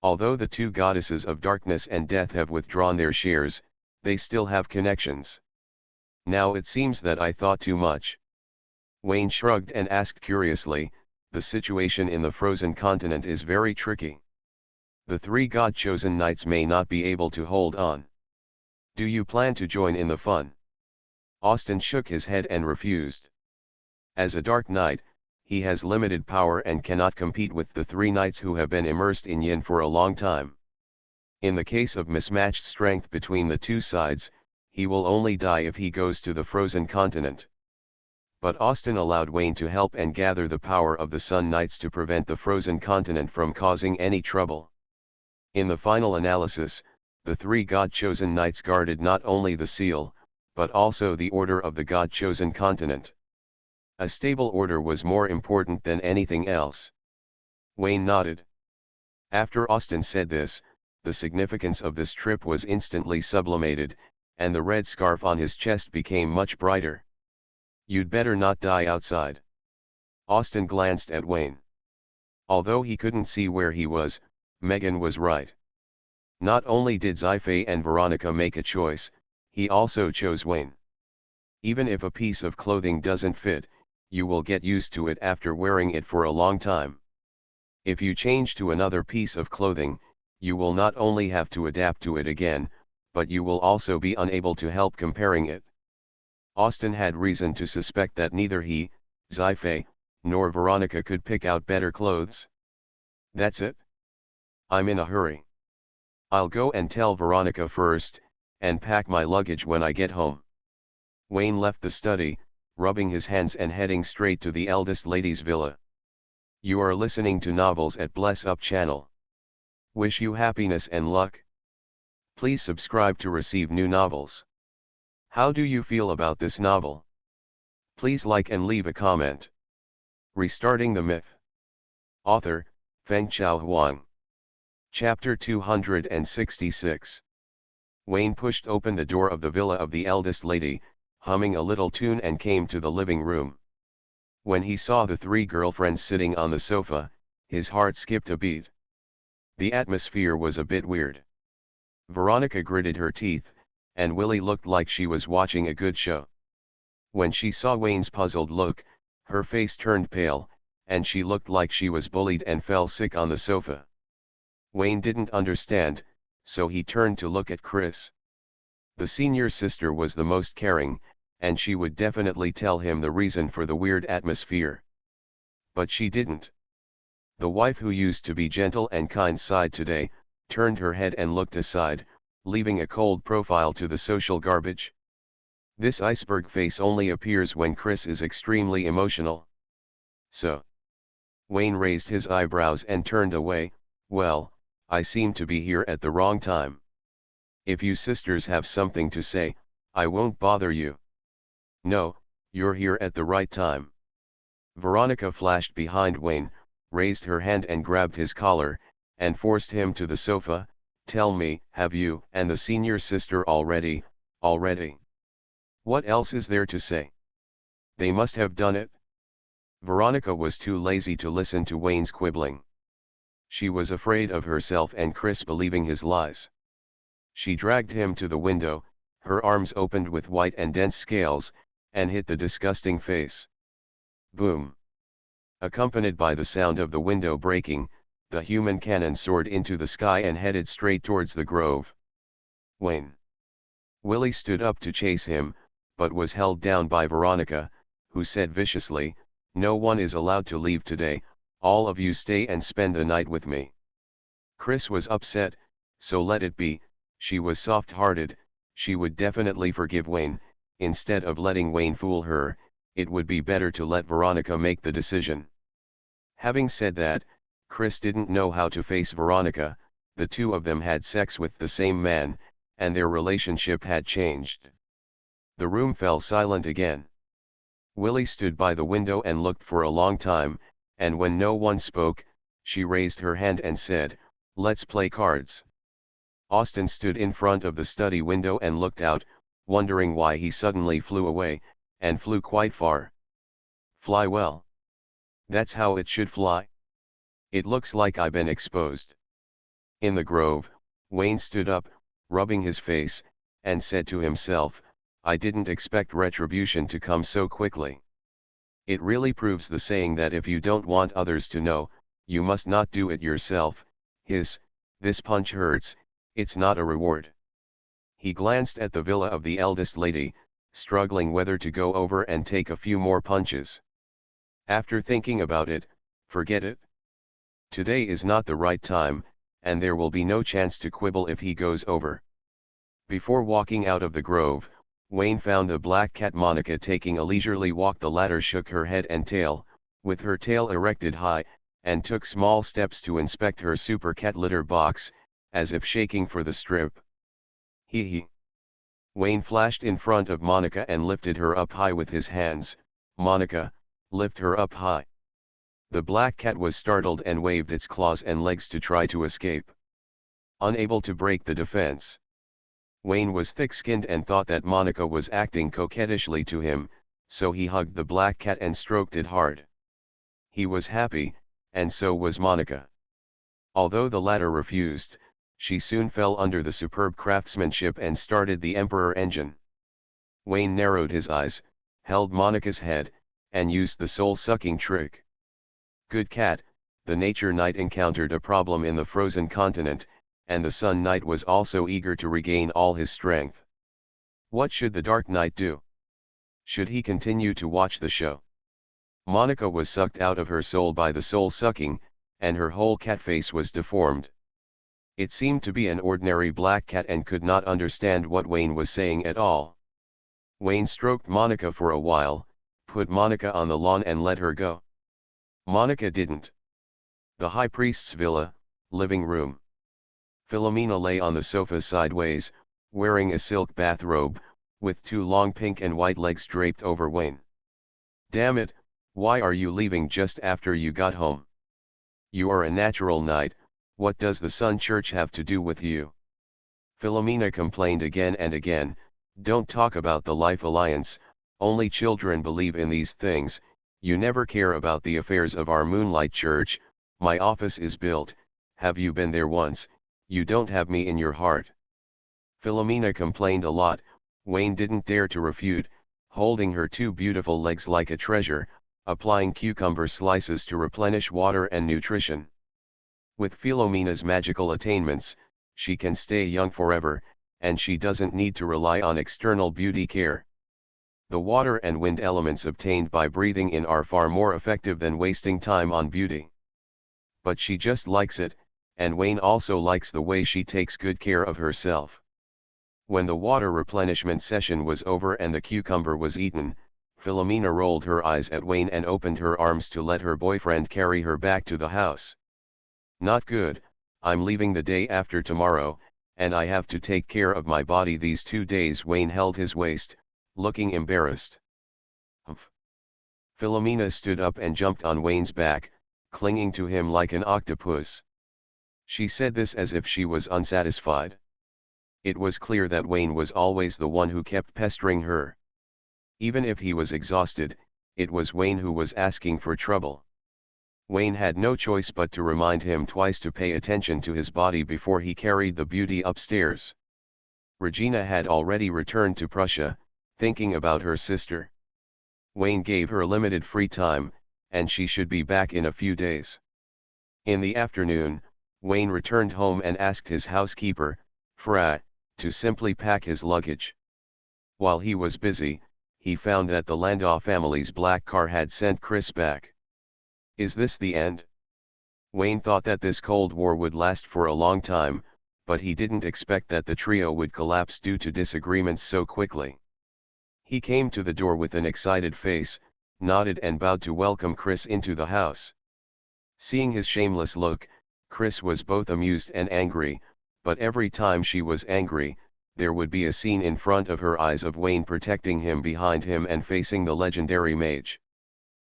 Although the 2 goddesses of darkness and death have withdrawn their shares, they still have connections. Now it seems that I thought too much." Wayne shrugged and asked curiously, "The situation in the frozen continent is very tricky. The 3 God-chosen knights may not be able to hold on. Do you plan to join in the fun?" Austin shook his head and refused. As a Dark Knight, he has limited power and cannot compete with the 3 knights who have been immersed in yin for a long time. In the case of mismatched strength between the 2 sides, he will only die if he goes to the frozen continent. But Austin allowed Wayne to help and gather the power of the Sun Knights to prevent the frozen continent from causing any trouble. In the final analysis, the 3 God-chosen knights guarded not only the seal, but also the order of the God-chosen continent. A stable order was more important than anything else. Wayne nodded. After Austin said this, the significance of this trip was instantly sublimated, and the red scarf on his chest became much brighter. "You'd better not die outside." Austin glanced at Wayne. Although he couldn't see where he was, Megan was right. Not only did Sci-fi and Veronica make a choice, he also chose Wayne. Even if a piece of clothing doesn't fit, you will get used to it after wearing it for a long time. If you change to another piece of clothing, you will not only have to adapt to it again, but you will also be unable to help comparing it. Austin had reason to suspect that neither he, Sci-fi, nor Veronica could pick out better clothes. "That's it? I'm in a hurry. I'll go and tell Veronica first, and pack my luggage when I get home." Wayne left the study, rubbing his hands and heading straight to the eldest lady's villa. You are listening to Novels at Bless Up channel. Wish you happiness and luck. Please subscribe to receive new novels. How do you feel about this novel? Please like and leave a comment. Restarting the Myth. Author, Fengchao Huang. Chapter 266. Wayne pushed open the door of the villa of the eldest lady, humming a little tune, and came to the living room. When he saw the three girlfriends sitting on the sofa, his heart skipped a beat. The atmosphere was a bit weird. Veronica gritted her teeth, and Willie looked like she was watching a good show. When she saw Wayne's puzzled look, her face turned pale, and she looked like she was bullied and fell sick on the sofa. Wayne didn't understand, so he turned to look at Chris. The senior sister was the most caring, and she would definitely tell him the reason for the weird atmosphere. But she didn't. The wife, who used to be gentle and kind, sighed today, turned her head and looked aside, leaving a cold profile to the social garbage. This iceberg face only appears when Chris is extremely emotional. So. Wayne raised his eyebrows and turned away. Well, I seem to be here at the wrong time. If you sisters have something to say, I won't bother you. No, you're here at the right time. Veronica flashed behind Wayne, raised her hand and grabbed his collar, and forced him to the sofa. Tell me, have you and the senior sister already? What else is there to say? They must have done it. Veronica was too lazy to listen to Wayne's quibbling. She was afraid of herself and Chris believing his lies. She dragged him to the window, her arms opened with white and dense scales, and hit the disgusting face. Boom! Accompanied by the sound of the window breaking, the human cannon soared into the sky and headed straight towards the grove. Wayne. Willie stood up to chase him, but was held down by Veronica, who said viciously, "No one is allowed to leave today, all of you stay and spend the night with me." Chris was upset, so let it be. She was soft-hearted, she would definitely forgive Wayne. Instead of letting Wayne fool her, it would be better to let Veronica make the decision. Having said that, Chris didn't know how to face Veronica. The two of them had sex with the same man, and their relationship had changed. The room fell silent again. Willie stood by the window and looked for a long time, and when no one spoke, she raised her hand and said, "Let's play cards." Austin stood in front of the study window and looked out, wondering why he suddenly flew away, and flew quite far. Fly well. That's how it should fly. It looks like I've been exposed. In the grove, Wayne stood up, rubbing his face, and said to himself, I didn't expect retribution to come so quickly. It really proves the saying that if you don't want others to know, you must not do it yourself. This punch hurts, it's not a reward. He glanced at the villa of the eldest lady, struggling whether to go over and take a few more punches. After thinking about it, forget it. Today is not the right time, and there will be no chance to quibble if he goes over. Before walking out of the grove, Wayne found the black cat Monica taking a leisurely walk. The latter shook her head and tail, with her tail erected high, and took small steps to inspect her super cat litter box, as if shaking for the strip. Hee. Wayne flashed in front of Monica and lifted her up high with his hands. Monica, lift her up high. The black cat was startled and waved its claws and legs to try to escape. Unable to break the defense. Wayne was thick-skinned and thought that Monica was acting coquettishly to him, so he hugged the black cat and stroked it hard. He was happy, and so was Monica. Although the latter refused, she soon fell under the superb craftsmanship and started the Emperor engine. Wayne narrowed his eyes, held Monica's head, and used the soul-sucking trick. Good cat. The Nature Knight encountered a problem in the frozen continent, and the Sun Knight was also eager to regain all his strength. What should the Dark Knight do? Should he continue to watch the show? Monica was sucked out of her soul by the soul-sucking, and her whole cat face was deformed. It seemed to be an ordinary black cat and could not understand what Wayne was saying at all. Wayne stroked Monica for a while, put Monica on the lawn and let her go. Monica didn't. The High Priest's villa, living room. Philomena lay on the sofa sideways, wearing a silk bathrobe, with two long pink and white legs draped over Wayne. "Damn it, why are you leaving just after you got home? You are a natural knight, what does the Sun Church have to do with you?" Philomena complained again and again, "Don't talk about the Life Alliance, only children believe in these things, you never care about the affairs of our Moonlight Church, my office is built, have you been there once, you don't have me in your heart." Philomena complained a lot, Wayne didn't dare to refute, holding her two beautiful legs like a treasure, applying cucumber slices to replenish water and nutrition. With Philomena's magical attainments, she can stay young forever, and she doesn't need to rely on external beauty care. The water and wind elements obtained by breathing in are far more effective than wasting time on beauty. But she just likes it, and Wayne also likes the way she takes good care of herself. When the water replenishment session was over and the cucumber was eaten, Philomena rolled her eyes at Wayne and opened her arms to let her boyfriend carry her back to the house. "Not good, I'm leaving the day after tomorrow, and I have to take care of my body these 2 days." Wayne held his waist, looking embarrassed. Humph. Philomena stood up and jumped on Wayne's back, clinging to him like an octopus. She said this as if she was unsatisfied. It was clear that Wayne was always the one who kept pestering her. Even if he was exhausted, it was Wayne who was asking for trouble. Wayne had no choice but to remind him twice to pay attention to his body before he carried the beauty upstairs. Regina had already returned to Prussia, thinking about her sister. Wayne gave her limited free time, and she should be back in a few days. In the afternoon, Wayne returned home and asked his housekeeper, Fra, to simply pack his luggage. While he was busy, he found that the Landau family's black car had sent Chris back. Is this the end? Wayne thought that this Cold War would last for a long time, but he didn't expect that the trio would collapse due to disagreements so quickly. He came to the door with an excited face, nodded and bowed to welcome Chris into the house. Seeing his shameless look, Chris was both amused and angry, but every time she was angry, there would be a scene in front of her eyes of Wayne protecting him behind him and facing the legendary mage.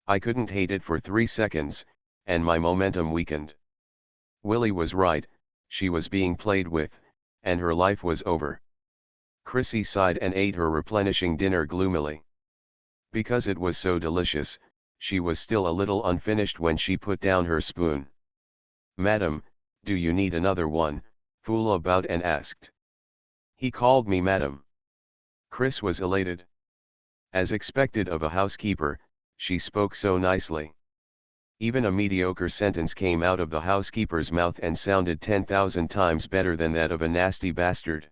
I couldn't hate it for 3 seconds, and my momentum weakened. Willie was right, she was being played with, and her life was over. Chrissy sighed and ate her replenishing dinner gloomily. Because it was so delicious, she was still a little unfinished when she put down her spoon. "Madam, do you need another one?" Fula bowed and asked. He called me madam. Chris was elated. As expected of a housekeeper, she spoke so nicely. Even a mediocre sentence came out of the housekeeper's mouth and sounded 10,000 times better than that of a nasty bastard.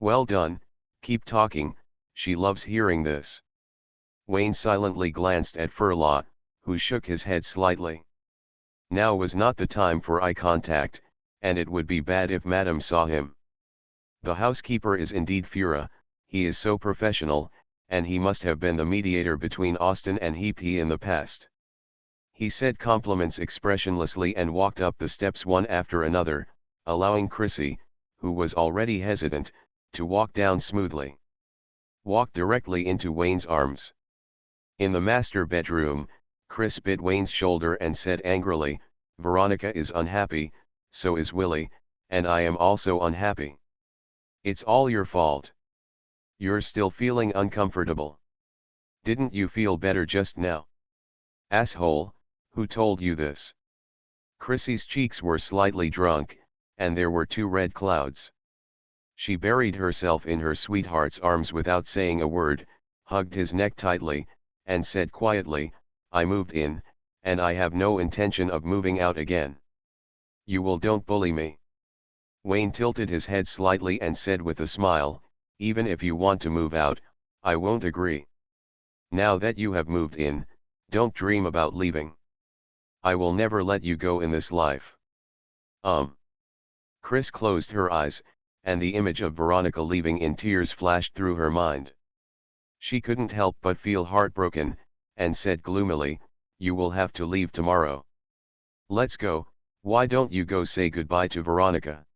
Well done, keep talking, she loves hearing this. Wayne silently glanced at Furla, who shook his head slightly. Now was not the time for eye contact, and it would be bad if Madame saw him. The housekeeper is indeed Fura, he is so professional, and he must have been the mediator between Austin and Heap in the past. He said compliments expressionlessly and walked up the steps one after another, allowing Chrissy, who was already hesitant, to walk down smoothly. Walked directly into Wayne's arms. In the master bedroom, Chris bit Wayne's shoulder and said angrily, "Veronica is unhappy, so is Willie, and I am also unhappy. It's all your fault. You're still feeling uncomfortable. Didn't you feel better just now? Asshole, who told you this?" Chrissy's cheeks were slightly drunk, and there were 2 red clouds. She buried herself in her sweetheart's arms without saying a word, hugged his neck tightly, and said quietly, "I moved in, and I have no intention of moving out again. You will don't bully me." Wayne tilted his head slightly and said with a smile, "Even if you want to move out, I won't agree. Now that you have moved in, don't dream about leaving. I will never let you go in this life." Chris closed her eyes, and the image of Veronica leaving in tears flashed through her mind. She couldn't help but feel heartbroken, and said gloomily, "You will have to leave tomorrow. Let's go, why don't you go say goodbye to Veronica?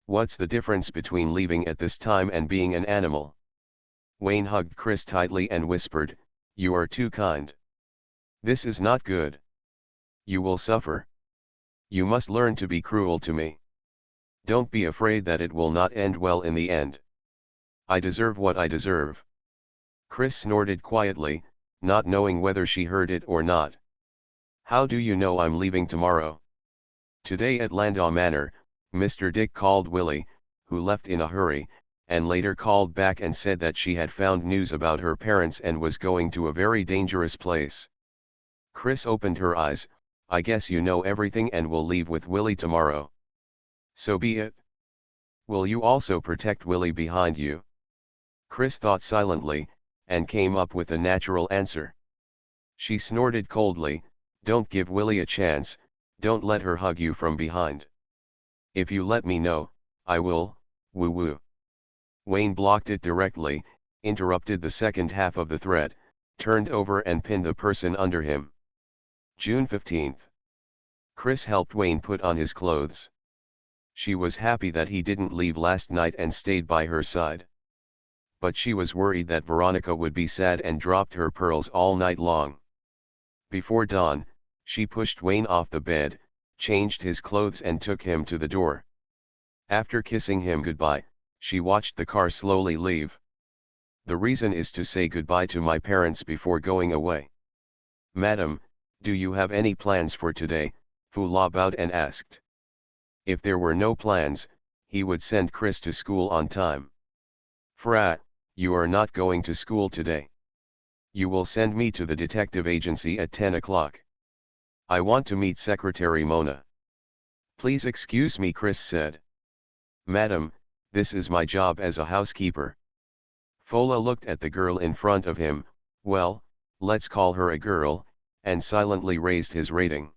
What's the difference between leaving at this time and being an animal?" Wayne hugged Chris tightly and whispered, "You are too kind. This is not good. You will suffer. You must learn to be cruel to me. Don't be afraid that it will not end well in the end. I deserve what I deserve." Chris snorted quietly, not knowing whether she heard it or not. "How do you know I'm leaving tomorrow?" Today at Landau Manor, Mr. Dick called Willie, who left in a hurry, and later called back and said that she had found news about her parents and was going to a very dangerous place. Chris opened her eyes. "I guess you know everything and will leave with Willie tomorrow. So be it. Will you also protect Willie behind you?" Chris thought silently, and came up with a natural answer. She snorted coldly, "Don't give Willie a chance, don't let her hug you from behind. If you let me know, I will, woo-woo." Wayne blocked it directly, interrupted the second half of the threat, turned over and pinned the person under him. June 15th. Chris helped Wayne put on his clothes. She was happy that he didn't leave last night and stayed by her side. But she was worried that Veronica would be sad and dropped her pearls all night long. Before dawn, she pushed Wayne off the bed, changed his clothes and took him to the door. After kissing him goodbye, she watched the car slowly leave. "The reason is to say goodbye to my parents before going away." "Madam, do you have any plans for today?" Fula bowed and asked. If there were no plans, he would send Chris to school on time. "Frat, you are not going to school today. You will send me to the detective agency at 10 o'clock. I want to meet Secretary Mona." "Please excuse me," Chris said. "Madam, this is my job as a housekeeper." Fola looked at the girl in front of him, well, let's call her a girl, and silently raised his rating.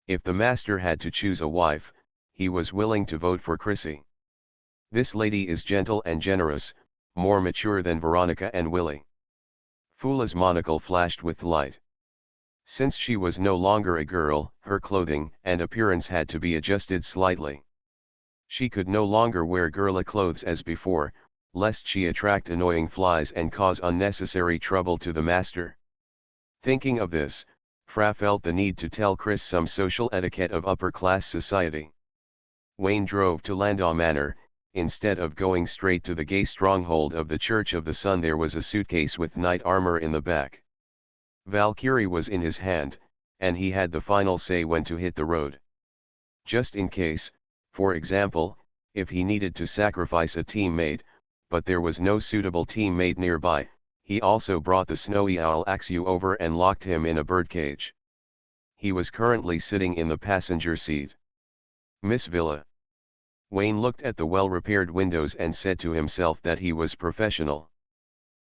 If the master had to choose a wife, he was willing to vote for Chrissy. This lady is gentle and generous, more mature than Veronica and Willie. Fula's monocle flashed with light. Since she was no longer a girl, her clothing and appearance had to be adjusted slightly. She could no longer wear girly clothes as before, lest she attract annoying flies and cause unnecessary trouble to the master. Thinking of this, Fra felt the need to tell Chris some social etiquette of upper-class society. Wayne drove to Landau Manor. Instead of going straight to the gay stronghold of the Church of the Sun, there was a suitcase with knight armor in the back. Valkyrie was in his hand, and he had the final say when to hit the road. Just in case, for example, if he needed to sacrifice a teammate, but there was no suitable teammate nearby, he also brought the snowy owl Axu over and locked him in a birdcage. He was currently sitting in the passenger seat. Miss Villa. Wayne looked at the well-repaired windows and said to himself that he was professional.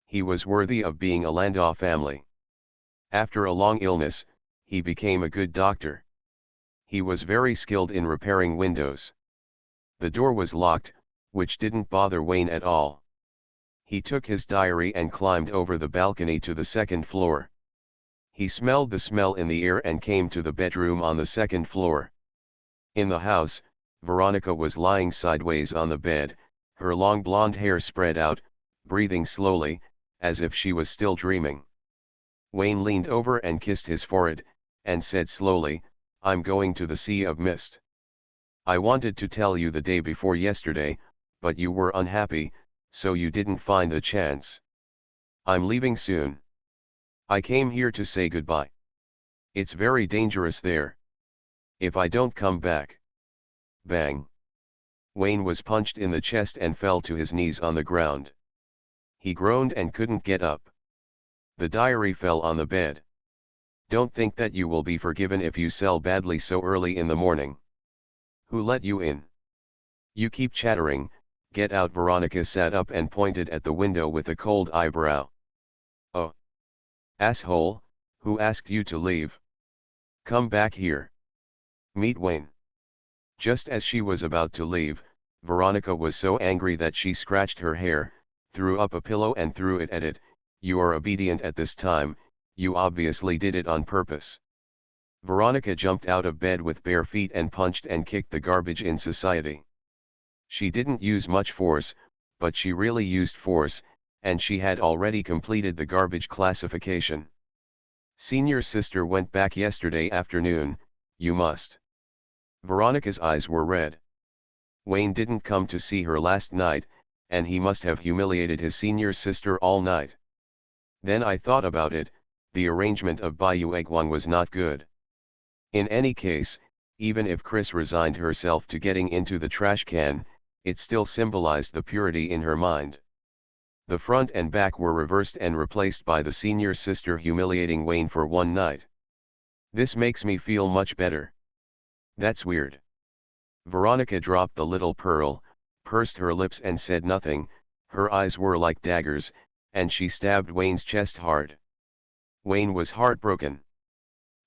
He was worthy of being a Landau family. After a long illness, he became a good doctor. He was very skilled in repairing windows. The door was locked, which didn't bother Wayne at all. He took his diary and climbed over the balcony to the second floor. He smelled the smell in the air and came to the bedroom on the second floor. In the house, Veronica was lying sideways on the bed, her long blonde hair spread out, breathing slowly, as if she was still dreaming. Wayne leaned over and kissed his forehead, and said slowly, "I'm going to the Sea of Mist. I wanted to tell you the day before yesterday, but you were unhappy, so you didn't find the chance. I'm leaving soon. I came here to say goodbye. It's very dangerous there. If I don't come back..." Bang! Wayne was punched in the chest and fell to his knees on the ground. He groaned and couldn't get up. The diary fell on the bed. "Don't think that you will be forgiven if you sell badly so early in the morning. Who let you in? You keep chattering, get out." Veronica sat up and pointed at the window with a cold eyebrow. "Oh. Asshole, who asked you to leave? Come back here. Meet Wayne." Just as she was about to leave, Veronica was so angry that she scratched her hair, threw up a pillow and threw it at it. "You are obedient at this time, you obviously did it on purpose." Veronica jumped out of bed with bare feet and punched and kicked the garbage in society. She didn't use much force, but she really used force, and she had already completed the garbage classification. Senior sister went back yesterday afternoon, you must. Veronica's eyes were red. Wayne didn't come to see her last night, and he must have humiliated his senior sister all night. Then I thought about it, the arrangement of Bayou Egwang was not good. In any case, even if Chris resigned herself to getting into the trash can, it still symbolized the purity in her mind. The front and back were reversed and replaced by the senior sister humiliating Wayne for one night. This makes me feel much better. That's weird. Veronica dropped the little pearl, pursed her lips and said nothing. Her eyes were like daggers, and she stabbed Wayne's chest hard. Wayne was heartbroken.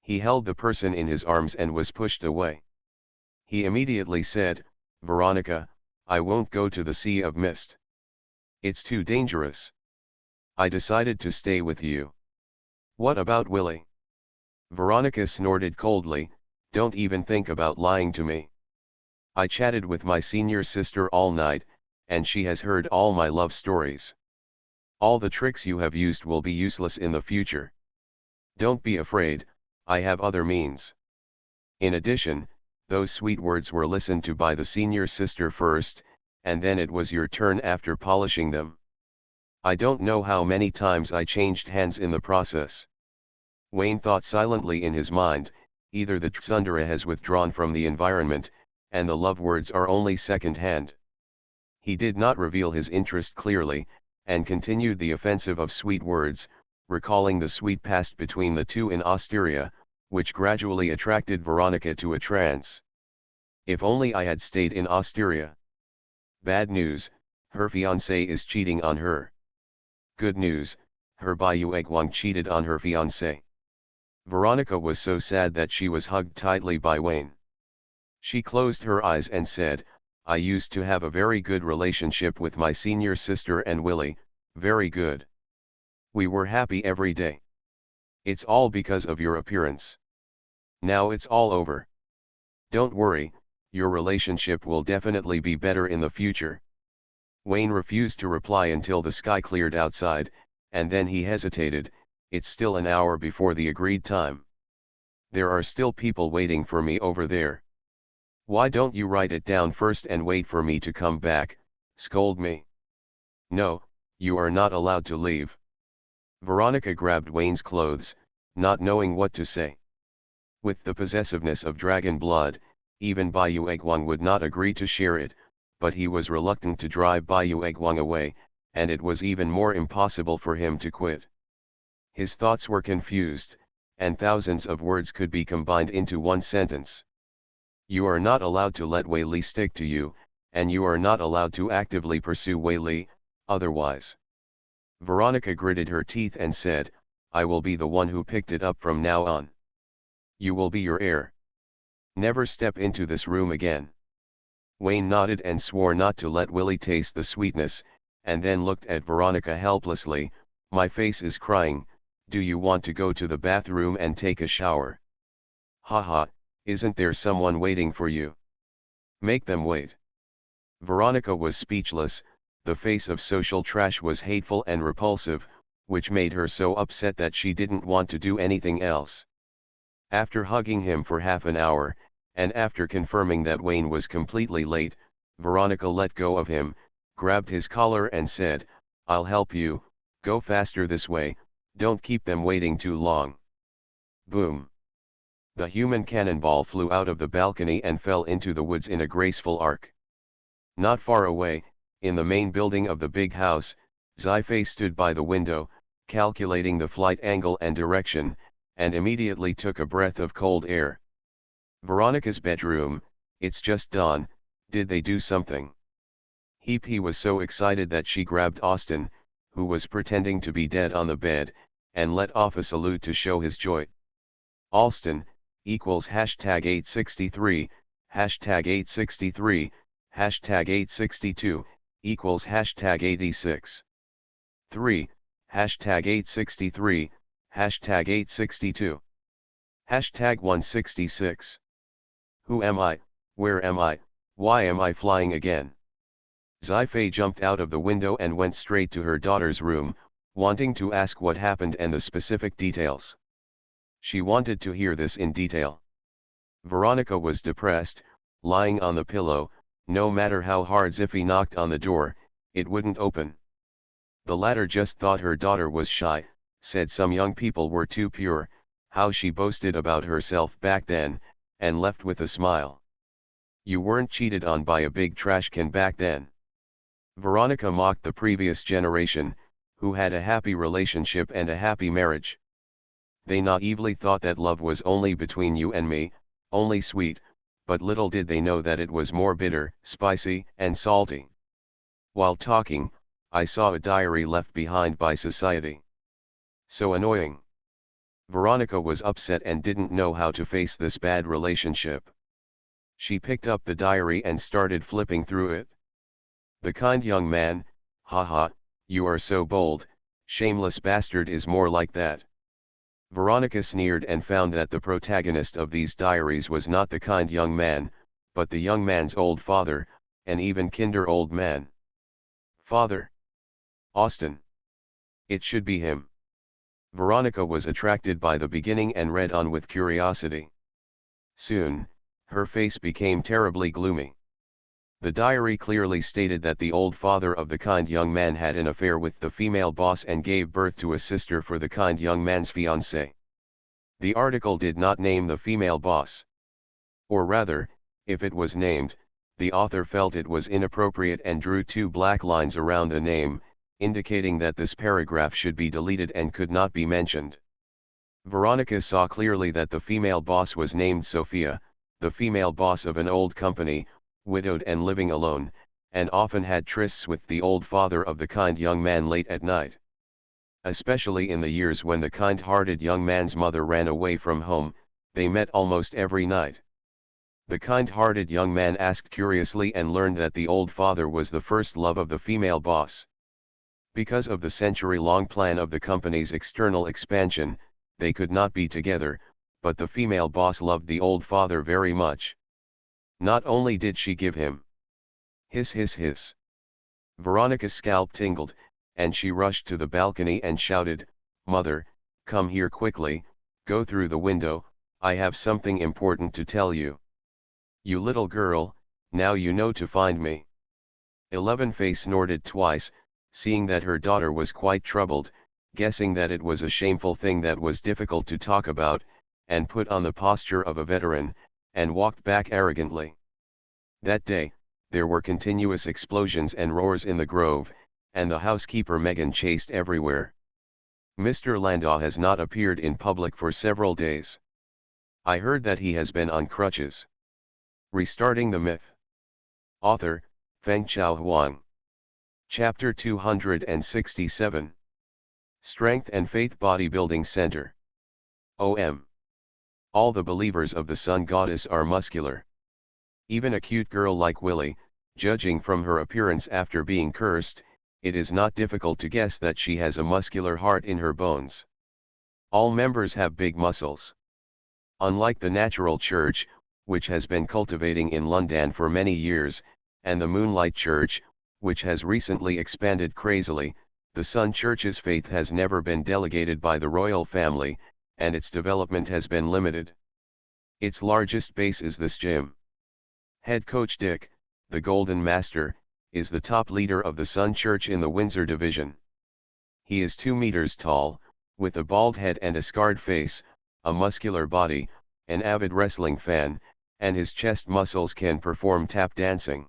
He held the person in his arms and was pushed away. He immediately said, "Veronica, I won't go to the Sea of Mist. It's too dangerous. I decided to stay with you." "What about Willie?" Veronica snorted coldly, "Don't even think about lying to me. I chatted with my senior sister all night, and she has heard all my love stories. All the tricks you have used will be useless in the future. Don't be afraid, I have other means." In addition, those sweet words were listened to by the senior sister first, and then it was your turn after polishing them. I don't know how many times I changed hands in the process. Wayne thought silently in his mind, either the tsundere has withdrawn from the environment, and the love words are only second-hand. He did not reveal his interest clearly, and continued the offensive of sweet words, recalling the sweet past between the two in Osteria, which gradually attracted Veronica to a trance. If only I had stayed in Osteria. Bad news, her fiancé is cheating on her. Good news, her Bayou Egwang cheated on her fiancé. Veronica was so sad that she was hugged tightly by Wayne. She closed her eyes and said, "I used to have a very good relationship with my senior sister and Willie, very good. We were happy every day. It's all because of your appearance. Now it's all over. Don't worry, your relationship will definitely be better in the future." Wayne refused to reply until the sky cleared outside, and then he hesitated. "It's still an hour before the agreed time. There are still people waiting for me over there. Why don't you write it down first and wait for me to come back, scold me?" "No, you are not allowed to leave." Veronica grabbed Wayne's clothes, not knowing what to say. With the possessiveness of dragon blood, even Bayou Egwang would not agree to share it, but he was reluctant to drive Bayou Egwang away, and it was even more impossible for him to quit. His thoughts were confused, and thousands of words could be combined into one sentence. You are not allowed to let Wei Li stick to you, and you are not allowed to actively pursue Wei Li, otherwise. Veronica gritted her teeth and said, "I will be the one who picked it up from now on. You will be your heir. Never step into this room again." Wayne nodded and swore not to let Willie taste the sweetness, and then looked at Veronica helplessly. "My face is crying, do you want to go to the bathroom and take a shower?" "Haha, isn't there someone waiting for you? Make them wait." Veronica was speechless. The face of social trash was hateful and repulsive, which made her so upset that she didn't want to do anything else. After hugging him for half an hour, and after confirming that Wayne was completely late, Veronica let go of him, grabbed his collar and said, "I'll help you, go faster this way, don't keep them waiting too long." Boom! The human cannonball flew out of the balcony and fell into the woods in a graceful arc. Not far away, in the main building of the big house, Sci-fi stood by the window, calculating the flight angle and direction, and immediately took a breath of cold air. Veronica's bedroom, it's just dawn, did they do something? He was so excited that she grabbed Austin, who was pretending to be dead on the bed, and let off a salute to show his joy. Alston, equals hashtag 863, hashtag 863, hashtag 862, equals hashtag 86. 3, hashtag 863, hashtag 862. Hashtag 166. Who am I, where am I, why am I flying again? Sci-fi jumped out of the window and went straight to her daughter's room, wanting to ask what happened and the specific details. She wanted to hear this in detail. Veronica was depressed, lying on the pillow. No matter how hard Ziffy knocked on the door, it wouldn't open. The latter just thought her daughter was shy, said some young people were too pure, how she boasted about herself back then, and left with a smile. You weren't cheated on by a big trash can back then. Veronica mocked the previous generation, who had a happy relationship and a happy marriage. They naively thought that love was only between you and me, only sweet, but little did they know that it was more bitter, spicy, and salty. While talking, I saw a diary left behind by society. So annoying. Veronica was upset and didn't know how to face this bad relationship. She picked up the diary and started flipping through it. The kind young man, haha, you are so bold, shameless bastard is more like that. Veronica sneered and found that the protagonist of these diaries was not the kind young man, but the young man's old father, an even kinder old man. Father. Austin. It should be him. Veronica was attracted by the beginning and read on with curiosity. Soon, her face became terribly gloomy. The diary clearly stated that the old father of the kind young man had an affair with the female boss and gave birth to a sister for the kind young man's fiancée. The article did not name the female boss. Or rather, if it was named, the author felt it was inappropriate and drew two black lines around the name, indicating that this paragraph should be deleted and could not be mentioned. Veronica saw clearly that the female boss was named Sophia, the female boss of an old company, widowed and living alone, and often had trysts with the old father of the kind young man late at night. Especially in the years when the kind-hearted young man's mother ran away from home, they met almost every night. The kind-hearted young man asked curiously and learned that the old father was the first love of the female boss. Because of the century-long plan of the company's external expansion, they could not be together, but the female boss loved the old father very much. Not only did she give him hiss. Veronica's scalp tingled, and she rushed to the balcony and shouted, "Mother, come here quickly, go through the window, I have something important to tell you. You little girl, now you know to find me." 11 snorted twice, seeing that her daughter was quite troubled, guessing that it was a shameful thing that was difficult to talk about, and put on the posture of a veteran, and walked back arrogantly. That day, there were continuous explosions and roars in the grove, and the housekeeper Megan chased everywhere. Mr. Landau has not appeared in public for several days. I heard that he has been on crutches. Restarting the myth. Author, Fengchao Huang. Chapter 267. Strength and Faith Bodybuilding Center. OM. All the believers of the Sun Goddess are muscular. Even a cute girl like Willie, judging from her appearance after being cursed, it is not difficult to guess that she has a muscular heart in her bones. All members have big muscles. Unlike the Natural Church, which has been cultivating in London for many years, and the Moonlight Church, which has recently expanded crazily, the Sun Church's faith has never been delegated by the royal family, and its development has been limited. Its largest base is this gym. Head coach Dick, the Golden Master, is the top leader of the Sun Church in the Windsor division. He is 2 meters tall, with a bald head and a scarred face, a muscular body, an avid wrestling fan, and his chest muscles can perform tap dancing.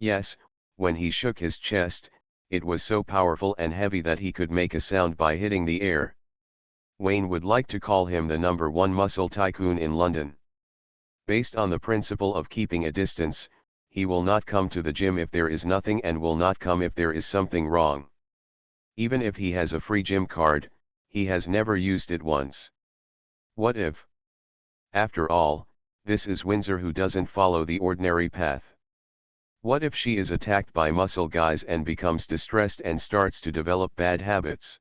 Yes, when he shook his chest, it was so powerful and heavy that he could make a sound by hitting the air. Wayne would like to call him the #1 muscle tycoon in London. Based on the principle of keeping a distance, he will not come to the gym if there is nothing and will not come if there is something wrong. Even if he has a free gym card, he has never used it once. What if? After all, this is Windsor, who doesn't follow the ordinary path. What if she is attacked by muscle guys and becomes distressed and starts to develop bad habits?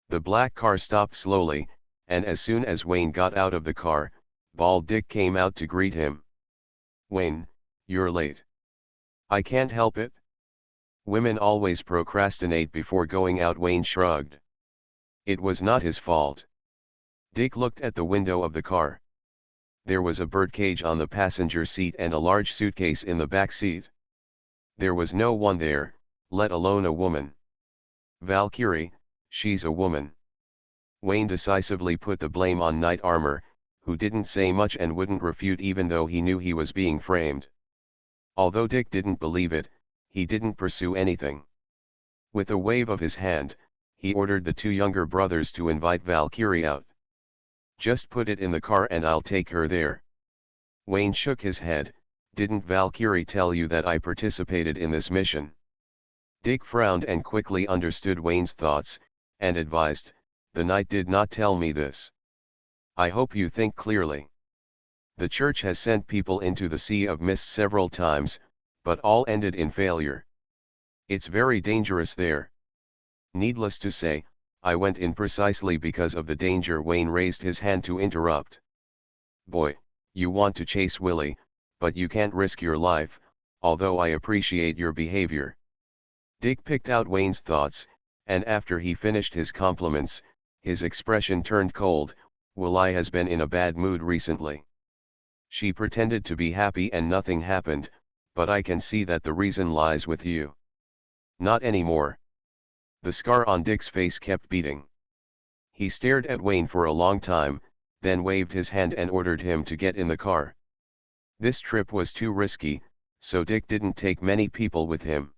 The black car stopped slowly, and as soon as Wayne got out of the car, Bald Dick came out to greet him. "Wayne, you're late." "I can't help it. Women always procrastinate before going out. Wayne shrugged. It was not his fault. Dick looked at the window of the car. There was a birdcage on the passenger seat and a large suitcase in the back seat. There was no one there, let alone a woman. Valkyrie, she's a woman. Wayne decisively put the blame on Knight Armor, who didn't say much and wouldn't refute even though he knew he was being framed. Although Dick didn't believe it, he didn't pursue anything. With a wave of his hand, he ordered the two younger brothers to invite Valkyrie out. Just put it in the car and I'll take her there. Wayne shook his head. Didn't Valkyrie tell you that I participated in this mission? Dick frowned and quickly understood Wayne's thoughts, and advised, the knight did not tell me this. I hope you think clearly. The church has sent people into the Sea of Mist several times, but all ended in failure. It's very dangerous there. Needless to say, I went in precisely because of the danger. Wayne raised his hand to interrupt. Boy, you want to chase Willie, but you can't risk your life, although I appreciate your behavior. Dick picked out Wayne's thoughts, and after he finished his compliments, his expression turned cold. Willie has been in a bad mood recently. She pretended to be happy and nothing happened, but I can see that the reason lies with you. Not anymore. The scar on Dick's face kept beating. He stared at Wayne for a long time, then waved his hand and ordered him to get in the car. This trip was too risky, so Dick didn't take many people with him.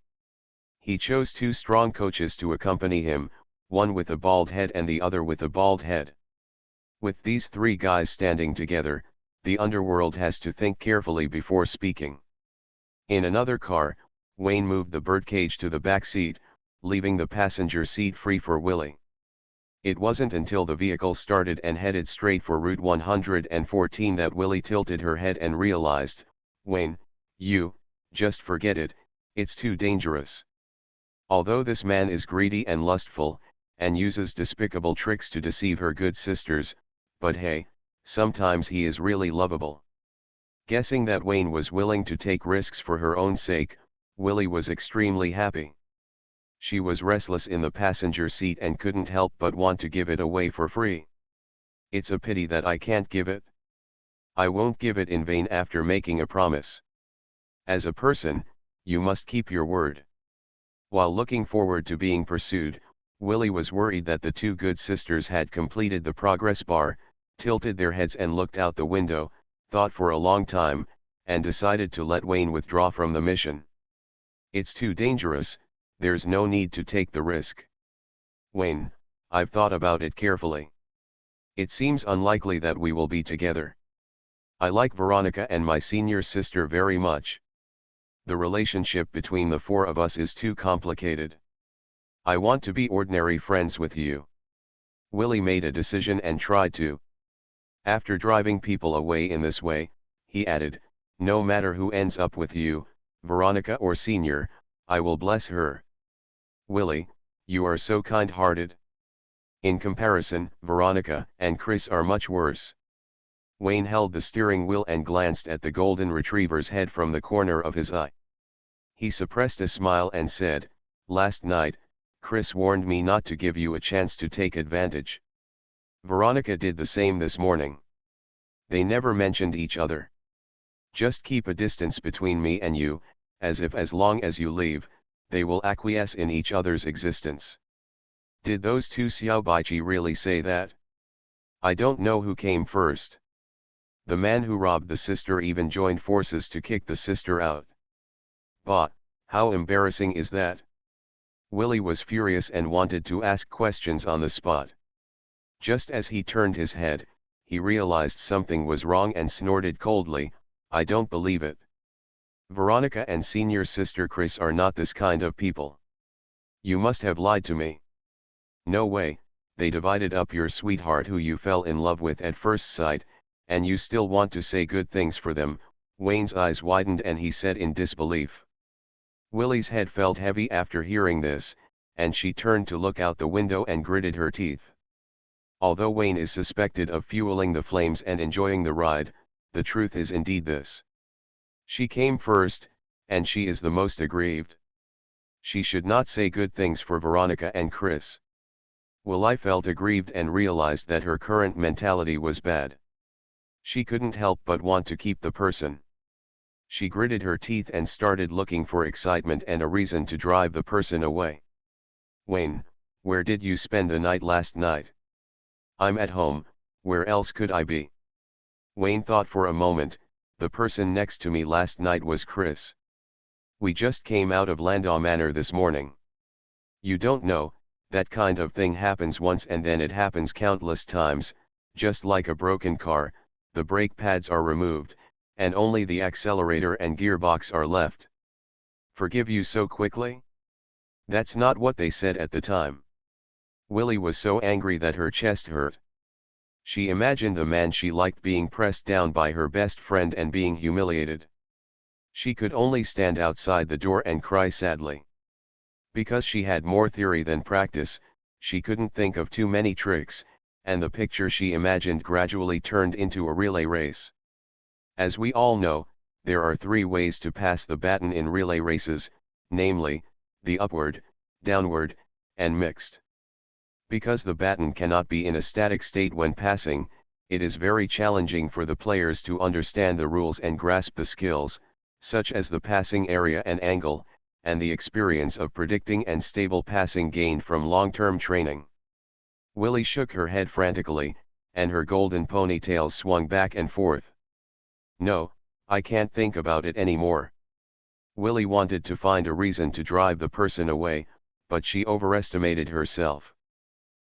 He chose two strong coaches to accompany him, one with a bald head and the other with a bald head. With these three guys standing together, the underworld has to think carefully before speaking. In another car, Wayne moved the birdcage to the back seat, leaving the passenger seat free for Willie. It wasn't until the vehicle started and headed straight for Route 114 that Willie tilted her head and realized, Wayne, just forget it, it's too dangerous. Although this man is greedy and lustful, and uses despicable tricks to deceive her good sisters, but hey, sometimes he is really lovable. Guessing that Wayne was willing to take risks for her own sake, Willie was extremely happy. She was restless in the passenger seat and couldn't help but want to give it away for free. It's a pity that I can't give it. I won't give it in vain after making a promise. As a person, you must keep your word. While looking forward to being pursued, Willie was worried that the two good sisters had completed the progress bar, tilted their heads and looked out the window, thought for a long time, and decided to let Wayne withdraw from the mission. It's too dangerous. There's no need to take the risk. Wayne, I've thought about it carefully. It seems unlikely that we will be together. I like Veronica and my senior sister very much. The relationship between the four of us is too complicated. I want to be ordinary friends with you. Willie made a decision and tried to. After driving people away in this way, he added, no matter who ends up with you, Veronica or Senior, I will bless her. Willie, you are so kind-hearted. In comparison, Veronica and Chris are much worse. Wayne held the steering wheel and glanced at the golden retriever's head from the corner of his eye. He suppressed a smile and said, last night, Chris warned me not to give you a chance to take advantage. Veronica did the same this morning. They never mentioned each other. Just keep a distance between me and you, as if as long as you leave, they will acquiesce in each other's existence. Did those two Xiaobaichi really say that? I don't know who came first. The man who robbed the sister even joined forces to kick the sister out. Bah, how embarrassing is that? Willie was furious and wanted to ask questions on the spot. Just as he turned his head, he realized something was wrong and snorted coldly, I don't believe it. Veronica and senior sister Chris are not this kind of people. You must have lied to me. No way, they divided up your sweetheart who you fell in love with at first sight, and you still want to say good things for them. Wayne's eyes widened and he said in disbelief. Willie's head felt heavy after hearing this, and she turned to look out the window and gritted her teeth. Although Wayne is suspected of fueling the flames and enjoying the ride, the truth is indeed this. She came first, and she is the most aggrieved. She should not say good things for Veronica and Chris. Willie felt aggrieved and realized that her current mentality was bad. She couldn't help but want to keep the person. She gritted her teeth and started looking for excitement and a reason to drive the person away. Wayne, where did you spend the night last night? I'm at home, where else could I be? Wayne thought for a moment. The person next to me last night was Chris. We just came out of Landau Manor this morning. You don't know, that kind of thing happens once and then it happens countless times, just like a broken car, the brake pads are removed, and only the accelerator and gearbox are left. Forgive you so quickly? That's not what they said at the time. Willie was so angry that her chest hurt. She imagined the man she liked being pressed down by her best friend and being humiliated. She could only stand outside the door and cry sadly. Because she had more theory than practice, she couldn't think of too many tricks, and the picture she imagined gradually turned into a relay race. As we all know, there are 3 ways to pass the baton in relay races, namely, the upward, downward, and mixed. Because the baton cannot be in a static state when passing, it is very challenging for the players to understand the rules and grasp the skills, such as the passing area and angle, and the experience of predicting and stable passing gained from long-term training. Willie shook her head frantically, and her golden ponytails swung back and forth. No, I can't think about it anymore. Willie wanted to find a reason to drive the person away, but she overestimated herself.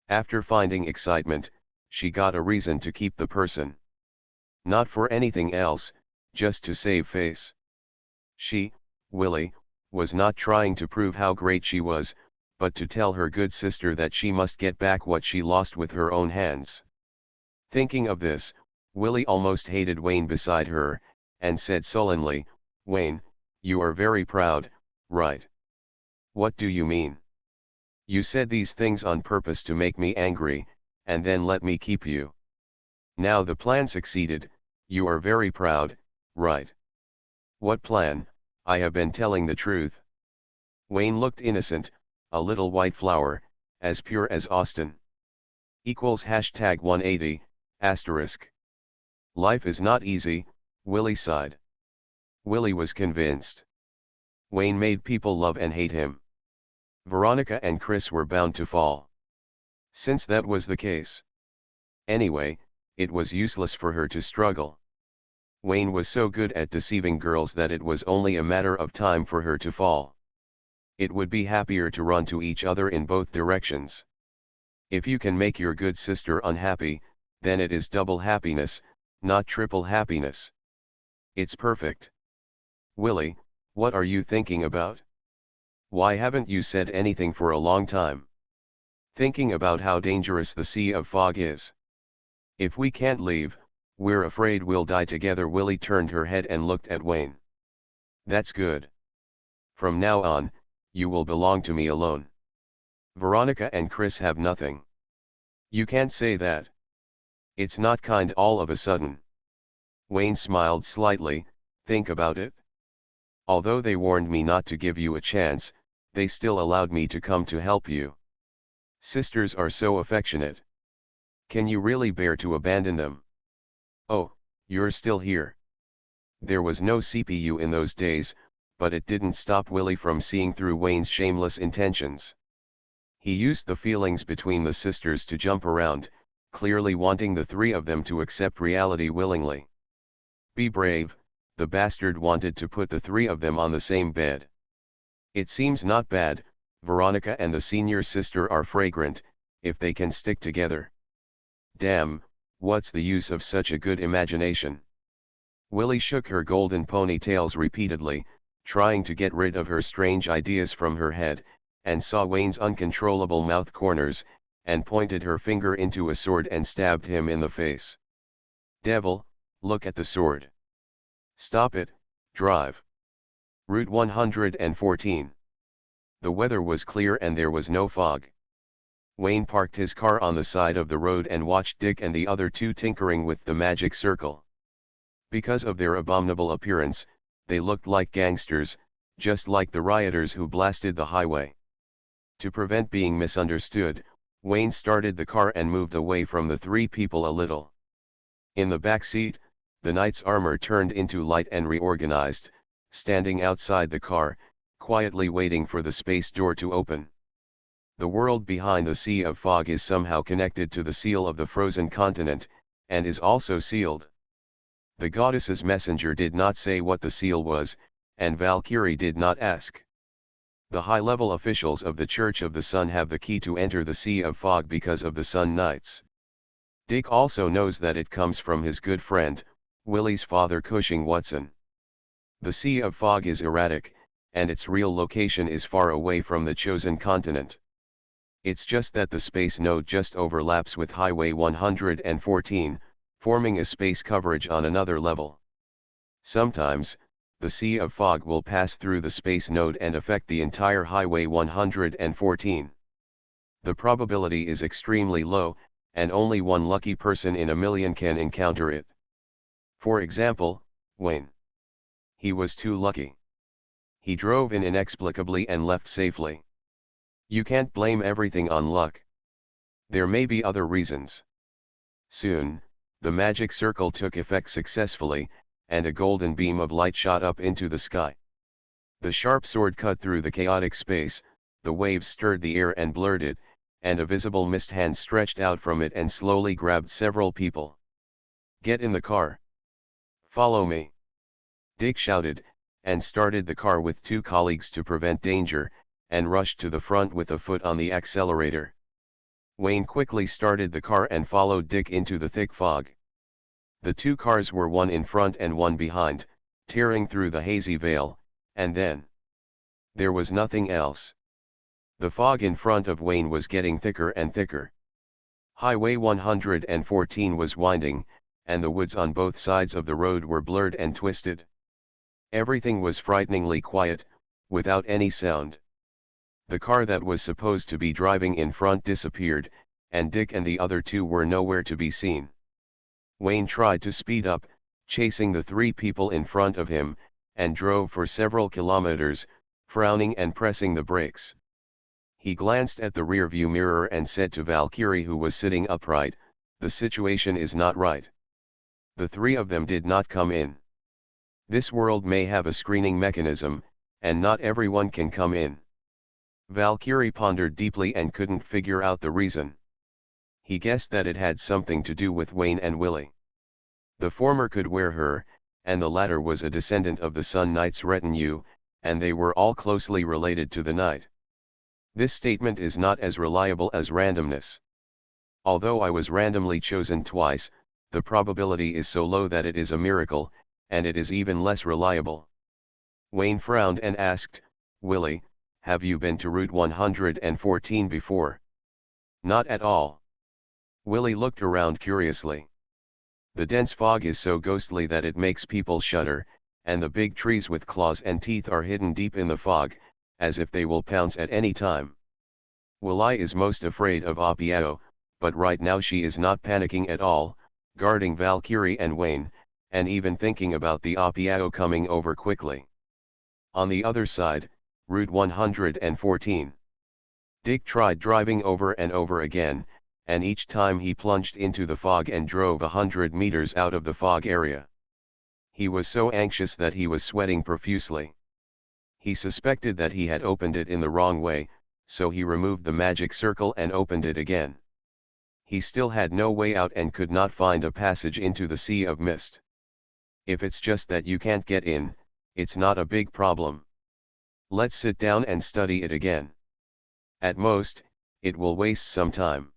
After finding excitement, she got a reason to keep the person. Not for anything else, just to save face. She, Willie, was not trying to prove how great she was, but to tell her good sister that she must get back what she lost with her own hands. Thinking of this, Willie almost hated Wayne beside her, and said sullenly, "Wayne, you are very proud, right?" "What do you mean?" "You said these things on purpose to make me angry, and then let me keep you. Now the plan succeeded, you are very proud, right?" "What plan? I have been telling the truth." Wayne looked innocent, a little white flower, as pure as Austin. #hashtag 180, asterisk. Life is not easy, Willie sighed. Willie was convinced. Wayne made people love and hate him. Veronica and Chris were bound to fall. Since that was the case. Anyway, it was useless for her to struggle. Wayne was so good at deceiving girls that it was only a matter of time for her to fall. It would be happier to run to each other in both directions. If you can make your good sister unhappy, then it is double happiness, not triple happiness. It's perfect. Willie, what are you thinking about? Why haven't you said anything for a long time? Thinking about how dangerous the sea of fog is. If we can't leave, we're afraid we'll die together. Willie turned her head and looked at Wayne. That's good. From now on, you will belong to me alone. Veronica and Chris have nothing. You can't say that. It's not kind all of a sudden. Wayne smiled slightly. Think about it. Although they warned me not to give you a chance, they still allowed me to come to help you. Sisters are so affectionate. Can you really bear to abandon them? Oh, you're still here. There was no CPU in those days, but it didn't stop Willie from seeing through Wayne's shameless intentions. He used the feelings between the sisters to jump around, clearly wanting the 3 of them to accept reality willingly. Be brave, the bastard wanted to put the 3 of them on the same bed. It seems not bad, Veronica and the senior sister are fragrant, if they can stick together. Damn, what's the use of such a good imagination? Willie shook her golden ponytails repeatedly, trying to get rid of her strange ideas from her head, and saw Wayne's uncontrollable mouth corners, and pointed her finger into a sword and stabbed him in the face. Devil, look at the sword. Stop it, drive. Route 114. The weather was clear and there was no fog. Wayne parked his car on the side of the road and watched Dick and the other 2 tinkering with the magic circle. Because of their abominable appearance, they looked like gangsters, just like the rioters who blasted the highway. To prevent being misunderstood, Wayne started the car and moved away from the three people a little. In the back seat, the knight's armor turned into light and reorganized, standing outside the car, quietly waiting for the space door to open. The world behind the Sea of Fog is somehow connected to the seal of the frozen continent, and is also sealed. The goddess's messenger did not say what the seal was, and Valkyrie did not ask. The high-level officials of the Church of the Sun have the key to enter the Sea of Fog because of the Sun Knights. Dick also knows that it comes from his good friend, Willie's father Cushing Watson. The Sea of Fog is erratic, and its real location is far away from the chosen continent. It's just that the space node just overlaps with Highway 114, forming a space coverage on another level. Sometimes, the Sea of Fog will pass through the space node and affect the entire Highway 114. The probability is extremely low, and only one lucky person in a million can encounter it. For example, Wayne. He was too lucky. He drove in inexplicably and left safely. You can't blame everything on luck. There may be other reasons. Soon, the magic circle took effect successfully, and a golden beam of light shot up into the sky. The sharp sword cut through the chaotic space, the waves stirred the air and blurred it, and a visible mist hand stretched out from it and slowly grabbed several people. "Get in the car. Follow me," Dick shouted, and started the car with two colleagues to prevent danger, and rushed to the front with a foot on the accelerator. Wayne quickly started the car and followed Dick into the thick fog. The two cars were one in front and one behind, tearing through the hazy veil, and then there was nothing else. The fog in front of Wayne was getting thicker and thicker. Highway 114 was winding, and the woods on both sides of the road were blurred and twisted. Everything was frighteningly quiet, without any sound. The car that was supposed to be driving in front disappeared, and Dick and the other two were nowhere to be seen. Wayne tried to speed up, chasing the three people in front of him, and drove for several kilometers, frowning and pressing the brakes. He glanced at the rearview mirror and said to Valkyrie, who was sitting upright, "The situation is not right." The three of them did not come in. This world may have a screening mechanism, and not everyone can come in. Valkyrie pondered deeply and couldn't figure out the reason. He guessed that it had something to do with Wayne and Willie. The former could wear her, and the latter was a descendant of the Sun Knight's retinue, and they were all closely related to the Knight. This statement is not as reliable as randomness. Although I was randomly chosen twice, the probability is so low that it is a miracle, and it is even less reliable. Wayne frowned and asked, "Willie, have you been to Route 114 before?" "Not at all." Willie looked around curiously. "The dense fog is so ghostly that it makes people shudder, and the big trees with claws and teeth are hidden deep in the fog, as if they will pounce at any time. Willie is most afraid of Opio, but right now she is not panicking at all, guarding Valkyrie and Wayne, and even thinking about the Opio coming over quickly. On the other side, Route 114. Dick tried driving over and over again, and each time he plunged into the fog and drove 100 meters out of the fog area. He was so anxious that he was sweating profusely. He suspected that he had opened it in the wrong way, so he removed the magic circle and opened it again. He still had no way out and could not find a passage into the sea of mist. If it's just that you can't get in, it's not a big problem. Let's sit down and study it again. At most, it will waste some time.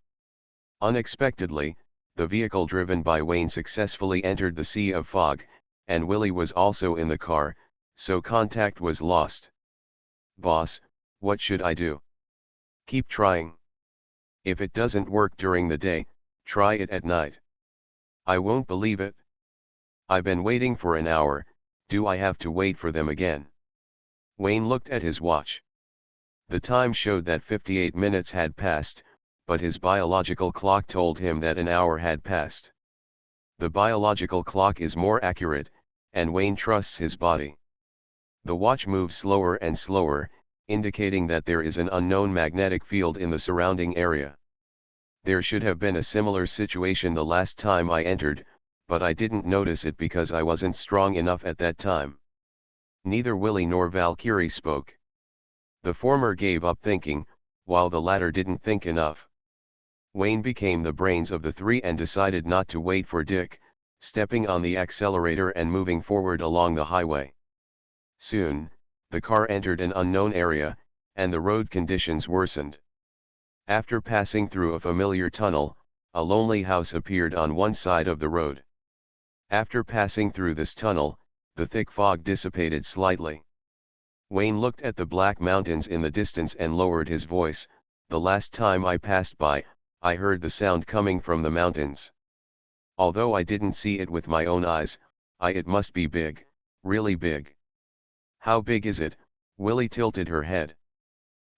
Unexpectedly, the vehicle driven by Wayne successfully entered the sea of fog, and Willie was also in the car, so contact was lost. "Boss, what should I do?" "Keep trying. If it doesn't work during the day, try it at night." "I won't believe it. I've been waiting for an hour, do I have to wait for them again?" Wayne looked at his watch. The time showed that 58 minutes had passed, but his biological clock told him that an hour had passed. The biological clock is more accurate, and Wayne trusts his body. The watch moves slower and slower, indicating that there is an unknown magnetic field in the surrounding area. There should have been a similar situation the last time I entered, but I didn't notice it because I wasn't strong enough at that time. Neither Willie nor Valkyrie spoke. The former gave up thinking, while the latter didn't think enough. Wayne became the brains of the three and decided not to wait for Dick, stepping on the accelerator and moving forward along the highway. Soon, the car entered an unknown area, and the road conditions worsened. After passing through a familiar tunnel, a lonely house appeared on one side of the road. After passing through this tunnel, the thick fog dissipated slightly. Wayne looked at the black mountains in the distance and lowered his voice. The last time I passed by, I heard the sound coming from the mountains. Although I didn't see it with my own eyes, it must be big, really big. How big is it? Willie tilted her head.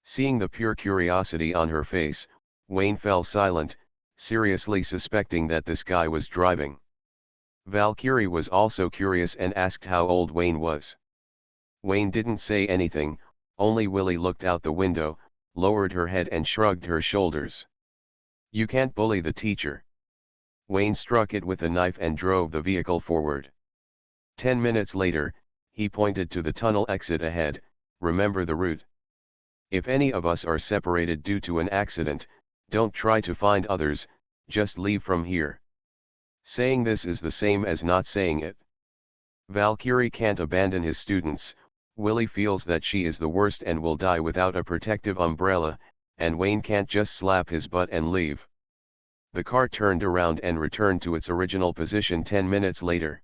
Seeing the pure curiosity on her face, Wayne fell silent, seriously suspecting that this guy was driving. Valkyrie was also curious and asked how old Wayne was. Wayne didn't say anything, only Willie looked out the window, lowered her head and shrugged her shoulders. You can't bully the teacher. Wayne struck it with a knife and drove the vehicle forward. 10 minutes later, he pointed to the tunnel exit ahead. Remember the route. If any of us are separated due to an accident, don't try to find others, just leave from here. Saying this is the same as not saying it. Valkyrie can't abandon his students. Willie feels that she is the worst and will die without a protective umbrella, and Wayne can't just slap his butt and leave. The car turned around and returned to its original position 10 minutes later.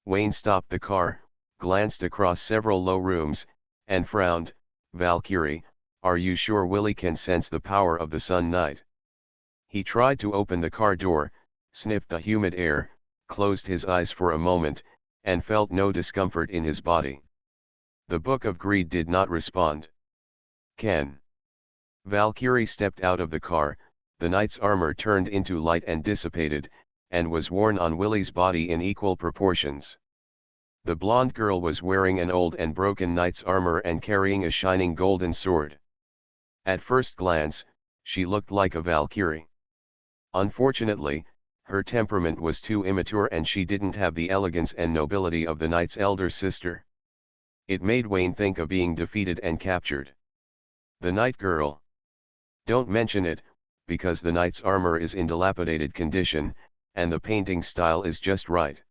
Wayne stopped the car, glanced across several low rooms, and frowned. Valkyrie, are you sure Willie can sense the power of the Sun Knight? He tried to open the car door, sniffed the humid air, closed his eyes for a moment, and felt no discomfort in his body. The Book of Greed did not respond. Can. Valkyrie stepped out of the car. The knight's armor turned into light and dissipated, and was worn on Willie's body in equal proportions. The blonde girl was wearing an old and broken knight's armor and carrying a shining golden sword. At first glance, she looked like a Valkyrie. Unfortunately, her temperament was too immature and she didn't have the elegance and nobility of the knight's elder sister. It made Wayne think of being defeated and captured. The knight girl. Don't mention it, because the knight's armor is in dilapidated condition, and the painting style is just right.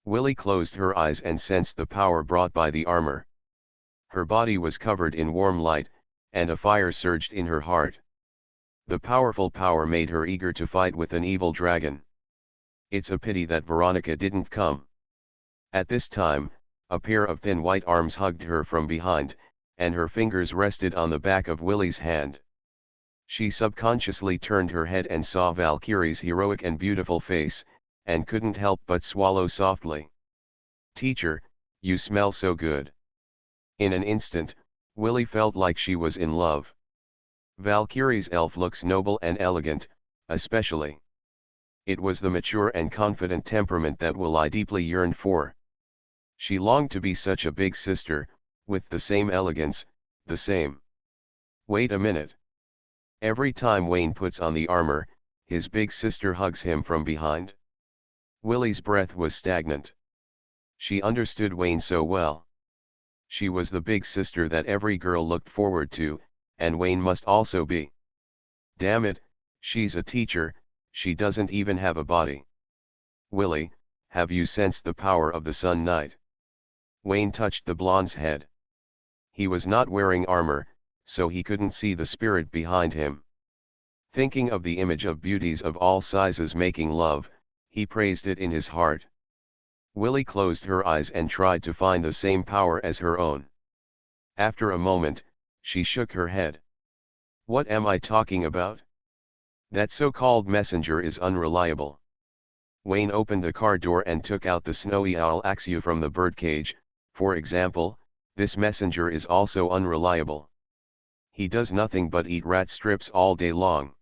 Willie closed her eyes and sensed the power brought by the armor. Her body was covered in warm light, and a fire surged in her heart. The powerful power made her eager to fight with an evil dragon. It's a pity that Veronica didn't come. At this time, a pair of thin white arms hugged her from behind, and her fingers rested on the back of Willie's hand. She subconsciously turned her head and saw Valkyrie's heroic and beautiful face, and couldn't help but swallow softly. Teacher, you smell so good. In an instant, Willie felt like she was in love. Valkyrie's elf looks noble and elegant, especially. It was the mature and confident temperament that Willie deeply yearned for. She longed to be such a big sister, with the same elegance, the same. Wait a minute. Every time Wayne puts on the armor, his big sister hugs him from behind. Willie's breath was stagnant. She understood Wayne so well. She was the big sister that every girl looked forward to, and Wayne must also be. Damn it, she's a teacher, she doesn't even have a body. Willie, have you sensed the power of the Sun Knight? Wayne touched the blonde's head. He was not wearing armor, so he couldn't see the spirit behind him. Thinking of the image of beauties of all sizes making love, he praised it in his heart. Willie closed her eyes and tried to find the same power as her own. After a moment, she shook her head. What am I talking about? That so-called messenger is unreliable. Wayne opened the car door and took out the snowy owl axu from the birdcage. For example, this messenger is also unreliable. He does nothing but eat rat strips all day long.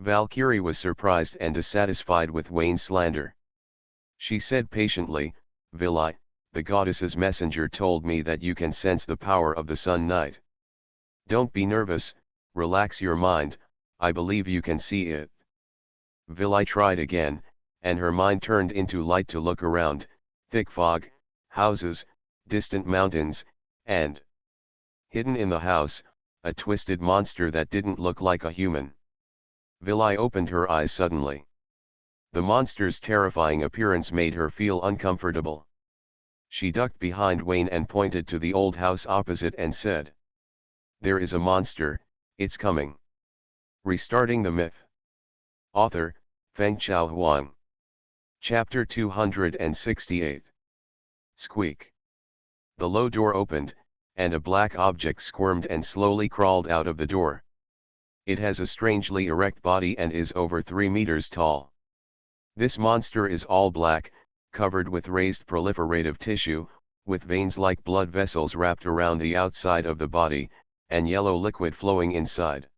Valkyrie was surprised and dissatisfied with Wayne's slander. She said patiently, Villi, the goddess's messenger told me that you can sense the power of the Sun Knight. Don't be nervous, relax your mind, I believe you can see it. Vili tried again, and her mind turned into light to look around, thick fog, houses, distant mountains, and hidden in the house, a twisted monster that didn't look like a human. Vili opened her eyes suddenly. The monster's terrifying appearance made her feel uncomfortable. She ducked behind Wayne and pointed to the old house opposite and said, "There is a monster, it's coming." Restarting the myth. Author, Fengchao Huang. Chapter 268. Squeak. The low door opened, and a black object squirmed and slowly crawled out of the door. It has a strangely erect body and is over 3 meters tall. This monster is all black, covered with raised proliferative tissue, with veins like blood vessels wrapped around the outside of the body, and yellow liquid flowing inside.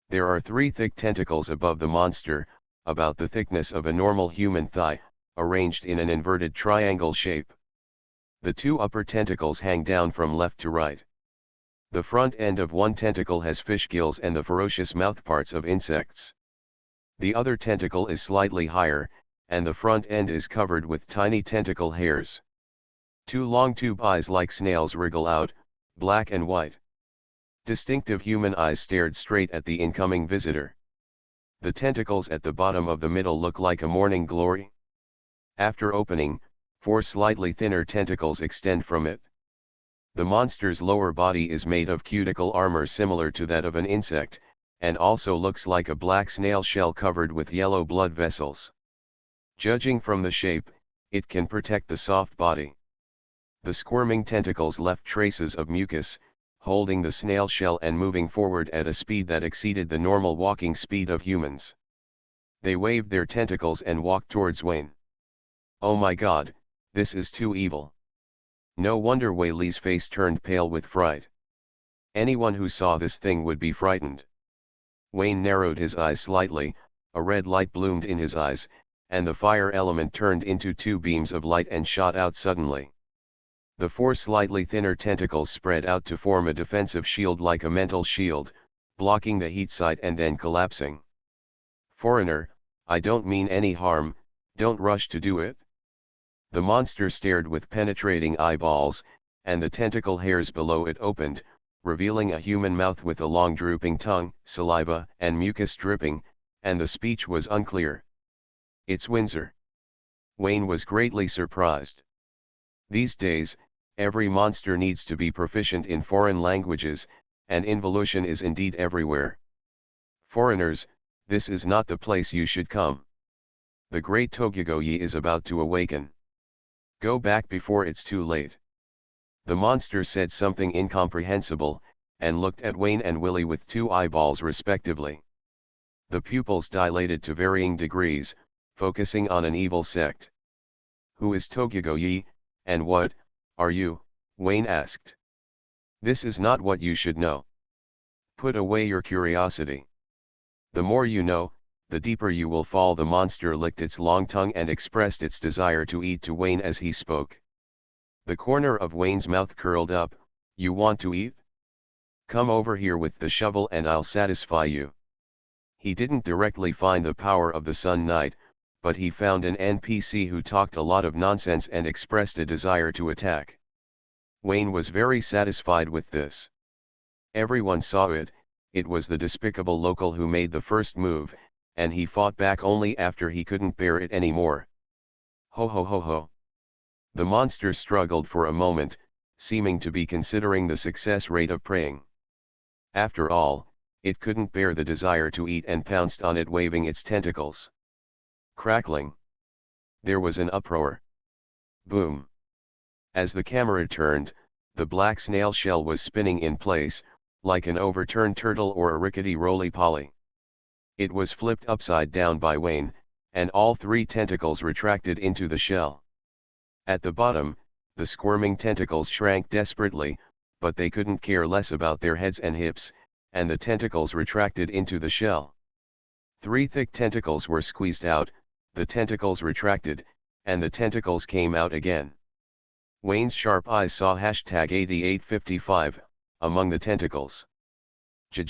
There are 3 thick tentacles above the monster, about the thickness of a normal human thigh, arranged in an inverted triangle shape. The 2 upper tentacles hang down from left to right. The front end of one tentacle has fish gills and the ferocious mouthparts of insects. The other tentacle is slightly higher, and the front end is covered with tiny tentacle hairs. 2 long tube eyes like snails wriggle out, black and white. Distinctive human eyes stared straight at the incoming visitor. The tentacles at the bottom of the middle look like a morning glory. After opening, 4 slightly thinner tentacles extend from it. The monster's lower body is made of cuticle armor similar to that of an insect, and also looks like a black snail shell covered with yellow blood vessels. Judging from the shape, it can protect the soft body. The squirming tentacles left traces of mucus, holding the snail shell and moving forward at a speed that exceeded the normal walking speed of humans. They waved their tentacles and walked towards Wayne. "Oh my God, this is too evil." No wonder Wei Li's face turned pale with fright. Anyone who saw this thing would be frightened. Wayne narrowed his eyes slightly, a red light bloomed in his eyes, and the fire element turned into 2 beams of light and shot out suddenly. The 4 slightly thinner tentacles spread out to form a defensive shield like a mental shield, blocking the heat side and then collapsing. "Foreigner, I don't mean any harm, don't rush to do it." The monster stared with penetrating eyeballs, and the tentacle hairs below it opened, revealing a human mouth with a long drooping tongue, saliva and mucus dripping, and the speech was unclear. "It's Windsor." Wayne was greatly surprised. These days, every monster needs to be proficient in foreign languages, and involution is indeed everywhere. "Foreigners, this is not the place you should come. The great Togugoyi is about to awaken. Go back before it's too late." The monster said something incomprehensible, and looked at Wayne and Willie with 2 eyeballs respectively. The pupils dilated to varying degrees, focusing on an evil sect. "Who is Togugoyi, and what are you?" Wayne asked. "This is not what you should know. Put away your curiosity. The more you know, the deeper you will fall." The monster licked its long tongue and expressed its desire to eat to Wayne as he spoke. The corner of Wayne's mouth curled up. "You want to eat? Come over here with the shovel and I'll satisfy you." He didn't directly find the power of the Sun Knight, but he found an NPC who talked a lot of nonsense and expressed a desire to attack. Wayne was very satisfied with this. Everyone saw it, it was the despicable local who made the first move, and he fought back only after he couldn't bear it anymore. "Ho ho ho ho." The monster struggled for a moment, seeming to be considering the success rate of preying. After all, it couldn't bear the desire to eat and pounced on it, waving its tentacles. Crackling. There was an uproar. Boom. As the camera turned, the black snail shell was spinning in place, like an overturned turtle or a rickety roly-poly. It was flipped upside down by Wayne, and all 3 tentacles retracted into the shell. At the bottom, the squirming tentacles shrank desperately, but they couldn't care less about their heads and hips, and the tentacles retracted into the shell. 3 thick tentacles were squeezed out, the tentacles retracted, and the tentacles came out again. Wayne's sharp eyes saw hashtag 8855, among the tentacles. J.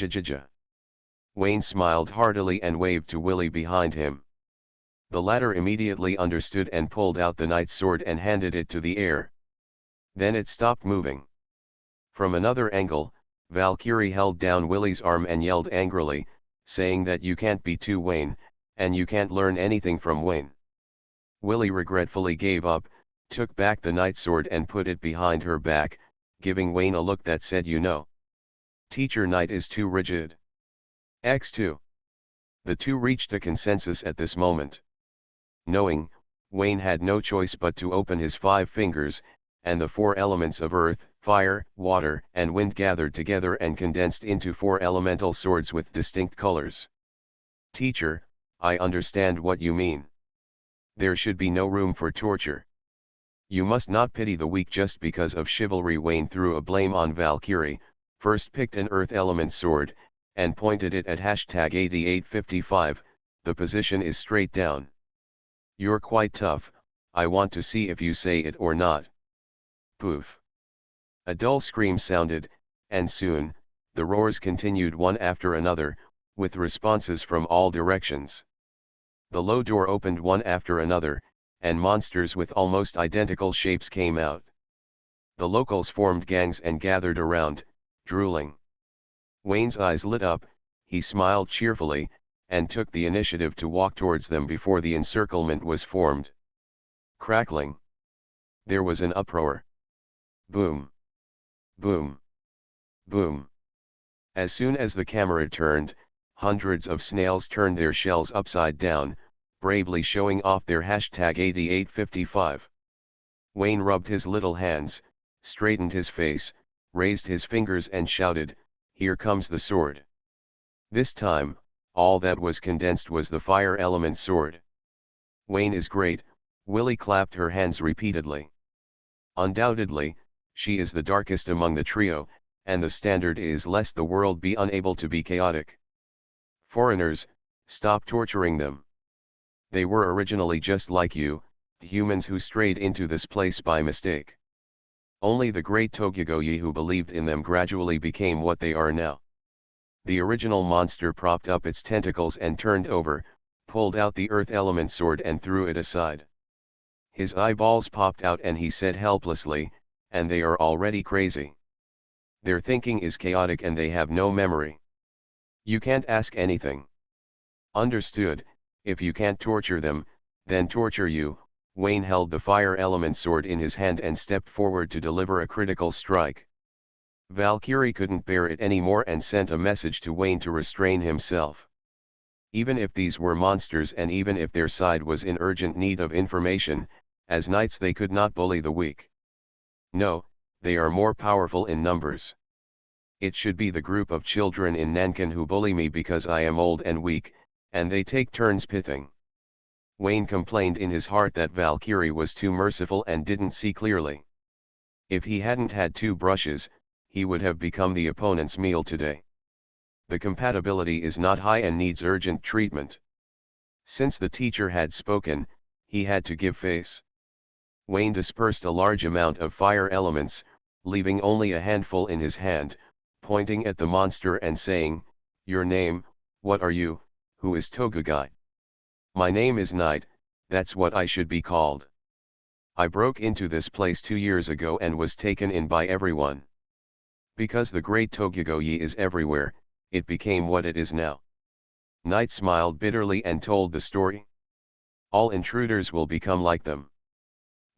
Wayne smiled heartily and waved to Willie behind him. The latter immediately understood and pulled out the knight's sword and handed it to the air. Then it stopped moving. From another angle, Valkyrie held down Willie's arm and yelled angrily, saying that you can't be too Wayne, and you can't learn anything from Wayne. Willie regretfully gave up, took back the knight's sword and put it behind her back, giving Wayne a look that said you know. Teacher Knight is too rigid. X2. The two reached a consensus at this moment. Knowing, Wayne had no choice but to open his 5 fingers, and the 4 elements of earth, fire, water, and wind gathered together and condensed into 4 elemental swords with distinct colors. Teacher, I understand what you mean. There should be no room for torture. You must not pity the weak just because of chivalry. Wayne threw a blame on Valkyrie, first picked an earth element sword, and pointed it at hashtag 8855, the position is straight down. You're quite tough, I want to see if you say it or not. Poof. A dull scream sounded, and soon, the roars continued one after another, with responses from all directions. The low door opened one after another, and monsters with almost identical shapes came out. The locals formed gangs and gathered around, drooling. Wayne's eyes lit up, he smiled cheerfully, and took the initiative to walk towards them before the encirclement was formed. Crackling. There was an uproar. Boom. Boom. Boom. As soon as the camera turned, hundreds of snails turned their shells upside down, bravely showing off their hashtag 8855. Wayne rubbed his little hands, straightened his face, raised his fingers and shouted, "Here comes the sword." This time, all that was condensed was the fire element sword. Wayne is great, Willie clapped her hands repeatedly. Undoubtedly, she is the darkest among the trio, and the standard is lest the world be unable to be chaotic. Foreigners, stop torturing them. They were originally just like you, humans who strayed into this place by mistake. Only the great Tokugoyi who believed in them gradually became what they are now. The original monster propped up its tentacles and turned over, pulled out the earth element sword and threw it aside. His eyeballs popped out and he said helplessly, "And they are already crazy. Their thinking is chaotic and they have no memory. You can't ask anything. Understood, if you can't torture them, then torture you." Wayne held the fire element sword in his hand and stepped forward to deliver a critical strike. Valkyrie couldn't bear it anymore and sent a message to Wayne to restrain himself. Even if these were monsters and even if their side was in urgent need of information, as knights they could not bully the weak. No, they are more powerful in numbers. It should be the group of children in Nankin who bully me because I am old and weak, and they take turns pithing. Wayne complained in his heart that Valkyrie was too merciful and didn't see clearly. If he hadn't had 2 brushes, he would have become the opponent's meal today. The compatibility is not high and needs urgent treatment. Since the teacher had spoken, he had to give face. Wayne dispersed a large amount of fire elements, leaving only a handful in his hand, pointing at the monster and saying, "Your name, what are you, who is Tokugai?" "My name is Knight, that's what I should be called. I broke into this place 2 years ago and was taken in by everyone. Because the great Tokugoyi is everywhere, it became what it is now." Knight smiled bitterly and told the story. All intruders will become like them.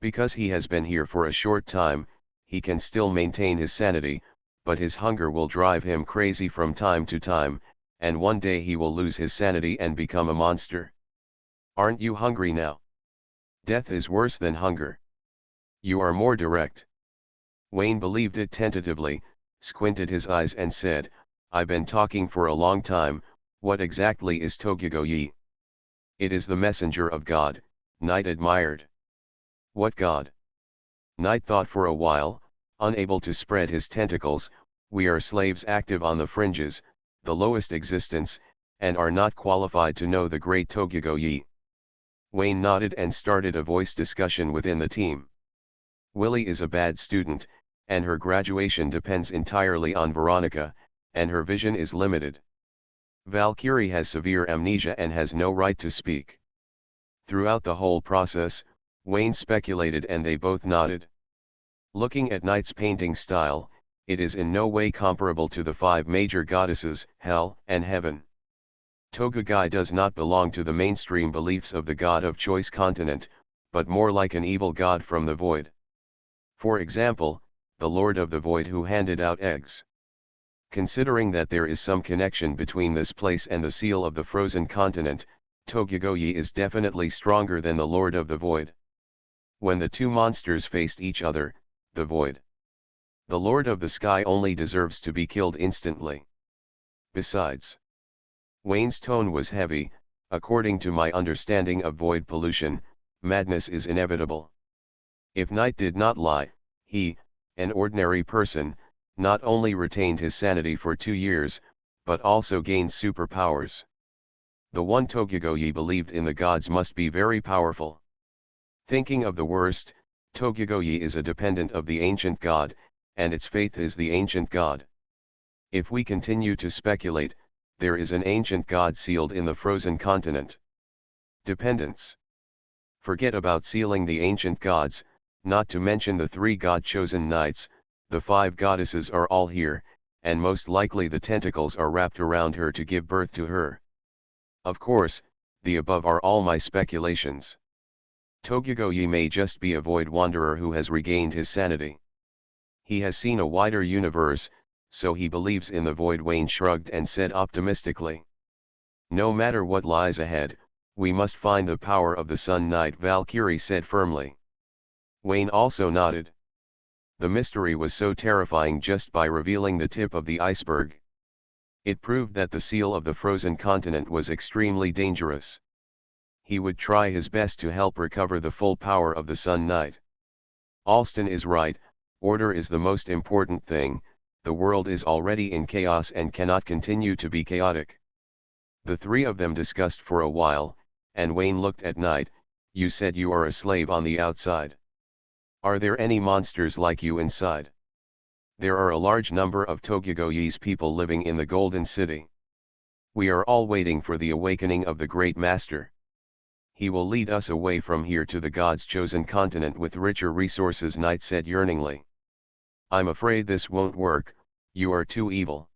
Because he has been here for a short time, he can still maintain his sanity, but his hunger will drive him crazy from time to time, and one day he will lose his sanity and become a monster. Aren't you hungry now? Death is worse than hunger. You are more direct. Wayne believed it tentatively, squinted his eyes and said, "I've been talking for a long time, what exactly is Tokugoyi?" "It is the messenger of God," Knight admired. "What God?" Knight thought for a while, unable to spread his tentacles. "We are slaves active on the fringes, the lowest existence, and are not qualified to know the great Tokugoyi." Wayne nodded and started a voice discussion within the team. Willie is a bad student, and her graduation depends entirely on Veronica, and her vision is limited. Valkyrie has severe amnesia and has no right to speak. Throughout the whole process, Wayne speculated and they both nodded. Looking at Knight's painting style, it is in no way comparable to the five major goddesses, Hell and Heaven. Tokugai does not belong to the mainstream beliefs of the god of choice continent, but more like an evil god from the void. For example, the Lord of the Void who handed out eggs. Considering that there is some connection between this place and the seal of the frozen continent, Tokugai is definitely stronger than the Lord of the Void. When the two monsters faced each other, the Void, the Lord of the Sky only deserves to be killed instantly. Besides, Wayne's tone was heavy. According to my understanding of void pollution, madness is inevitable. If Knight did not lie, he, an ordinary person, not only retained his sanity for 2 years, but also gained superpowers. The one Tokugai believed in the gods must be very powerful. Thinking of the worst, Tokugai is a dependent of the ancient god, and its faith is the ancient god. If we continue to speculate, there is an ancient god sealed in the frozen continent. Dependence. Forget about sealing the ancient gods, not to mention the 3 god-chosen knights. The 5 goddesses are all here, and most likely the tentacles are wrapped around her to give birth to her. Of course, the above are all my speculations. Tokugai may just be a void wanderer who has regained his sanity. He has seen a wider universe, so he believes in the void. Wayne shrugged and said optimistically. No matter what lies ahead, we must find the power of the Sun Knight, Valkyrie said firmly. Wayne also nodded. The mystery was so terrifying just by revealing the tip of the iceberg. It proved that the seal of the frozen continent was extremely dangerous. He would try his best to help recover the full power of the Sun Knight. Alston is right, order is the most important thing. The world is already in chaos and cannot continue to be chaotic. The 3 of them discussed for a while, and Wayne looked at Knight. You said you are a slave on the outside. Are there any monsters like you inside? There are a large number of Tokugai's people living in the Golden City. We are all waiting for the awakening of the Great Master. He will lead us away from here to the God's chosen continent with richer resources, Knight said yearningly. I'm afraid this won't work, you are too evil.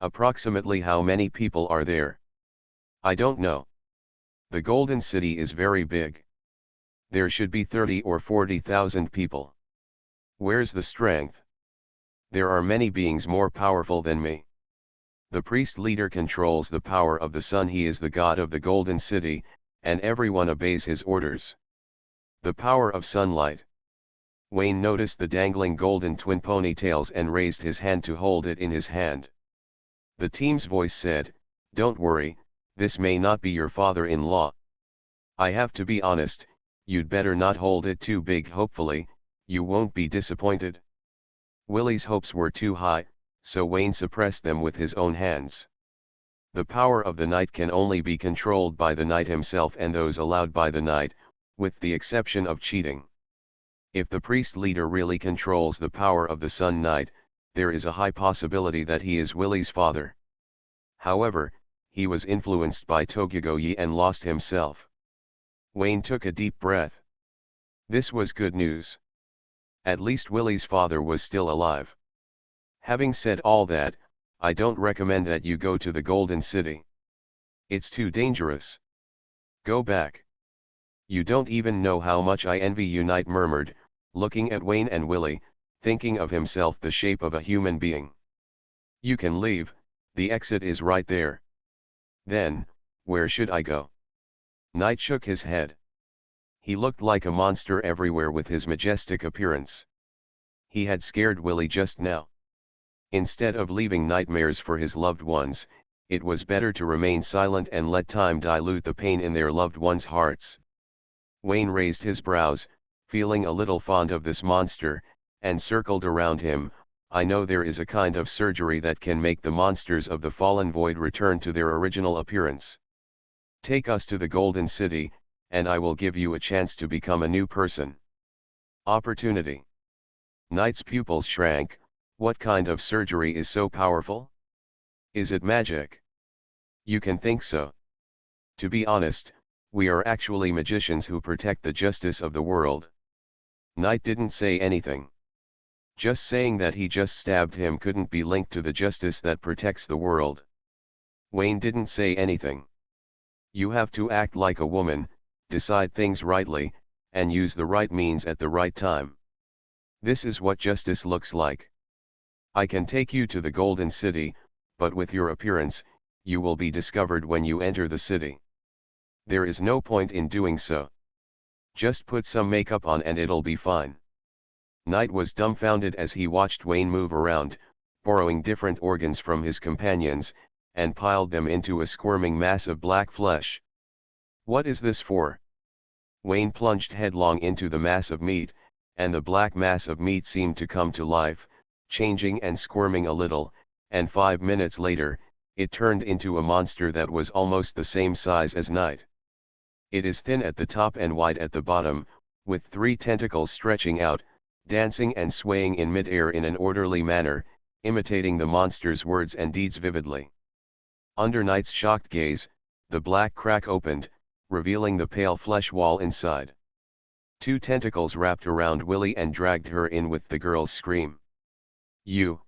Approximately how many people are there? I don't know. The Golden City is very big. There should be 30 or 40,000 people. Where's the strength? There are many beings more powerful than me. The priest leader controls the power of the sun. He is the god of the Golden City, and everyone obeys his orders. The power of sunlight. Wayne noticed the dangling golden twin ponytails and raised his hand to hold it in his hand. The team's voice said, "Don't worry, this may not be your father-in-law. I have to be honest, you'd better not hold it too big. Hopefully, you won't be disappointed." Willie's hopes were too high, so Wayne suppressed them with his own hands. The power of the Knight can only be controlled by the Knight himself and those allowed by the Knight, with the exception of cheating. If the priest leader really controls the power of the Sun Knight, there is a high possibility that he is Willie's father. However, he was influenced by Tokugai and lost himself. Wayne took a deep breath. This was good news. At least Willie's father was still alive. Having said all that, I don't recommend that you go to the Golden City. It's too dangerous. Go back. You don't even know how much I envy you, Knight murmured, looking at Wayne and Willie, thinking of himself the shape of a human being. You can leave, the exit is right there. Then, where should I go? Knight shook his head. He looked like a monster everywhere with his majestic appearance. He had scared Willie just now. Instead of leaving nightmares for his loved ones, it was better to remain silent and let time dilute the pain in their loved ones' hearts. Wayne raised his brows, feeling a little fond of this monster, and circled around him. I know there is a kind of surgery that can make the monsters of the fallen void return to their original appearance. Take us to the Golden City, and I will give you a chance to become a new person. Opportunity. Knight's pupils shrank. What kind of surgery is so powerful? Is it magic? You can think so. To be honest, we are actually magicians who protect the justice of the world. Knight didn't say anything. Just saying that he just stabbed him couldn't be linked to the justice that protects the world. Wayne didn't say anything. You have to act like a woman, decide things rightly, and use the right means at the right time. This is what justice looks like. I can take you to the Golden City, but with your appearance, you will be discovered when you enter the city. There is no point in doing so. Just put some makeup on and it'll be fine. Knight was dumbfounded as he watched Wayne move around, borrowing different organs from his companions, and piled them into a squirming mass of black flesh. What is this for? Wayne plunged headlong into the mass of meat, and the black mass of meat seemed to come to life, changing and squirming a little, and 5 minutes later, it turned into a monster that was almost the same size as Knight. It is thin at the top and wide at the bottom, with 3 tentacles stretching out, dancing and swaying in mid-air in an orderly manner, imitating the monster's words and deeds vividly. Under Knight's shocked gaze, the black crack opened, revealing the pale flesh wall inside. 2 tentacles wrapped around Willie and dragged her in with the girl's scream. You.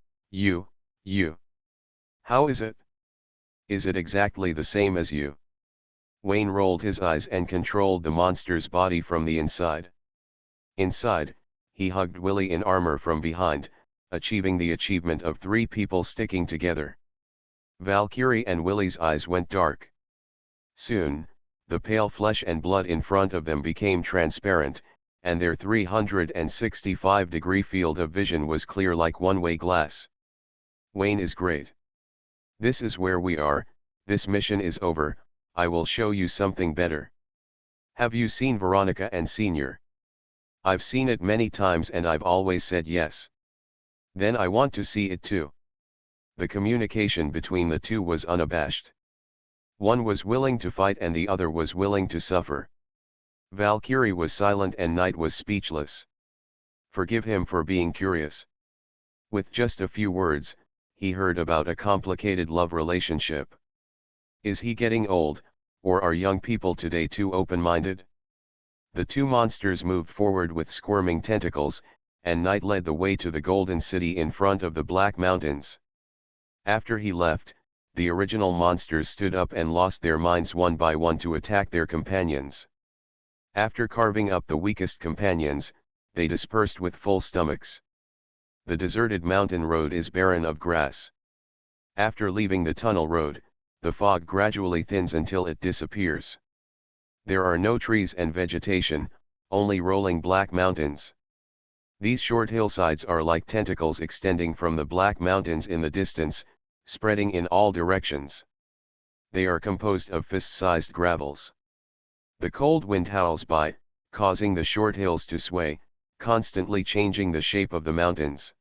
How is it? Is it exactly the same as you? Wayne rolled his eyes and controlled the monster's body from the inside. Inside, he hugged Willie in armor from behind, achieving the achievement of 3 people sticking together. Valkyrie and Willie's eyes went dark. Soon, the pale flesh and blood in front of them became transparent, and their 365-degree field of vision was clear like one-way glass. Wayne is great. This is where we are, this mission is over, I will show you something better. Have you seen Veronica and Senior? I've seen it many times and I've always said yes. Then I want to see it too. The communication between the two was unabashed. One was willing to fight and the other was willing to suffer. Valkyrie was silent and Knight was speechless. Forgive him for being curious. With just a few words, he heard about a complicated love relationship. Is he getting old, or are young people today too open-minded? The 2 monsters moved forward with squirming tentacles, and Knight led the way to the Golden City in front of the Black Mountains. After he left, the original monsters stood up and lost their minds one by one to attack their companions. After carving up the weakest companions, they dispersed with full stomachs. The deserted mountain road is barren of grass. After leaving the tunnel road, the fog gradually thins until it disappears. There are no trees and vegetation, only rolling black mountains. These short hillsides are like tentacles extending from the Black Mountains in the distance, spreading in all directions. They are composed of fist-sized gravels. The cold wind howls by, causing the short hills to sway, constantly changing the shape of the mountains.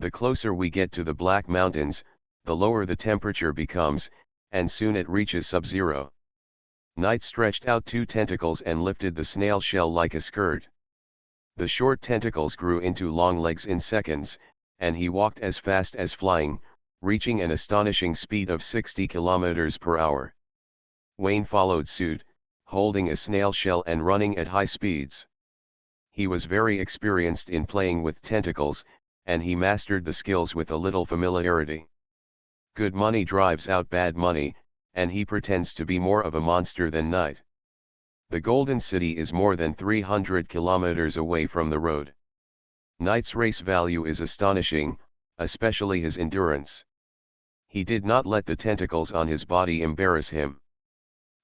The closer we get to the Black Mountains, the lower the temperature becomes, and soon it reaches sub-zero. Knight stretched out 2 tentacles and lifted the snail shell like a skirt. The short tentacles grew into long legs in seconds, and he walked as fast as flying, reaching an astonishing speed of 60 kilometers per hour. Wayne followed suit, holding a snail shell and running at high speeds. He was very experienced in playing with tentacles, and he mastered the skills with a little familiarity. Good money drives out bad money, and he pretends to be more of a monster than Knight. The Golden City is more than 300 kilometers away from the road. Knight's race value is astonishing, especially his endurance. He did not let the tentacles on his body embarrass him.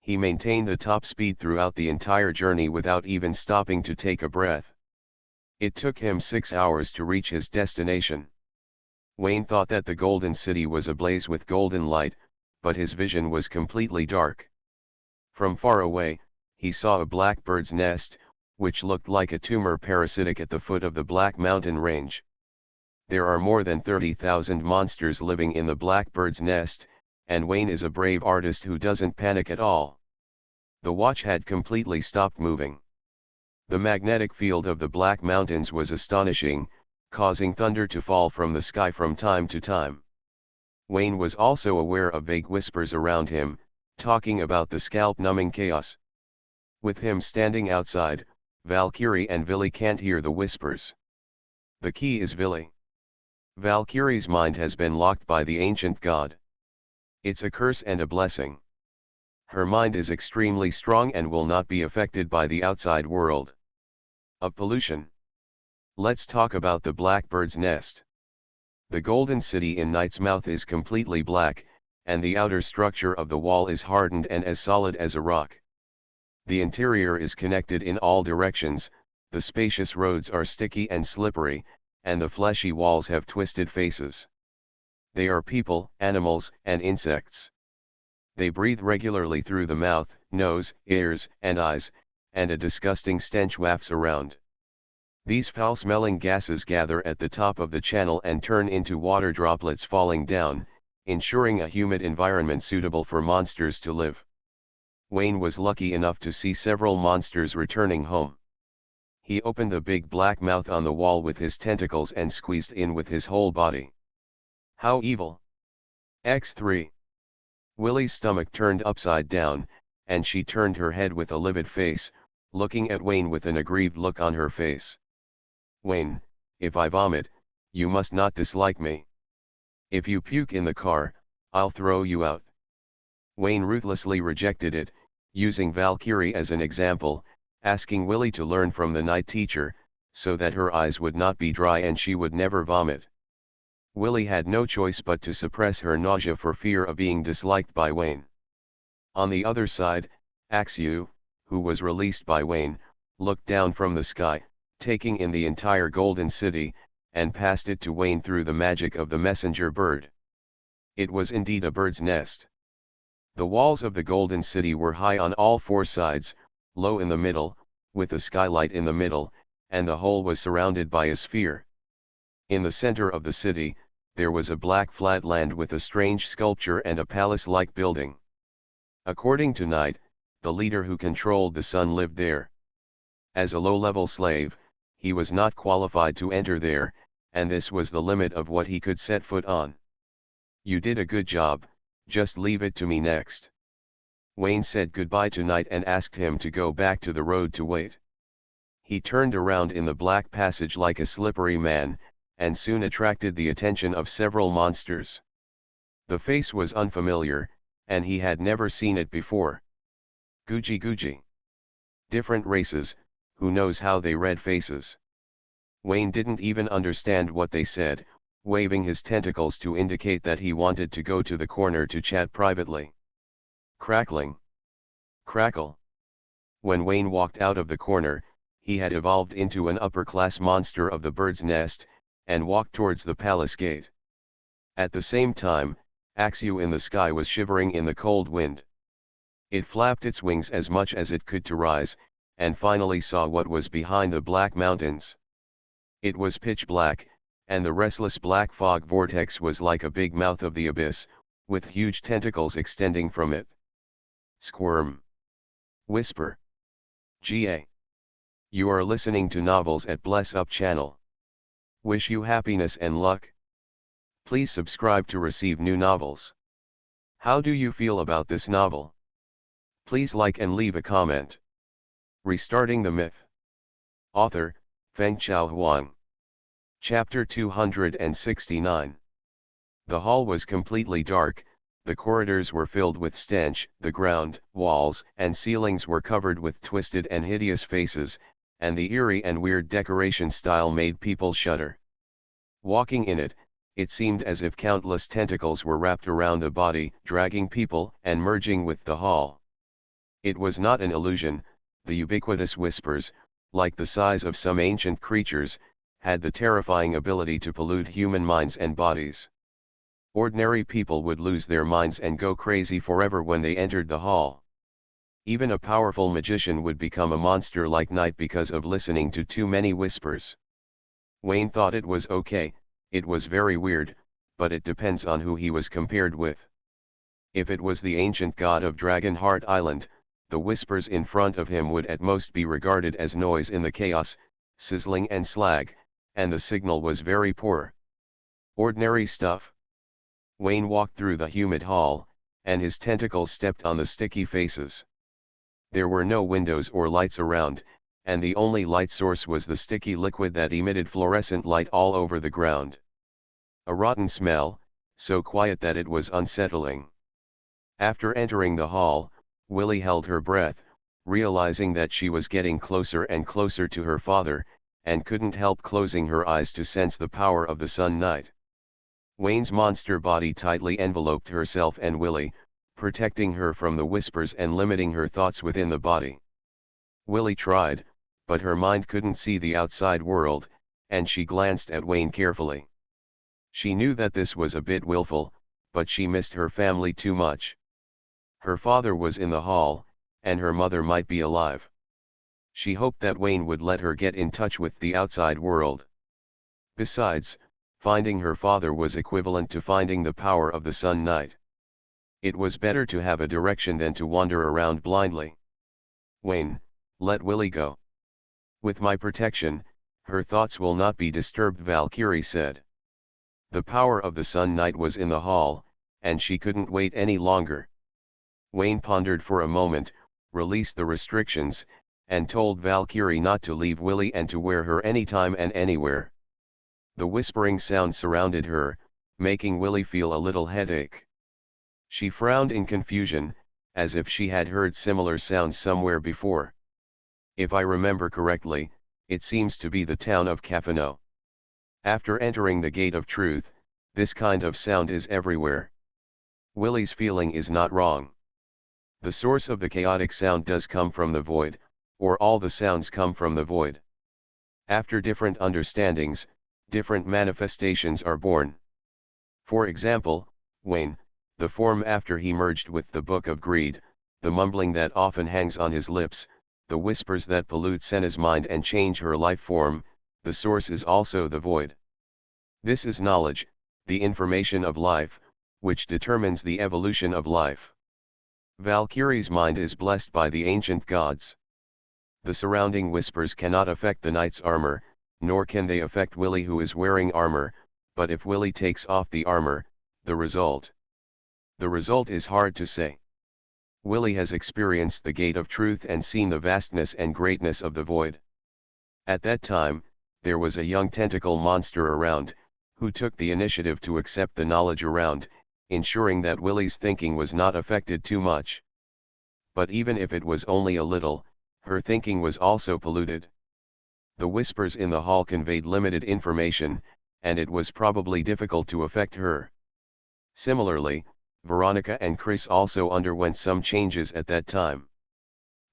He maintained the top speed throughout the entire journey without even stopping to take a breath. It took him 6 hours to reach his destination. Wayne thought that the Golden City was ablaze with golden light, but his vision was completely dark. From far away, he saw a blackbird's nest, which looked like a tumor parasitic at the foot of the Black Mountain Range. There are more than 30,000 monsters living in the blackbird's nest, and Wayne is a brave artist who doesn't panic at all. The watch had completely stopped moving. The magnetic field of the Black Mountains was astonishing, causing thunder to fall from the sky from time to time. Wayne was also aware of vague whispers around him, talking about the scalp-numbing chaos. With him standing outside, Valkyrie and Villy can't hear the whispers. The key is Villy. Valkyrie's mind has been locked by the ancient god. It's a curse and a blessing. Her mind is extremely strong and will not be affected by the outside world. Of pollution. Let's talk about the Blackbird's Nest. The Golden City in Night's Mouth is completely black, and the outer structure of the wall is hardened and as solid as a rock. The interior is connected in all directions, the spacious roads are sticky and slippery, and the fleshy walls have twisted faces. They are people, animals, and insects. They breathe regularly through the mouth, nose, ears, and eyes, and a disgusting stench wafts around. These foul-smelling gases gather at the top of the channel and turn into water droplets falling down, ensuring a humid environment suitable for monsters to live. Wayne was lucky enough to see several monsters returning home. He opened the big black mouth on the wall with his tentacles and squeezed in with his whole body. How evil! X3. Willy's stomach turned upside down, and she turned her head with a livid face, looking at Wayne with an aggrieved look on her face. Wayne, if I vomit, you must not dislike me. If you puke in the car, I'll throw you out. Wayne ruthlessly rejected it, using Valkyrie as an example, asking Willy to learn from the night teacher, so that her eyes would not be dry and she would never vomit. Willy had no choice but to suppress her nausea for fear of being disliked by Wayne. On the other side, Axu, who was released by Wayne, looked down from the sky, taking in the entire Golden City, and passed it to Wayne through the magic of the messenger bird. It was indeed a bird's nest. The walls of the Golden City were high on all four sides, low in the middle, with a skylight in the middle, and the whole was surrounded by a sphere. In the center of the city, there was a black flat land with a strange sculpture and a palace-like building. According to Night, the leader who controlled the sun lived there. As a low-level slave, he was not qualified to enter there, and this was the limit of what he could set foot on. You did a good job, just leave it to me next. Wayne said goodbye to Night and asked him to go back to the road to wait. He turned around in the black passage like a slippery man, and soon attracted the attention of several monsters. The face was unfamiliar, and he had never seen it before. Guji Guji. Different races, who knows how they read faces? Wayne didn't even understand what they said, waving his tentacles to indicate that he wanted to go to the corner to chat privately. Crackling. Crackle. When Wayne walked out of the corner, he had evolved into an upper-class monster of the bird's nest, and walked towards the palace gate. At the same time, Axu in the sky was shivering in the cold wind. It flapped its wings as much as it could to rise, and finally saw what was behind the Black Mountains. It was pitch black, and the restless black fog vortex was like a big mouth of the abyss, with huge tentacles extending from it. Squirm. Whisper. GA. You are listening to Novels at Bless Up channel. Wish you happiness and luck. Please subscribe to receive new novels. How do you feel about this novel? Please like and leave a comment. Restarting the Myth. Author, Fengchao Huang. Chapter 269. The hall was completely dark, the corridors were filled with stench, the ground, walls, and ceilings were covered with twisted and hideous faces, and the eerie and weird decoration style made people shudder. Walking in it, it seemed as if countless tentacles were wrapped around the body, dragging people and merging with the hall. It was not an illusion, the ubiquitous whispers, like the size of some ancient creatures, had the terrifying ability to pollute human minds and bodies. Ordinary people would lose their minds and go crazy forever when they entered the hall. Even a powerful magician would become a monster like Night because of listening to too many whispers. Wayne thought it was okay, it was very weird, but it depends on who he was compared with. If it was the ancient god of Dragonheart Island, the whispers in front of him would at most be regarded as noise in the chaos, sizzling and slag, and the signal was very poor. Ordinary stuff. Wayne walked through the humid hall, and his tentacles stepped on the sticky faces. There were no windows or lights around, and the only light source was the sticky liquid that emitted fluorescent light all over the ground. A rotten smell, so quiet that it was unsettling. After entering the hall, Willie held her breath, realizing that she was getting closer and closer to her father, and couldn't help closing her eyes to sense the power of the Sun Knight. Wayne's monster body tightly enveloped herself and Willie, protecting her from the whispers and limiting her thoughts within the body. Willie tried, but her mind couldn't see the outside world, and she glanced at Wayne carefully. She knew that this was a bit willful, but she missed her family too much. Her father was in the hall, and her mother might be alive. She hoped that Wayne would let her get in touch with the outside world. Besides, finding her father was equivalent to finding the power of the Sun Knight. It was better to have a direction than to wander around blindly. Wayne, let Willie go. With my protection, her thoughts will not be disturbed, Valkyrie said. The power of the Sun Knight was in the hall, and she couldn't wait any longer. Wayne pondered for a moment, released the restrictions, and told Valkyrie not to leave Willie and to wear her anytime and anywhere. The whispering sound surrounded her, making Willie feel a little headache. She frowned in confusion, as if she had heard similar sounds somewhere before. If I remember correctly, it seems to be the town of Cafano. After entering the Gate of Truth, this kind of sound is everywhere. Willie's feeling is not wrong. The source of the chaotic sound does come from the void, or all the sounds come from the void. After different understandings, different manifestations are born. For example, Wayne, the form after he merged with the Book of Greed, the mumbling that often hangs on his lips, the whispers that pollute Senna's mind and change her life form, the source is also the void. This is knowledge, the information of life, which determines the evolution of life. Valkyrie's mind is blessed by the ancient gods. The surrounding whispers cannot affect the knight's armor, nor can they affect Willie who is wearing armor, but if Willie takes off the armor, the result is hard to say. Willie has experienced the Gate of Truth and seen the vastness and greatness of the void. At that time, there was a young tentacle monster around, who took the initiative to accept the knowledge around, ensuring that Willie's thinking was not affected too much. But even if it was only a little, her thinking was also polluted. The whispers in the hall conveyed limited information, and it was probably difficult to affect her. Similarly, Veronica and Chris also underwent some changes at that time.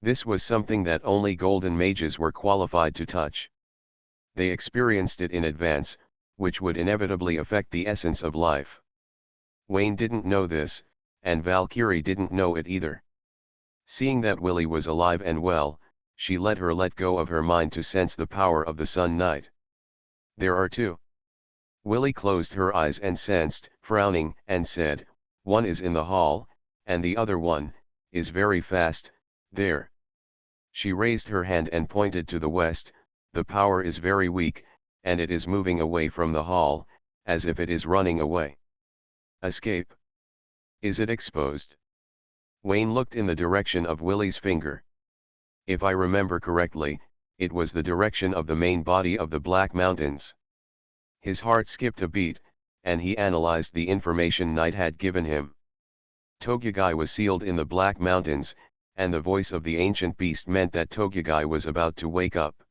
This was something that only golden mages were qualified to touch. They experienced it in advance, which would inevitably affect the essence of life. Wayne didn't know this, and Valkyrie didn't know it either. Seeing that Willie was alive and well, she let go of her mind to sense the power of the Sun Knight. There are two. Willie closed her eyes and sensed, frowning, and said, one is in the hall, and the other one, is very fast, there. She raised her hand and pointed to the west, the power is very weak, and it is moving away from the hall, as if it is running away. Escape. Is it exposed? Wayne looked in the direction of Willie's finger. If I remember correctly, it was the direction of the main body of the Black Mountains. His heart skipped a beat, and he analyzed the information Knight had given him. Togugai was sealed in the Black Mountains, and the voice of the ancient beast meant that Togugai was about to wake up.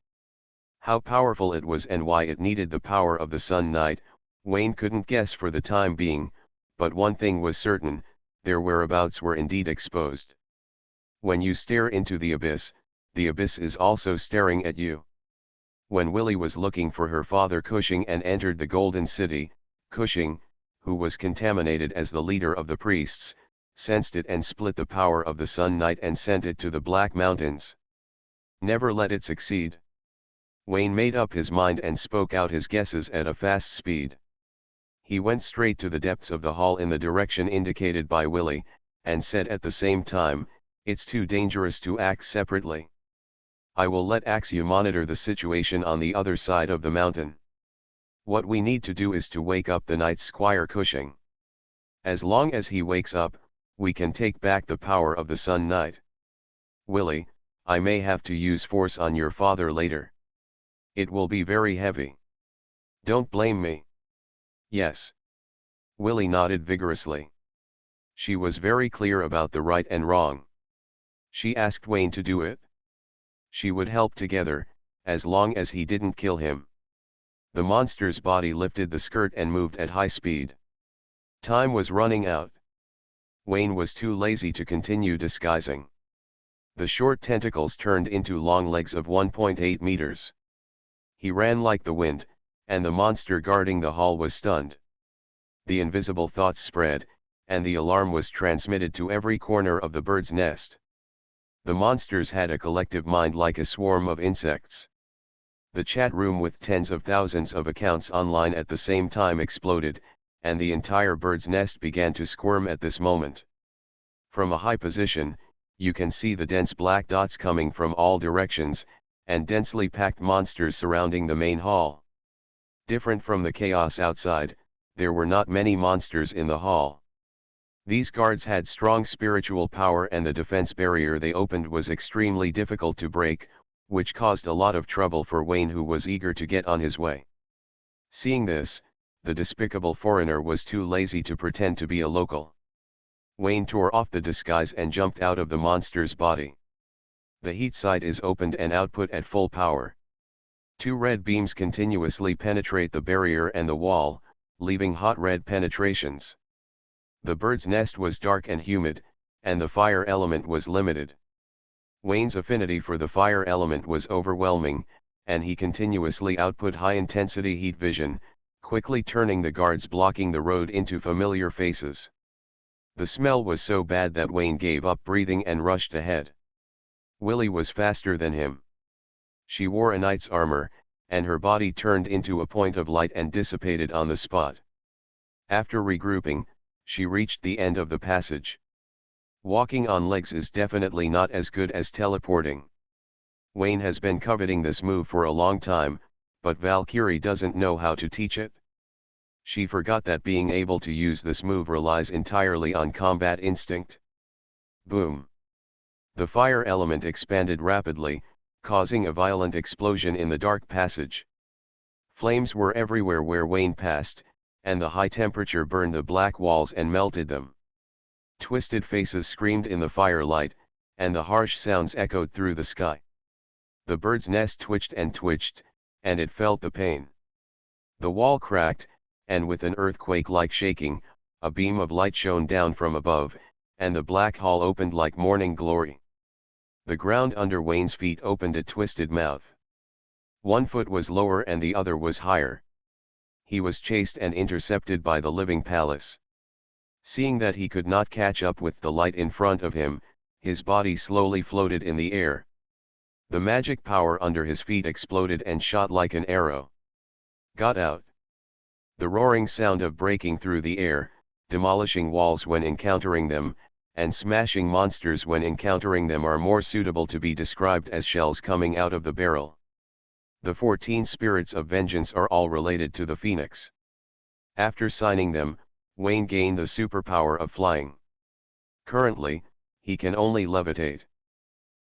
How powerful it was and why it needed the power of the Sun Knight, Wayne couldn't guess for the time being, but one thing was certain, their whereabouts were indeed exposed. When you stare into the abyss is also staring at you. When Willie was looking for her father Cushing and entered the Golden City, Cushing, who was contaminated as the leader of the priests, sensed it and split the power of the Sun Knight and sent it to the Black Mountains. Never let it succeed. Wayne made up his mind and spoke out his guesses at a fast speed. He went straight to the depths of the hall in the direction indicated by Willie, and said at the same time, It's too dangerous to act separately. I will let Axia monitor the situation on the other side of the mountain. What we need to do is to wake up the Night Squire Cushing. As long as he wakes up, we can take back the power of the Sun Knight. Willie, I may have to use force on your father later. It will be very heavy. Don't blame me. Yes. Willie nodded vigorously. She was very clear about the right and wrong. She asked Wayne to do it. She would help together, as long as he didn't kill him. The monster's body lifted the skirt and moved at high speed. Time was running out. Wayne was too lazy to continue disguising. The short tentacles turned into long legs of 1.8 meters. He ran like the wind, and the monster guarding the hall was stunned. The invisible thoughts spread, and the alarm was transmitted to every corner of the bird's nest. The monsters had a collective mind like a swarm of insects. The chat room with tens of thousands of accounts online at the same time exploded, and the entire bird's nest began to squirm at this moment. From a high position, you can see the dense black dots coming from all directions, and densely packed monsters surrounding the main hall. Different from the chaos outside, there were not many monsters in the hall. These guards had strong spiritual power, and the defense barrier they opened was extremely difficult to break, which caused a lot of trouble for Wayne, who was eager to get on his way. Seeing this, the despicable foreigner was too lazy to pretend to be a local. Wayne tore off the disguise and jumped out of the monster's body. The heat sight is opened and output at full power. Two red beams continuously penetrate the barrier and the wall, leaving hot red penetrations. The bird's nest was dark and humid, and the fire element was limited. Wayne's affinity for the fire element was overwhelming, and he continuously output high-intensity heat vision, quickly turning the guards blocking the road into familiar faces. The smell was so bad that Wayne gave up breathing and rushed ahead. Willie was faster than him. She wore a knight's armor, and her body turned into a point of light and dissipated on the spot. After regrouping, she reached the end of the passage. Walking on legs is definitely not as good as teleporting. Wayne has been coveting this move for a long time, but Valkyrie doesn't know how to teach it. She forgot that being able to use this move relies entirely on combat instinct. Boom! The fire element expanded rapidly, causing a violent explosion in the dark passage. Flames were everywhere where Wayne passed, and the high temperature burned the black walls and melted them. Twisted faces screamed in the firelight, and the harsh sounds echoed through the sky. The bird's nest twitched, and it felt the pain. The wall cracked, and with an earthquake-like shaking, a beam of light shone down from above, and the black hall opened like morning glory. The ground under Wayne's feet opened a twisted mouth. One foot was lower and the other was higher. He was chased and intercepted by the living palace. Seeing that he could not catch up with the light in front of him, his body slowly floated in the air. The magic power under his feet exploded and shot like an arrow. Got out. The roaring sound of breaking through the air, demolishing walls when encountering them, and smashing monsters when encountering them are more suitable to be described as shells coming out of the barrel. The 14 spirits of vengeance are all related to the phoenix. After signing them, Wayne gained the superpower of flying. Currently, he can only levitate.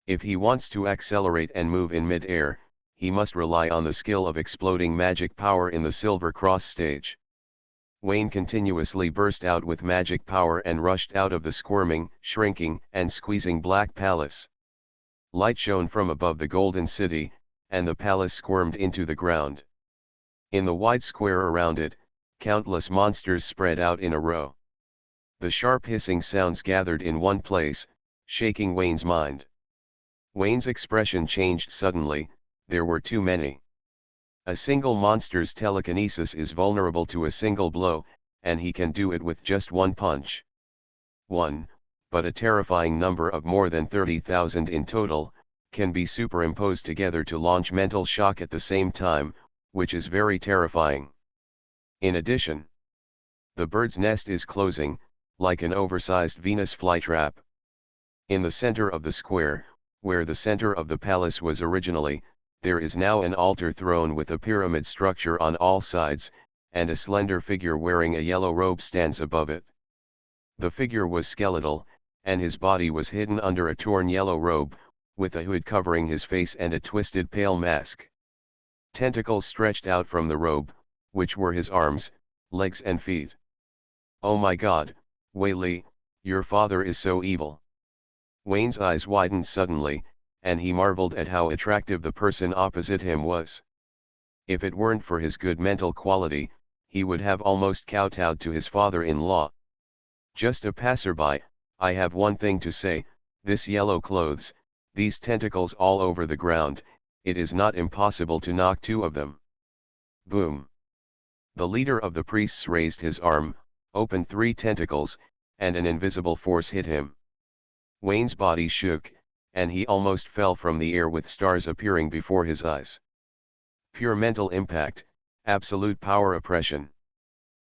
If he wants to accelerate and move in mid-air, he must rely on the skill of exploding magic power in the Silver Cross stage. Wayne continuously burst out with magic power and rushed out of the squirming, shrinking, and squeezing black palace. Light shone from above the Golden City, and the palace squirmed into the ground. In the wide square around it, countless monsters spread out in a row. The sharp hissing sounds gathered in one place, shaking Wayne's mind. Wayne's expression changed suddenly. There were too many. A single monster's telekinesis is vulnerable to a single blow, and he can do it with just one punch. But a terrifying number of more than 30,000 in total, can be superimposed together to launch mental shock at the same time, which is very terrifying. In addition, the bird's nest is closing, like an oversized Venus flytrap. In the center of the square, where the center of the palace was originally, there is now an altar throne with a pyramid structure on all sides, and a slender figure wearing a yellow robe stands above it. The figure was skeletal, and his body was hidden under a torn yellow robe, with a hood covering his face and a twisted pale mask. Tentacles stretched out from the robe, which were his arms, legs and feet. "Oh my God, Wei Li, your father is so evil." Wayne's eyes widened suddenly, and he marveled at how attractive the person opposite him was. If it weren't for his good mental quality, he would have almost kowtowed to his father-in-law. "Just a passerby, I have one thing to say, this yellow clothes, these tentacles all over the ground, it is not impossible to knock two of them." Boom! The leader of the priests raised his arm, opened three tentacles, and an invisible force hit him. Wayne's body shook, and he almost fell from the air with stars appearing before his eyes. Pure mental impact, absolute power oppression.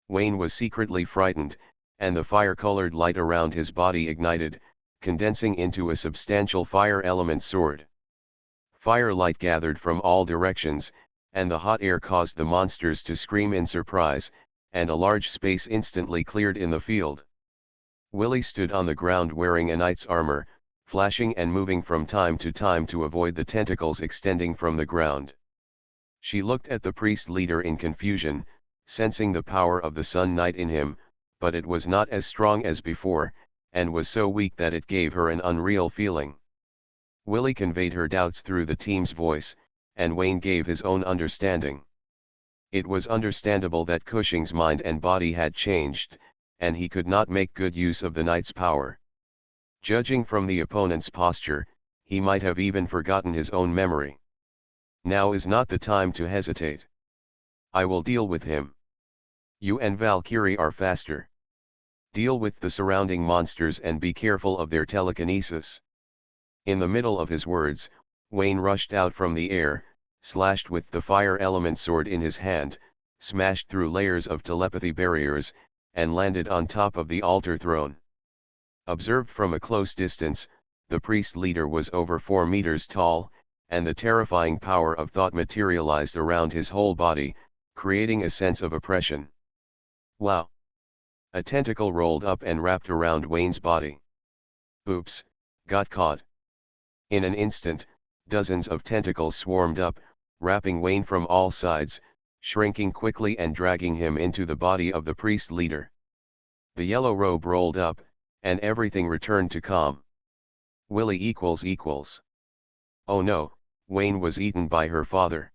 Wayne was secretly frightened, and the fire-colored light around his body ignited, condensing into a substantial fire element sword. Fire light gathered from all directions, and the hot air caused the monsters to scream in surprise, and a large space instantly cleared in the field. Willie stood on the ground wearing a knight's armor, flashing and moving from time to time to avoid the tentacles extending from the ground. She looked at the priest leader in confusion, sensing the power of the Sun Knight in him, but it was not as strong as before, and was so weak that it gave her an unreal feeling. Willie conveyed her doubts through the team's voice, and Wayne gave his own understanding. It was understandable that Cushing's mind and body had changed, and he could not make good use of the knight's power. Judging from the opponent's posture, he might have even forgotten his own memory. Now is not the time to hesitate. I will deal with him. You and Valkyrie are faster. Deal with the surrounding monsters and be careful of their telekinesis. In the middle of his words, Wayne rushed out from the air, slashed with the fire element sword in his hand, smashed through layers of telepathy barriers, and landed on top of the altar throne. Observed from a close distance, the priest leader was over 4 meters tall, and the terrifying power of thought materialized around his whole body, creating a sense of oppression. Wow! A tentacle rolled up and wrapped around Wayne's body. Oops, got caught. In an instant, dozens of tentacles swarmed up, wrapping Wayne from all sides, shrinking quickly and dragging him into the body of the priest leader. The yellow robe rolled up, and everything returned to calm. Willie ==. Oh no, Wayne was eaten by her father.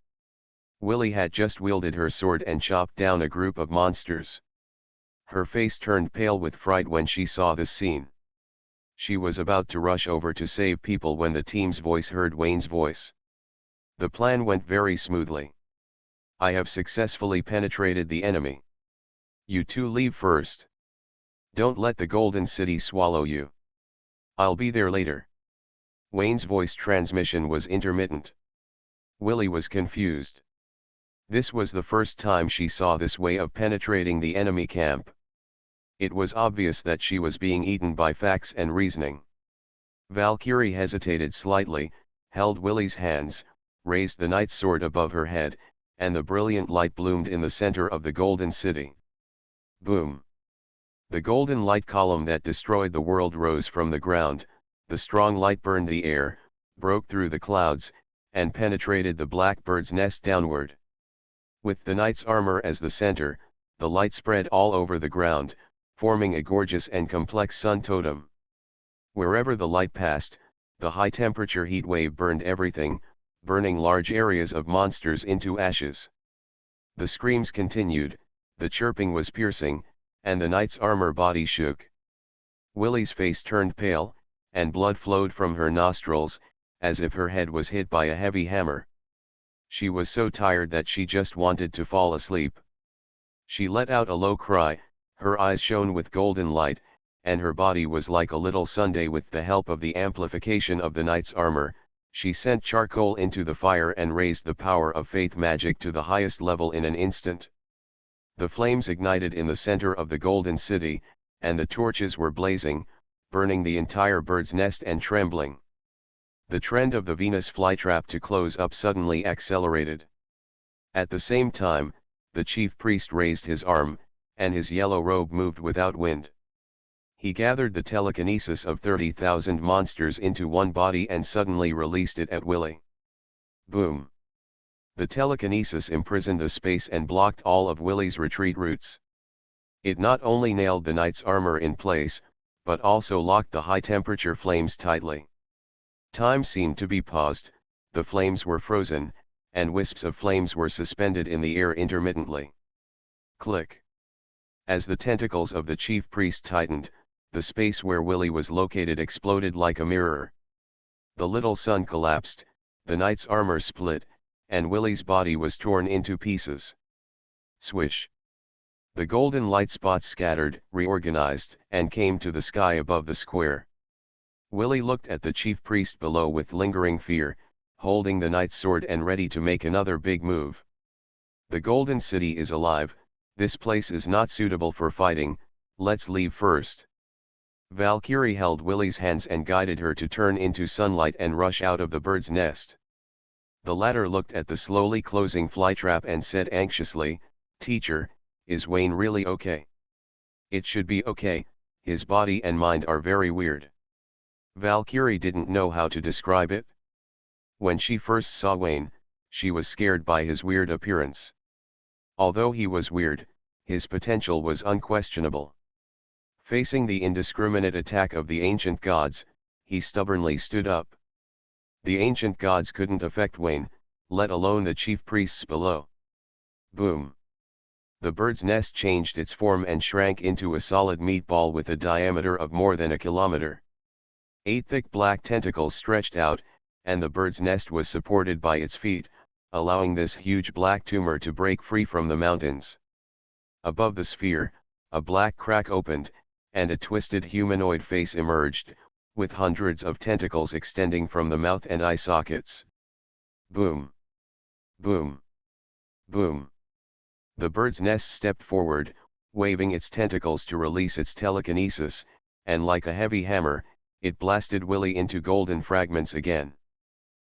Willie had just wielded her sword and chopped down a group of monsters. Her face turned pale with fright when she saw this scene. She was about to rush over to save people when the team's voice heard Wayne's voice. The plan went very smoothly. I have successfully penetrated the enemy. You two leave first. Don't let the Golden City swallow you. I'll be there later. Wayne's voice transmission was intermittent. Willie was confused. This was the first time she saw this way of penetrating the enemy camp. It was obvious that she was being eaten by facts and reasoning. Valkyrie hesitated slightly, held Willie's hands, raised the knight's sword above her head, and the brilliant light bloomed in the center of the Golden City. Boom! The golden light column that destroyed the world rose from the ground, the strong light burned the air, broke through the clouds, and penetrated the blackbird's nest downward. With the knight's armor as the center, the light spread all over the ground, forming a gorgeous and complex sun totem. Wherever the light passed, the high-temperature heat wave burned everything, burning large areas of monsters into ashes. The screams continued, the chirping was piercing, and the knight's armor body shook. Willie's face turned pale, and blood flowed from her nostrils, as if her head was hit by a heavy hammer. She was so tired that she just wanted to fall asleep. She let out a low cry, her eyes shone with golden light, and her body was like a little sundae. With the help of the amplification of the knight's armor, she sent charcoal into the fire and raised the power of faith magic to the highest level in an instant. The flames ignited in the center of the Golden City, and the torches were blazing, burning the entire bird's nest and trembling. The trend of the Venus flytrap to close up suddenly accelerated. At the same time, the chief priest raised his arm, and his yellow robe moved without wind. He gathered the telekinesis of 30,000 monsters into one body and suddenly released it at Willy. Boom! The telekinesis imprisoned the space and blocked all of Willy's retreat routes. It not only nailed the knight's armor in place, but also locked the high-temperature flames tightly. Time seemed to be paused, the flames were frozen, and wisps of flames were suspended in the air intermittently. Click! As the tentacles of the chief priest tightened, the space where Willy was located exploded like a mirror. The little sun collapsed, the knight's armor split, and Willy's body was torn into pieces. Swish! The golden light spots scattered, reorganized, and came to the sky above the square. Willy looked at the chief priest below with lingering fear, holding the knight's sword and ready to make another big move. The Golden City is alive, this place is not suitable for fighting, let's leave first. Valkyrie held Willy's hands and guided her to turn into sunlight and rush out of the bird's nest. The latter looked at the slowly closing flytrap and said anxiously, "Teacher, is Wayne really okay?" "It should be okay, his body and mind are very weird." Valkyrie didn't know how to describe it. When she first saw Wayne, she was scared by his weird appearance. Although he was weird, his potential was unquestionable. Facing the indiscriminate attack of the ancient gods, he stubbornly stood up. The ancient gods couldn't affect Wayne, let alone the chief priests below. Boom! The bird's nest changed its form and shrank into a solid meatball with a diameter of more than a kilometer. 8 thick black tentacles stretched out, and the bird's nest was supported by its feet, allowing this huge black tumor to break free from the mountains. Above the sphere, a black crack opened, and a twisted humanoid face emerged, with hundreds of tentacles extending from the mouth and eye sockets. Boom! Boom! Boom! The bird's nest stepped forward, waving its tentacles to release its telekinesis, and like a heavy hammer, it blasted Willy into golden fragments again.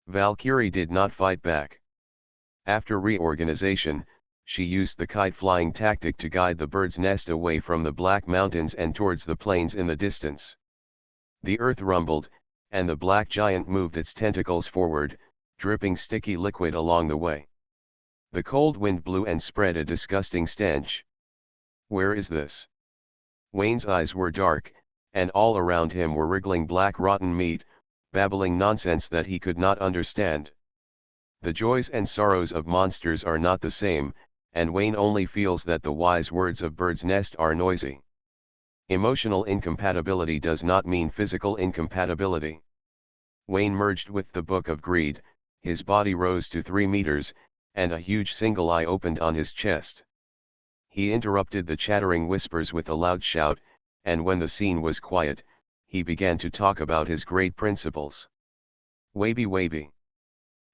Valkyrie did not fight back. After reorganization, she used the kite-flying tactic to guide the bird's nest away from the Black Mountains and towards the plains in the distance. The earth rumbled, and the black giant moved its tentacles forward, dripping sticky liquid along the way. The cold wind blew and spread a disgusting stench. Where is this? Wayne's eyes were dark, and all around him were wriggling black rotten meat, babbling nonsense that he could not understand. The joys and sorrows of monsters are not the same, and Wayne only feels that the wise words of Bird's Nest are noisy. Emotional incompatibility does not mean physical incompatibility. Wayne merged with the Book of Greed, his body rose to 3 meters, and a huge single eye opened on his chest. He interrupted the chattering whispers with a loud shout, and when the scene was quiet, he began to talk about his great principles. Wavy.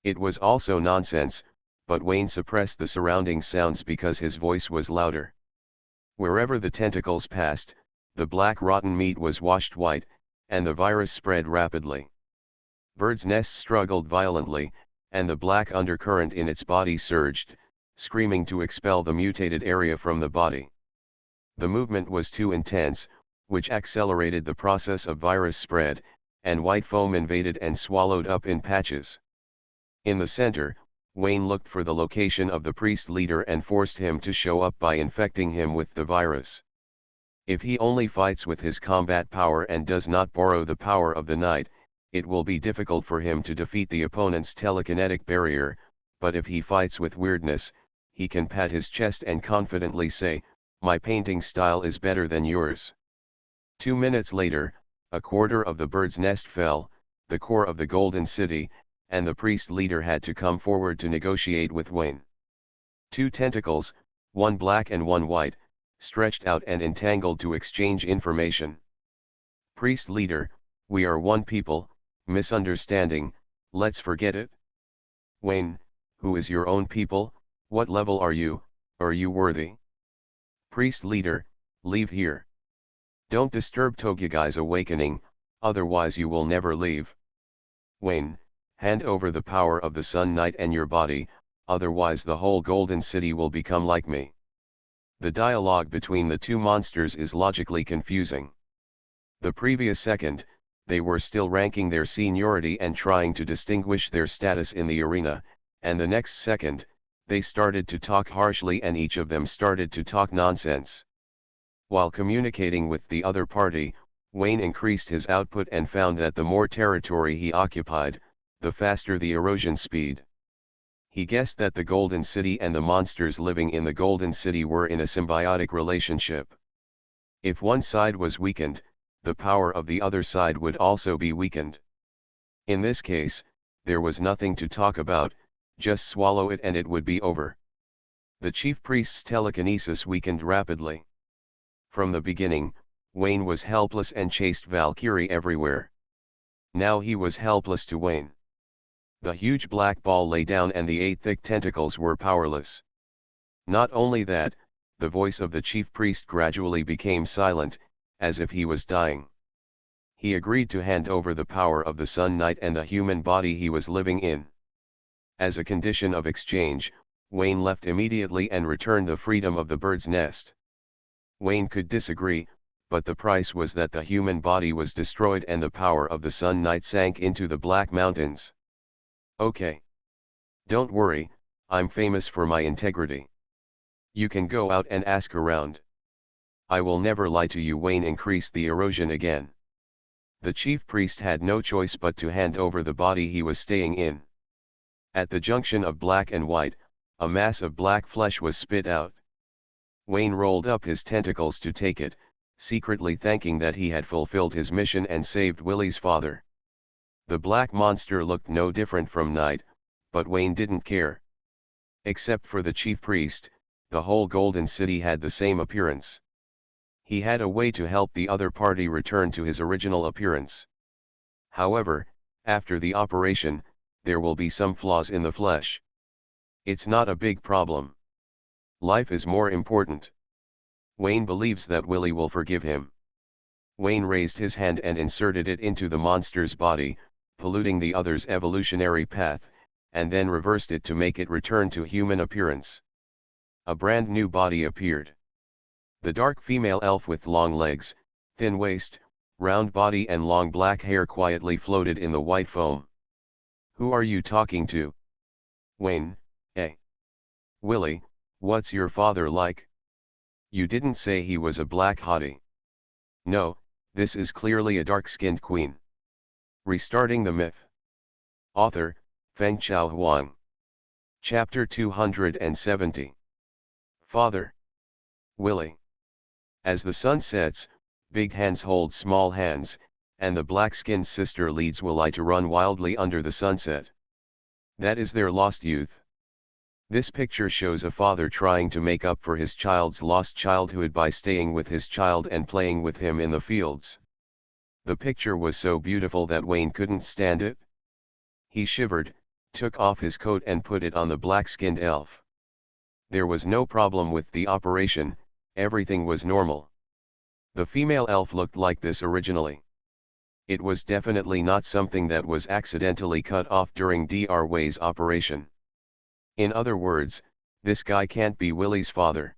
It was also nonsense, but Wayne suppressed the surrounding sounds because his voice was louder. Wherever the tentacles passed, the black rotten meat was washed white, and the virus spread rapidly. Bird's Nest struggled violently, and the black undercurrent in its body surged, screaming to expel the mutated area from the body. The movement was too intense, which accelerated the process of virus spread, and white foam invaded and swallowed up in patches. In the center, Wayne looked for the location of the priest leader and forced him to show up by infecting him with the virus. If he only fights with his combat power and does not borrow the power of the knight, it will be difficult for him to defeat the opponent's telekinetic barrier, but if he fights with weirdness, he can pat his chest and confidently say, "My painting style is better than yours." 2 minutes later, a quarter of the bird's nest fell, the core of the Golden City, and the priest leader had to come forward to negotiate with Wayne. 2 tentacles, one black and one white, stretched out and entangled to exchange information. Priest leader, we are one people, misunderstanding, let's forget it. Wayne, who is your own people, what level are you worthy? Priest leader, leave here. Don't disturb Togugai's awakening, otherwise you will never leave. Wayne, hand over the power of the Sun Knight and your body, otherwise the whole Golden City will become like me. The dialogue between the two monsters is logically confusing. The previous second, they were still ranking their seniority and trying to distinguish their status in the arena, and the next second, they started to talk harshly and each of them started to talk nonsense. While communicating with the other party, Wayne increased his output and found that the more territory he occupied, the faster the erosion speed. He guessed that the Golden City and the monsters living in the Golden City were in a symbiotic relationship. If one side was weakened, the power of the other side would also be weakened. In this case, there was nothing to talk about, just swallow it and it would be over. The chief priest's telekinesis weakened rapidly. From the beginning, Wayne was helpless and chased Valkyrie everywhere. Now he was helpless to Wayne. The huge black ball lay down and the 8 thick tentacles were powerless. Not only that, the voice of the chief priest gradually became silent, as if he was dying. He agreed to hand over the power of the Sun Knight and the human body he was living in. As a condition of exchange, Wayne left immediately and returned the freedom of the bird's nest. Wayne could disagree, but the price was that the human body was destroyed and the power of the Sun Knight sank into the Black Mountains. Okay. Don't worry, I'm famous for my integrity. You can go out and ask around. I will never lie to you. Wayne increased the erosion again. The chief priest had no choice but to hand over the body he was staying in. At the junction of black and white, a mass of black flesh was spit out. Wayne rolled up his tentacles to take it, secretly thanking that he had fulfilled his mission and saved Willie's father. The black monster looked no different from Night, but Wayne didn't care. Except for the chief priest, the whole Golden City had the same appearance. He had a way to help the other party return to his original appearance. However, after the operation, there will be some flaws in the flesh. It's not a big problem. Life is more important. Wayne believes that Willie will forgive him. Wayne raised his hand and inserted it into the monster's body, polluting the other's evolutionary path, and then reversed it to make it return to human appearance. A brand new body appeared. The dark female elf with long legs, thin waist, round body and long black hair quietly floated in the white foam. Who are you talking to? Wayne, eh? Willie, what's your father like? You didn't say he was a black hottie. No, this is clearly a dark-skinned queen. Restarting the myth. Author, Fengchao Huang. Chapter 270. Father. Willie. As the sun sets, big hands hold small hands, and the black-skinned sister leads Willie to run wildly under the sunset. That is their lost youth. This picture shows a father trying to make up for his child's lost childhood by staying with his child and playing with him in the fields. The picture was so beautiful that Wayne couldn't stand it. He shivered, took off his coat and put it on the black-skinned elf. There was no problem with the operation, everything was normal. The female elf looked like this originally. It was definitely not something that was accidentally cut off during Dr. Way's operation. In other words, this guy can't be Willie's father.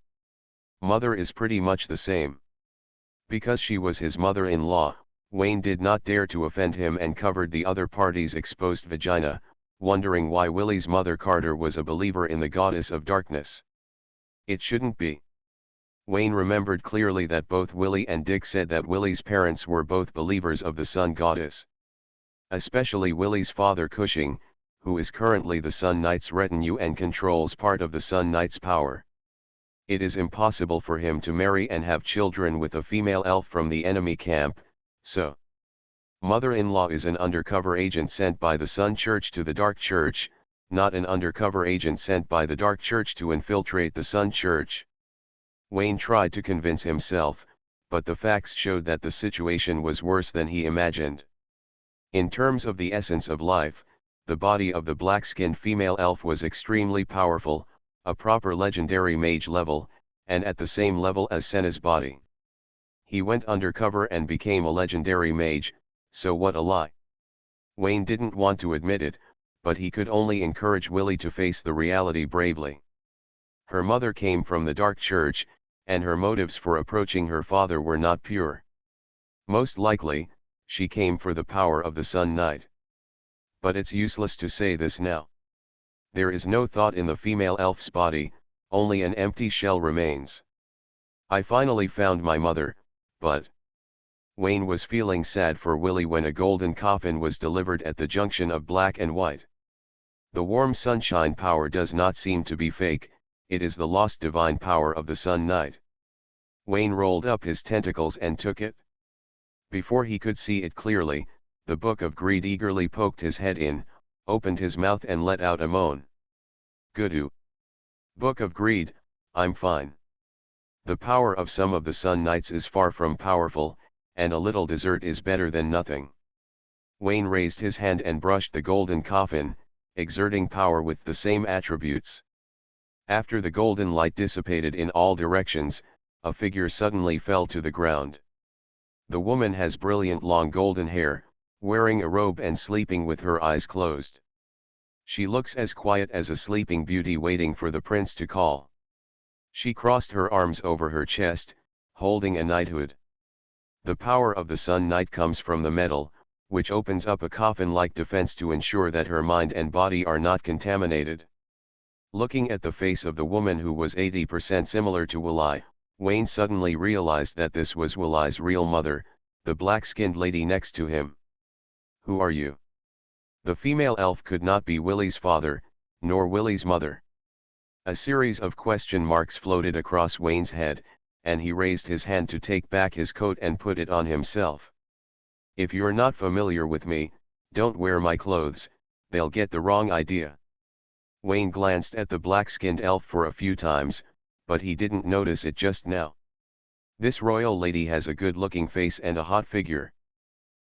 Mother is pretty much the same. Because she was his mother-in-law, Wayne did not dare to offend him and covered the other party's exposed vagina, wondering why Willie's mother Carter was a believer in the goddess of darkness. It shouldn't be. Wayne remembered clearly that both Willie and Dick said that Willie's parents were both believers of the sun goddess. Especially Willie's father Cushing, who is currently the Sun Knight's retinue and controls part of the Sun Knight's power. It is impossible for him to marry and have children with a female elf from the enemy camp, so mother-in-law is an undercover agent sent by the Sun Church to the Dark Church, not an undercover agent sent by the Dark Church to infiltrate the Sun Church. Wayne tried to convince himself, but the facts showed that the situation was worse than he imagined. In terms of the essence of life, the body of the black-skinned female elf was extremely powerful, a proper legendary mage level, and at the same level as Senna's body. He went undercover and became a legendary mage, so what a lie. Wayne didn't want to admit it, but he could only encourage Willie to face the reality bravely. Her mother came from the dark church, and her motives for approaching her father were not pure. Most likely, she came for the power of the Sun Knight. But it's useless to say this now. There is no thought in the female elf's body, only an empty shell remains. I finally found my mother, but... Wayne was feeling sad for Willie when a golden coffin was delivered at the junction of black and white. The warm sunshine power does not seem to be fake, it is the lost divine power of the Sun Knight. Wayne rolled up his tentacles and took it. Before he could see it clearly, the Book of Greed eagerly poked his head in, opened his mouth and let out a moan. Goodoo. Book of Greed, I'm fine. The power of some of the Sun Knights is far from powerful, and a little dessert is better than nothing. Wayne raised his hand and brushed the golden coffin, exerting power with the same attributes. After the golden light dissipated in all directions, a figure suddenly fell to the ground. The woman has brilliant long golden hair, wearing a robe and sleeping with her eyes closed. She looks as quiet as a sleeping beauty waiting for the prince to call. She crossed her arms over her chest, holding a knighthood. The power of the Sun Knight comes from the metal, which opens up a coffin-like defense to ensure that her mind and body are not contaminated. Looking at the face of the woman who was 80% similar to Willie, Wayne suddenly realized that this was Willie's real mother, the black-skinned lady next to him. Who are you? The female elf could not be Willie's father, nor Willie's mother. A series of question marks floated across Wayne's head, and he raised his hand to take back his coat and put it on himself. If you're not familiar with me, don't wear my clothes, they'll get the wrong idea. Wayne glanced at the black-skinned elf for a few times, but he didn't notice it just now. This royal lady has a good-looking face and a hot figure.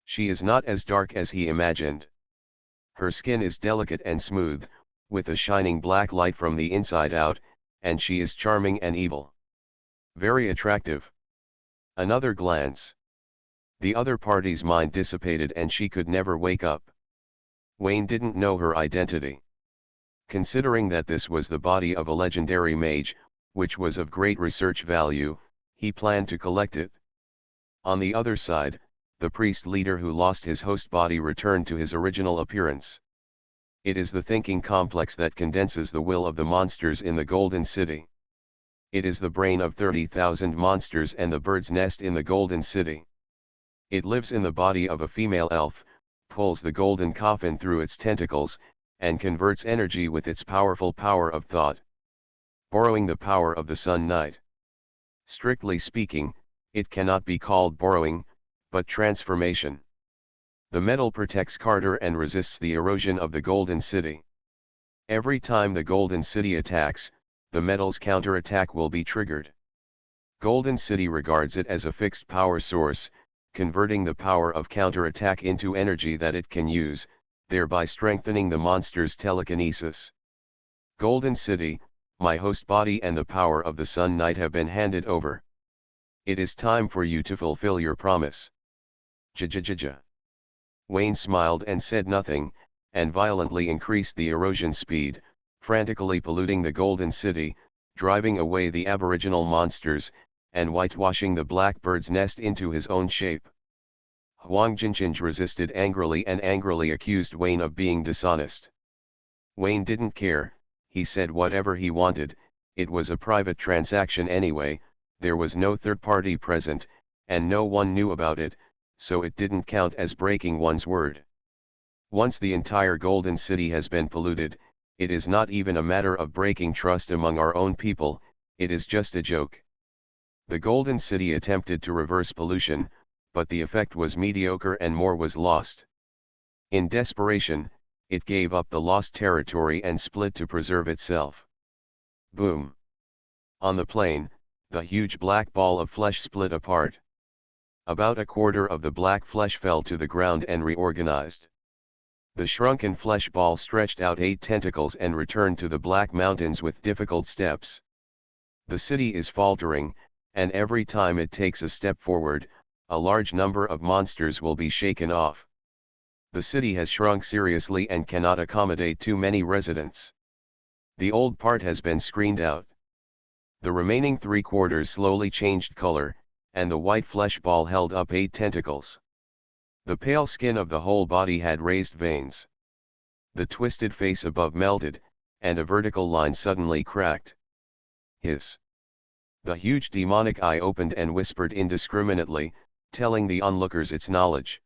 She is not as dark as he imagined. Her skin is delicate and smooth, with a shining black light from the inside out, and she is charming and evil. Very attractive. Another glance. The other party's mind dissipated and she could never wake up. Wayne didn't know her identity. Considering that this was the body of a legendary mage, which was of great research value, he planned to collect it. On the other side, the priest leader who lost his host body returned to his original appearance. It is the thinking complex that condenses the will of the monsters in the Golden City. It is the brain of 30,000 monsters and the bird's nest in the Golden City. It lives in the body of a female elf, pulls the golden coffin through its tentacles, and converts energy with its powerful power of thought. Borrowing the power of the Sun Knight. Strictly speaking, it cannot be called borrowing, but transformation. The metal protects Carter and resists the erosion of the Golden City. Every time the Golden City attacks, the metal's counterattack will be triggered. Golden City regards it as a fixed power source, converting the power of counterattack into energy that it can use, thereby strengthening the monster's telekinesis. Golden City, my host body and the power of the Sun Knight have been handed over. It is time for you to fulfill your promise. Ja. Wayne smiled and said nothing, and violently increased the erosion speed, frantically polluting the Golden City, driving away the aboriginal monsters, and whitewashing the blackbird's nest into his own shape. Huang Jinjinj resisted angrily and angrily accused Wayne of being dishonest. Wayne didn't care, he said whatever he wanted, it was a private transaction anyway, there was no third party present, and no one knew about it, so it didn't count as breaking one's word. Once the entire Golden City has been polluted, it is not even a matter of breaking trust among our own people, it is just a joke. The Golden City attempted to reverse pollution, but the effect was mediocre and more was lost. In desperation, it gave up the lost territory and split to preserve itself. Boom! On the plain, the huge black ball of flesh split apart. About a quarter of the black flesh fell to the ground and reorganized. The shrunken flesh ball stretched out 8 tentacles and returned to the Black Mountains with difficult steps. The city is faltering, and every time it takes a step forward, a large number of monsters will be shaken off. The city has shrunk seriously and cannot accommodate too many residents. The old part has been screened out. The remaining 3/4 slowly changed color, and the white flesh ball held up 8 tentacles. The pale skin of the whole body had raised veins. The twisted face above melted, and a vertical line suddenly cracked. Hiss. The huge demonic eye opened and whispered indiscriminately, telling the onlookers its knowledge.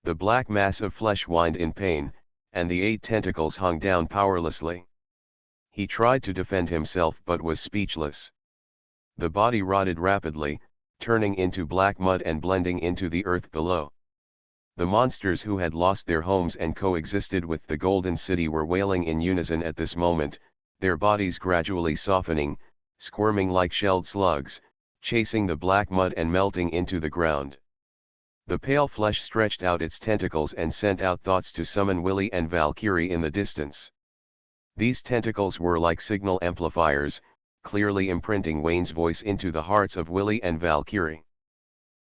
The black mass of flesh whined in pain, and the 8 tentacles hung down powerlessly. He tried to defend himself but was speechless. The body rotted rapidly, turning into black mud and blending into the earth below. The monsters who had lost their homes and coexisted with the Golden City were wailing in unison at this moment, their bodies gradually softening, squirming like shelled slugs, chasing the black mud and melting into the ground. The pale flesh stretched out its tentacles and sent out thoughts to summon Willy and Valkyrie in the distance. These tentacles were like signal amplifiers, clearly imprinting Wayne's voice into the hearts of Willy and Valkyrie.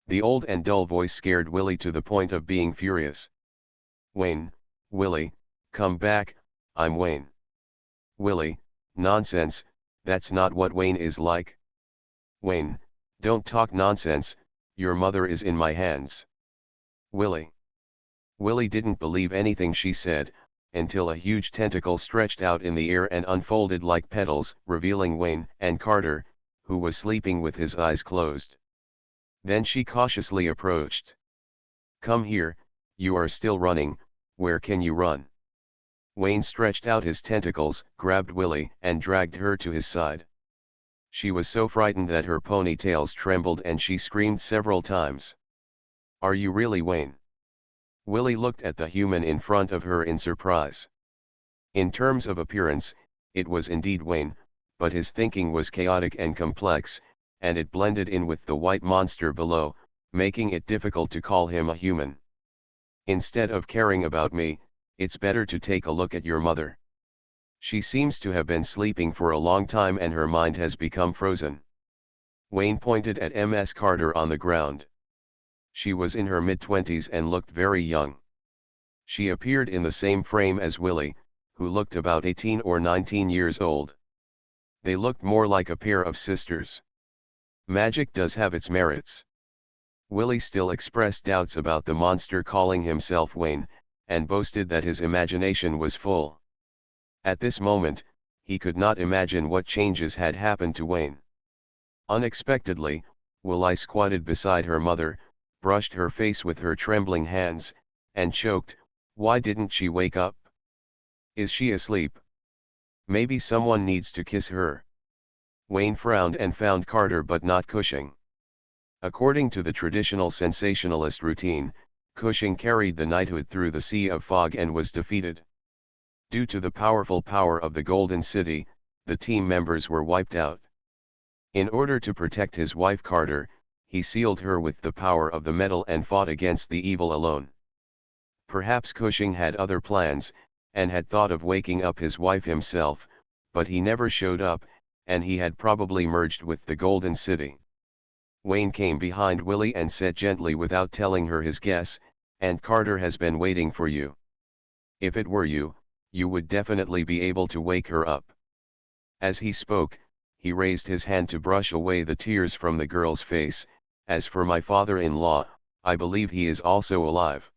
The old and dull voice scared Willy to the point of being furious. "Wayne, Willy, come back, I'm Wayne." Willy, "Nonsense, that's not what Wayne is like." Wayne, "Don't talk nonsense, your mother is in my hands." Willy. Willy didn't believe anything she said, until a huge tentacle stretched out in the air and unfolded like petals, revealing Wayne and Carter, who was sleeping with his eyes closed. Then she cautiously approached. "Come here, you are still running, where can you run?" Wayne stretched out his tentacles, grabbed Willy, and dragged her to his side. She was so frightened that her ponytails trembled and she screamed several times. "Are you really Wayne?" Willy looked at the human in front of her in surprise. In terms of appearance, it was indeed Wayne, but his thinking was chaotic and complex, and it blended in with the white monster below, making it difficult to call him a human. "Instead of caring about me, it's better to take a look at your mother. She seems to have been sleeping for a long time and her mind has become frozen." Wayne pointed at Ms. Carter on the ground. She was in her mid-20s and looked very young. She appeared in the same frame as Willy, who looked about 18 or 19 years old. They looked more like a pair of sisters. Magic does have its merits. Willy still expressed doubts about the monster calling himself Wayne, and boasted that his imagination was full. At this moment, he could not imagine what changes had happened to Wayne. Unexpectedly, Willy squatted beside her mother, brushed her face with her trembling hands, and choked, "Why didn't she wake up? Is she asleep? Maybe someone needs to kiss her." Wayne frowned and found Carter but not Cushing. According to the traditional sensationalist routine, Cushing carried the knighthood through the sea of fog and was defeated. Due to the powerful power of the Golden City, the team members were wiped out. In order to protect his wife Carter, he sealed her with the power of the metal and fought against the evil alone. Perhaps Cushing had other plans, and had thought of waking up his wife himself, but he never showed up, and he had probably merged with the Golden City. Wayne came behind Willy and said gently without telling her his guess, "And Carter has been waiting for you. If it were you, you would definitely be able to wake her up." As he spoke, he raised his hand to brush away the tears from the girl's face. "As for my father-in-law, I believe he is also alive.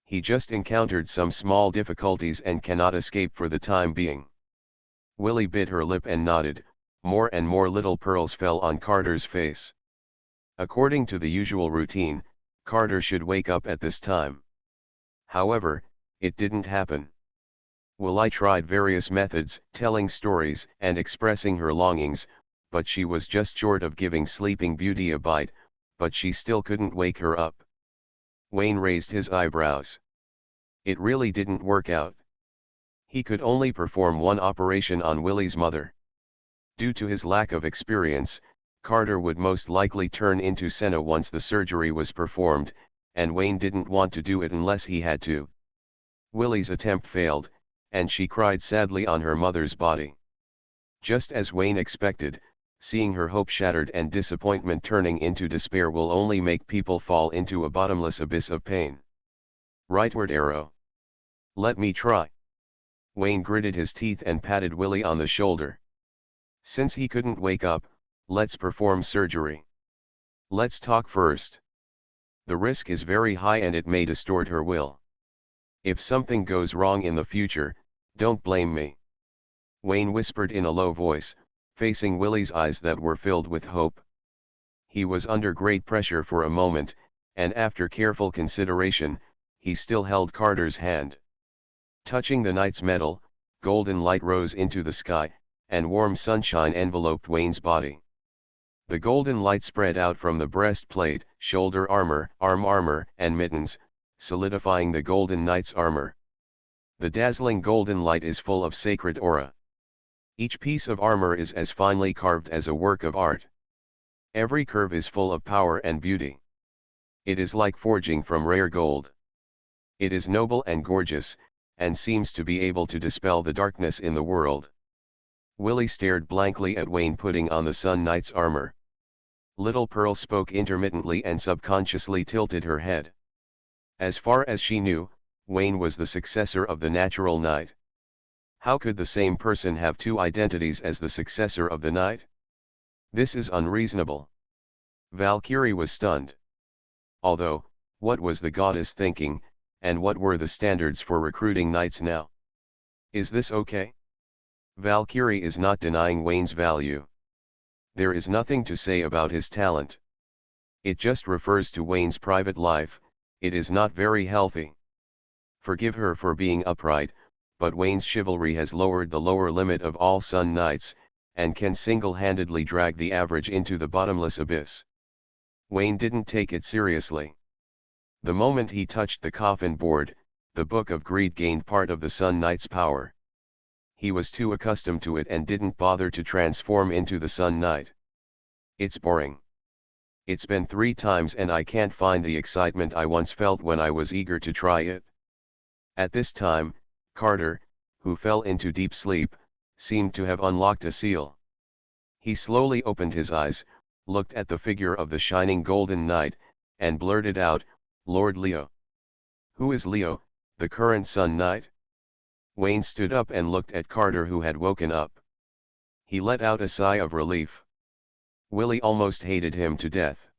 He just encountered some small difficulties and cannot escape for the time being." Willy bit her lip and nodded. More and more little pearls fell on Carter's face. According to the usual routine, Carter should wake up at this time. However, it didn't happen. Willy tried various methods, telling stories and expressing her longings, but she was just short of giving Sleeping Beauty a bite, but she still couldn't wake her up. Wayne raised his eyebrows. It really didn't work out. He could only perform one operation on Willy's mother. Due to his lack of experience, Carter would most likely turn into Senna once the surgery was performed, and Wayne didn't want to do it unless he had to. Willy's attempt failed, and she cried sadly on her mother's body. Just as Wayne expected, Seeing her hope shattered and disappointment turning into despair will only make people fall into a bottomless abyss of pain. Rightward arrow. Let me try. Wayne gritted his teeth and patted Willie on the shoulder. Since he couldn't wake up, let's perform surgery. Let's talk first. The risk is very high and it may distort her will. If something goes wrong in the future, don't blame me. Wayne whispered in a low voice, facing Willie's eyes that were filled with hope. He was under great pressure for a moment, and after careful consideration, he still held Carter's hand. Touching the knight's metal, golden light rose into the sky, and warm sunshine enveloped Wayne's body. The golden light spread out from the breastplate, shoulder armor, arm armor, and mittens, solidifying the golden knight's armor. The dazzling golden light is full of sacred aura. Each piece of armor is as finely carved as a work of art. Every curve is full of power and beauty. It is like forging from rare gold. It is noble and gorgeous, and seems to be able to dispel the darkness in the world. Willie stared blankly at Wayne putting on the Sun Knight's armor. Little Pearl spoke intermittently and subconsciously tilted her head. As far as she knew, Wayne was the successor of the natural knight. How could the same person have two identities as the successor of the knight? This is unreasonable. Valkyrie was stunned. Although, what was the goddess thinking, and what were the standards for recruiting knights now? Is this okay? Valkyrie is not denying Wayne's value. There is nothing to say about his talent. It just refers to Wayne's private life. It is not very healthy. Forgive her for being upright, but Wayne's chivalry has lowered the lower limit of all Sun Knights, and can single-handedly drag the average into the bottomless abyss. Wayne didn't take it seriously. The moment he touched the coffin board, the Book of Greed gained part of the Sun Knight's power. He was too accustomed to it and didn't bother to transform into the Sun Knight. It's boring. It's been 3 times and I can't find the excitement I once felt when I was eager to try it. At this time, Carter, who fell into deep sleep, seemed to have unlocked a seal. He slowly opened his eyes, looked at the figure of the shining golden knight, and blurted out, "Lord Leo." "Who is Leo, the current Sun Knight?" Wayne stood up and looked at Carter, who had woken up. He let out a sigh of relief. Willie almost hated him to death.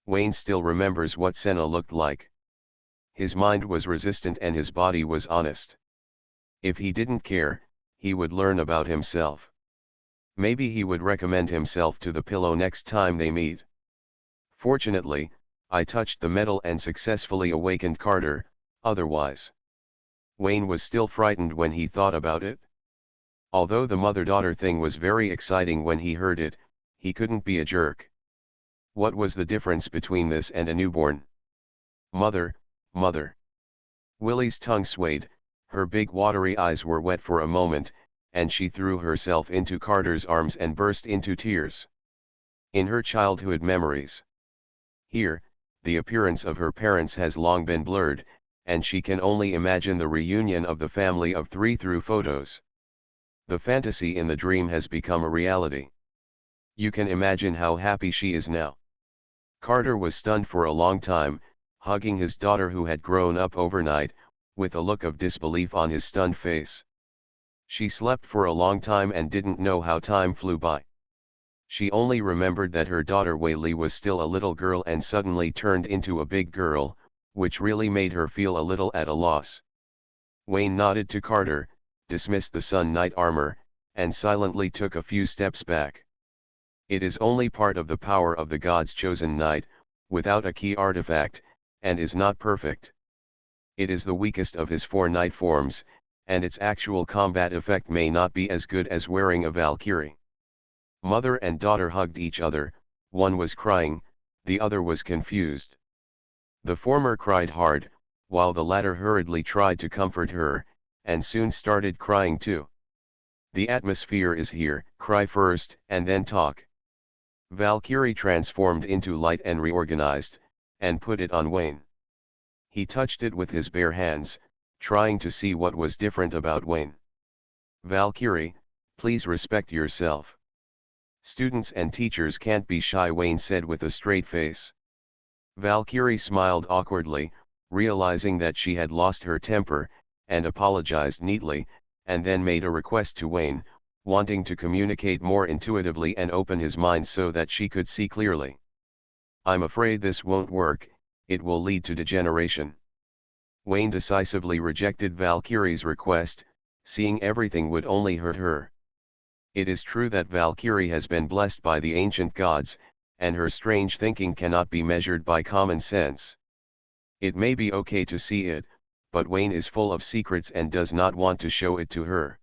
Wayne still remembers what Senna looked like. His mind was resistant and his body was honest. If he didn't care, he would learn about himself. Maybe he would recommend himself to the pillow next time they meet. Fortunately, I touched the metal and successfully awakened Carter, otherwise. Wayne was still frightened when he thought about it. Although the mother-daughter thing was very exciting when he heard it, he couldn't be a jerk. What was the difference between this and a newborn? Mother, mother. Willie's tongue swayed, her big watery eyes were wet for a moment, and she threw herself into Carter's arms and burst into tears. In her childhood memories. Here, the appearance of her parents has long been blurred, and she can only imagine the reunion of the family of 3 through photos. The fantasy in the dream has become a reality. You can imagine how happy she is now. Carter was stunned for a long time, hugging his daughter who had grown up overnight, with a look of disbelief on his stunned face. She slept for a long time and didn't know how time flew by. She only remembered that her daughter Whaley was still a little girl and suddenly turned into a big girl, which really made her feel a little at a loss. Wayne nodded to Carter, dismissed the Sun Knight armor, and silently took a few steps back. It is only part of the power of the god's chosen knight, without a key artifact, and is not perfect. It is the weakest of his 4 knight forms, and its actual combat effect may not be as good as wearing a Valkyrie. Mother and daughter hugged each other, one was crying, the other was confused. The former cried hard, while the latter hurriedly tried to comfort her, and soon started crying too. The atmosphere is here, cry first and then talk. Valkyrie transformed into light and reorganized, and put it on Wayne. He touched it with his bare hands, trying to see what was different about Wayne. "Valkyrie, please respect yourself. Students and teachers can't be shy, Wayne said with a straight face. Valkyrie smiled awkwardly, realizing that she had lost her temper, and apologized neatly, and then made a request to Wayne, wanting to communicate more intuitively and open his mind so that she could see clearly. I'm afraid this won't work, it will lead to degeneration. Wayne decisively rejected Valkyrie's request, seeing everything would only hurt her. It is true that Valkyrie has been blessed by the ancient gods, and her strange thinking cannot be measured by common sense. It may be okay to see it, but Wayne is full of secrets and does not want to show it to her.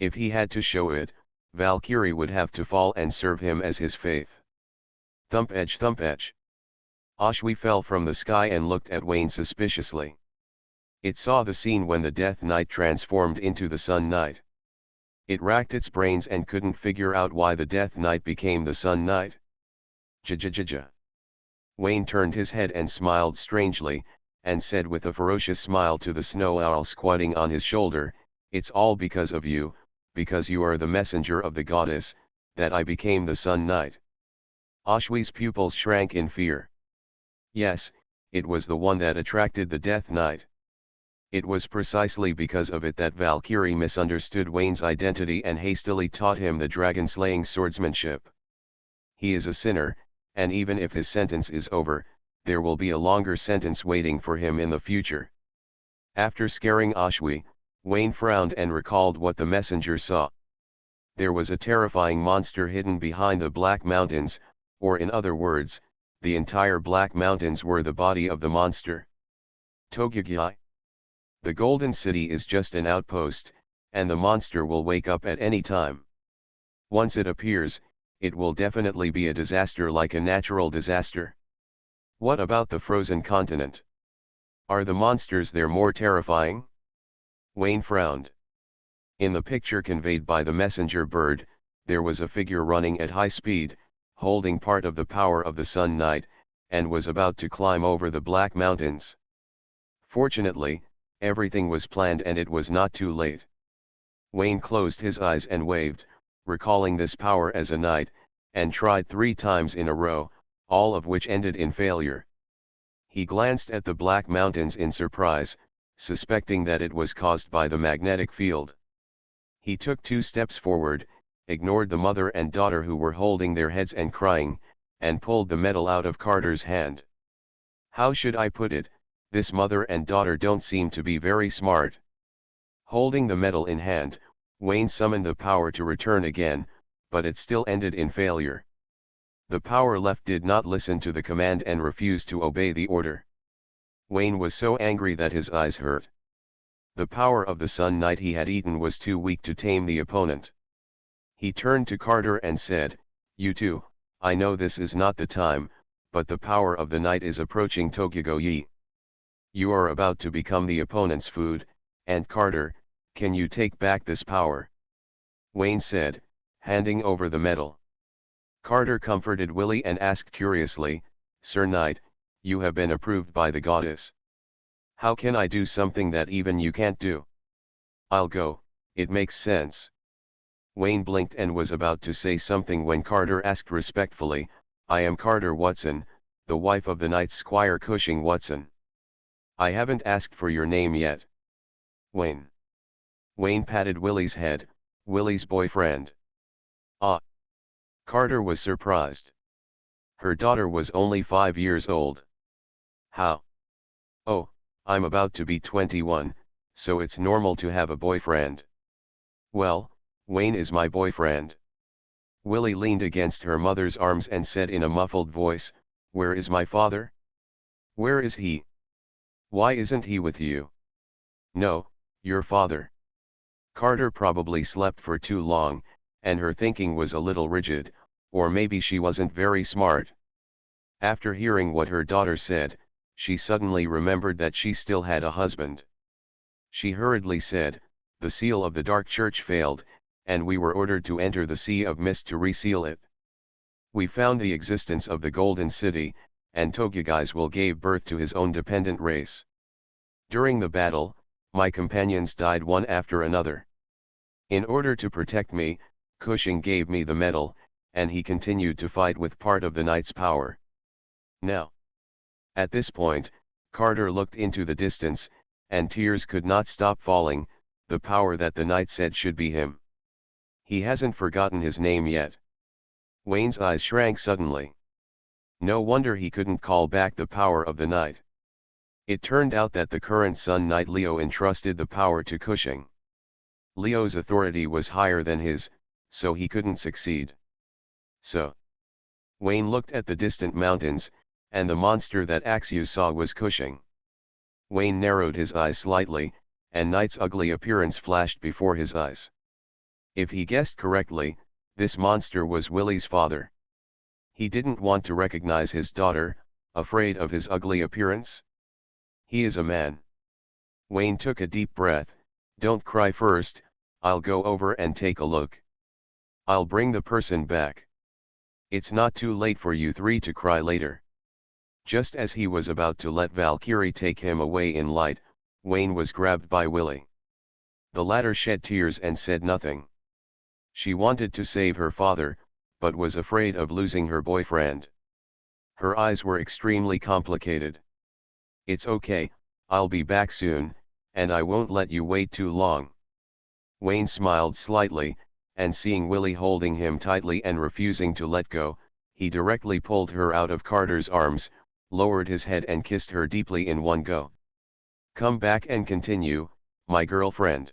If he had to show it, Valkyrie would have to fall and serve him as his faith. Thump edge thump edge. Ashwi fell from the sky and looked at Wayne suspiciously. It saw the scene when the Death Knight transformed into the Sun Knight. It racked its brains and couldn't figure out why the Death Knight became the Sun Knight. Ja. Wayne turned his head and smiled strangely, and said with a ferocious smile to the snow owl squatting on his shoulder, "It's all because of you, because you are the messenger of the goddess, that I became the Sun Knight." Ashwi's pupils shrank in fear. Yes, it was the one that attracted the Death Knight. It was precisely because of it that Valkyrie misunderstood Wayne's identity and hastily taught him the dragon-slaying swordsmanship. He is a sinner, and even if his sentence is over, there will be a longer sentence waiting for him in the future. After scaring Ashwi, Wayne frowned and recalled what the messenger saw. There was a terrifying monster hidden behind the Black Mountains, or in other words, the entire Black Mountains were the body of the monster. Togyagi. The Golden City is just an outpost, and the monster will wake up at any time. Once it appears, it will definitely be a disaster, like a natural disaster. What about the frozen continent? Are the monsters there more terrifying? Wayne frowned. In the picture conveyed by the messenger bird, there was a figure running at high speed, holding part of the power of the Sun Knight, and was about to climb over the Black Mountains. Fortunately, everything was planned and it was not too late. Wayne closed his eyes and waved, recalling this power as a knight, and tried 3 times in a row, all of which ended in failure. He glanced at the Black Mountains in surprise, suspecting that it was caused by the magnetic field. He took 2 steps forward, ignored the mother and daughter who were holding their heads and crying, and pulled the medal out of Carter's hand. How should I put it, this mother and daughter don't seem to be very smart. Holding the medal in hand, Wayne summoned the power to return again, but it still ended in failure. The power left did not listen to the command and refused to obey the order. Wayne was so angry that his eyes hurt. The power of the Sun Knight he had eaten was too weak to tame the opponent. He turned to Carter and said, "You two, I know this is not the time, but the power of the night is approaching Togyugo-yi. You are about to become the opponent's food, and Carter, can you take back this power?" Wayne said, handing over the medal. Carter comforted Willie and asked curiously, "Sir Knight, you have been approved by the goddess. How can I do something that even you can't do?" "I'll go, it makes sense." Wayne blinked and was about to say something when Carter asked respectfully, "I am Carter Watson, the wife of the Knight Squire Cushing Watson." "I haven't asked for your name yet." "Wayne." Wayne patted Willie's head, "Willie's boyfriend." "Ah." Carter was surprised. Her daughter was only 5 years old. "How?" "Oh, I'm about to be 21, so it's normal to have a boyfriend." "Well, Wayne is my boyfriend." Willie leaned against her mother's arms and said in a muffled voice, "Where is my father? Where is he? Why isn't he with you?" "No, your father." Carter probably slept for too long, and her thinking was a little rigid, or maybe she wasn't very smart. After hearing what her daughter said, she suddenly remembered that she still had a husband. She hurriedly said, "The seal of the Dark Church failed, and we were ordered to enter the Sea of Mist to reseal it. We found the existence of the Golden City, and Togyugai's gave birth to his own dependent race. During the battle, my companions died one after another. In order to protect me, Cushing gave me the medal, and he continued to fight with part of the knight's power. Now, at this point, Carter looked into the distance, and tears could not stop falling. The power that the knight said should be him. He hasn't forgotten his name yet. Wayne's eyes shrank suddenly. No wonder he couldn't call back the power of the knight. It turned out that the current Sun Knight Leo entrusted the power to Cushing. Leo's authority was higher than his, so he couldn't succeed. So, Wayne looked at the distant mountains, and the monster that Axius saw was Cushing. Wayne narrowed his eyes slightly, and Knight's ugly appearance flashed before his eyes. If he guessed correctly, this monster was Willie's father. He didn't want to recognize his daughter, afraid of his ugly appearance. He is a man. Wayne took a deep breath. Don't cry first, I'll go over and take a look. I'll bring the person back. It's not too late for you three to cry later. Just as he was about to let Valkyrie take him away in light, Wayne was grabbed by Willie. The latter shed tears and said nothing. She wanted to save her father, but was afraid of losing her boyfriend. Her eyes were extremely complicated. It's okay, I'll be back soon, and I won't let you wait too long. Wayne smiled slightly, and seeing Willie holding him tightly and refusing to let go, he directly pulled her out of Carter's arms, lowered his head and kissed her deeply in one go. Come back and continue, my girlfriend.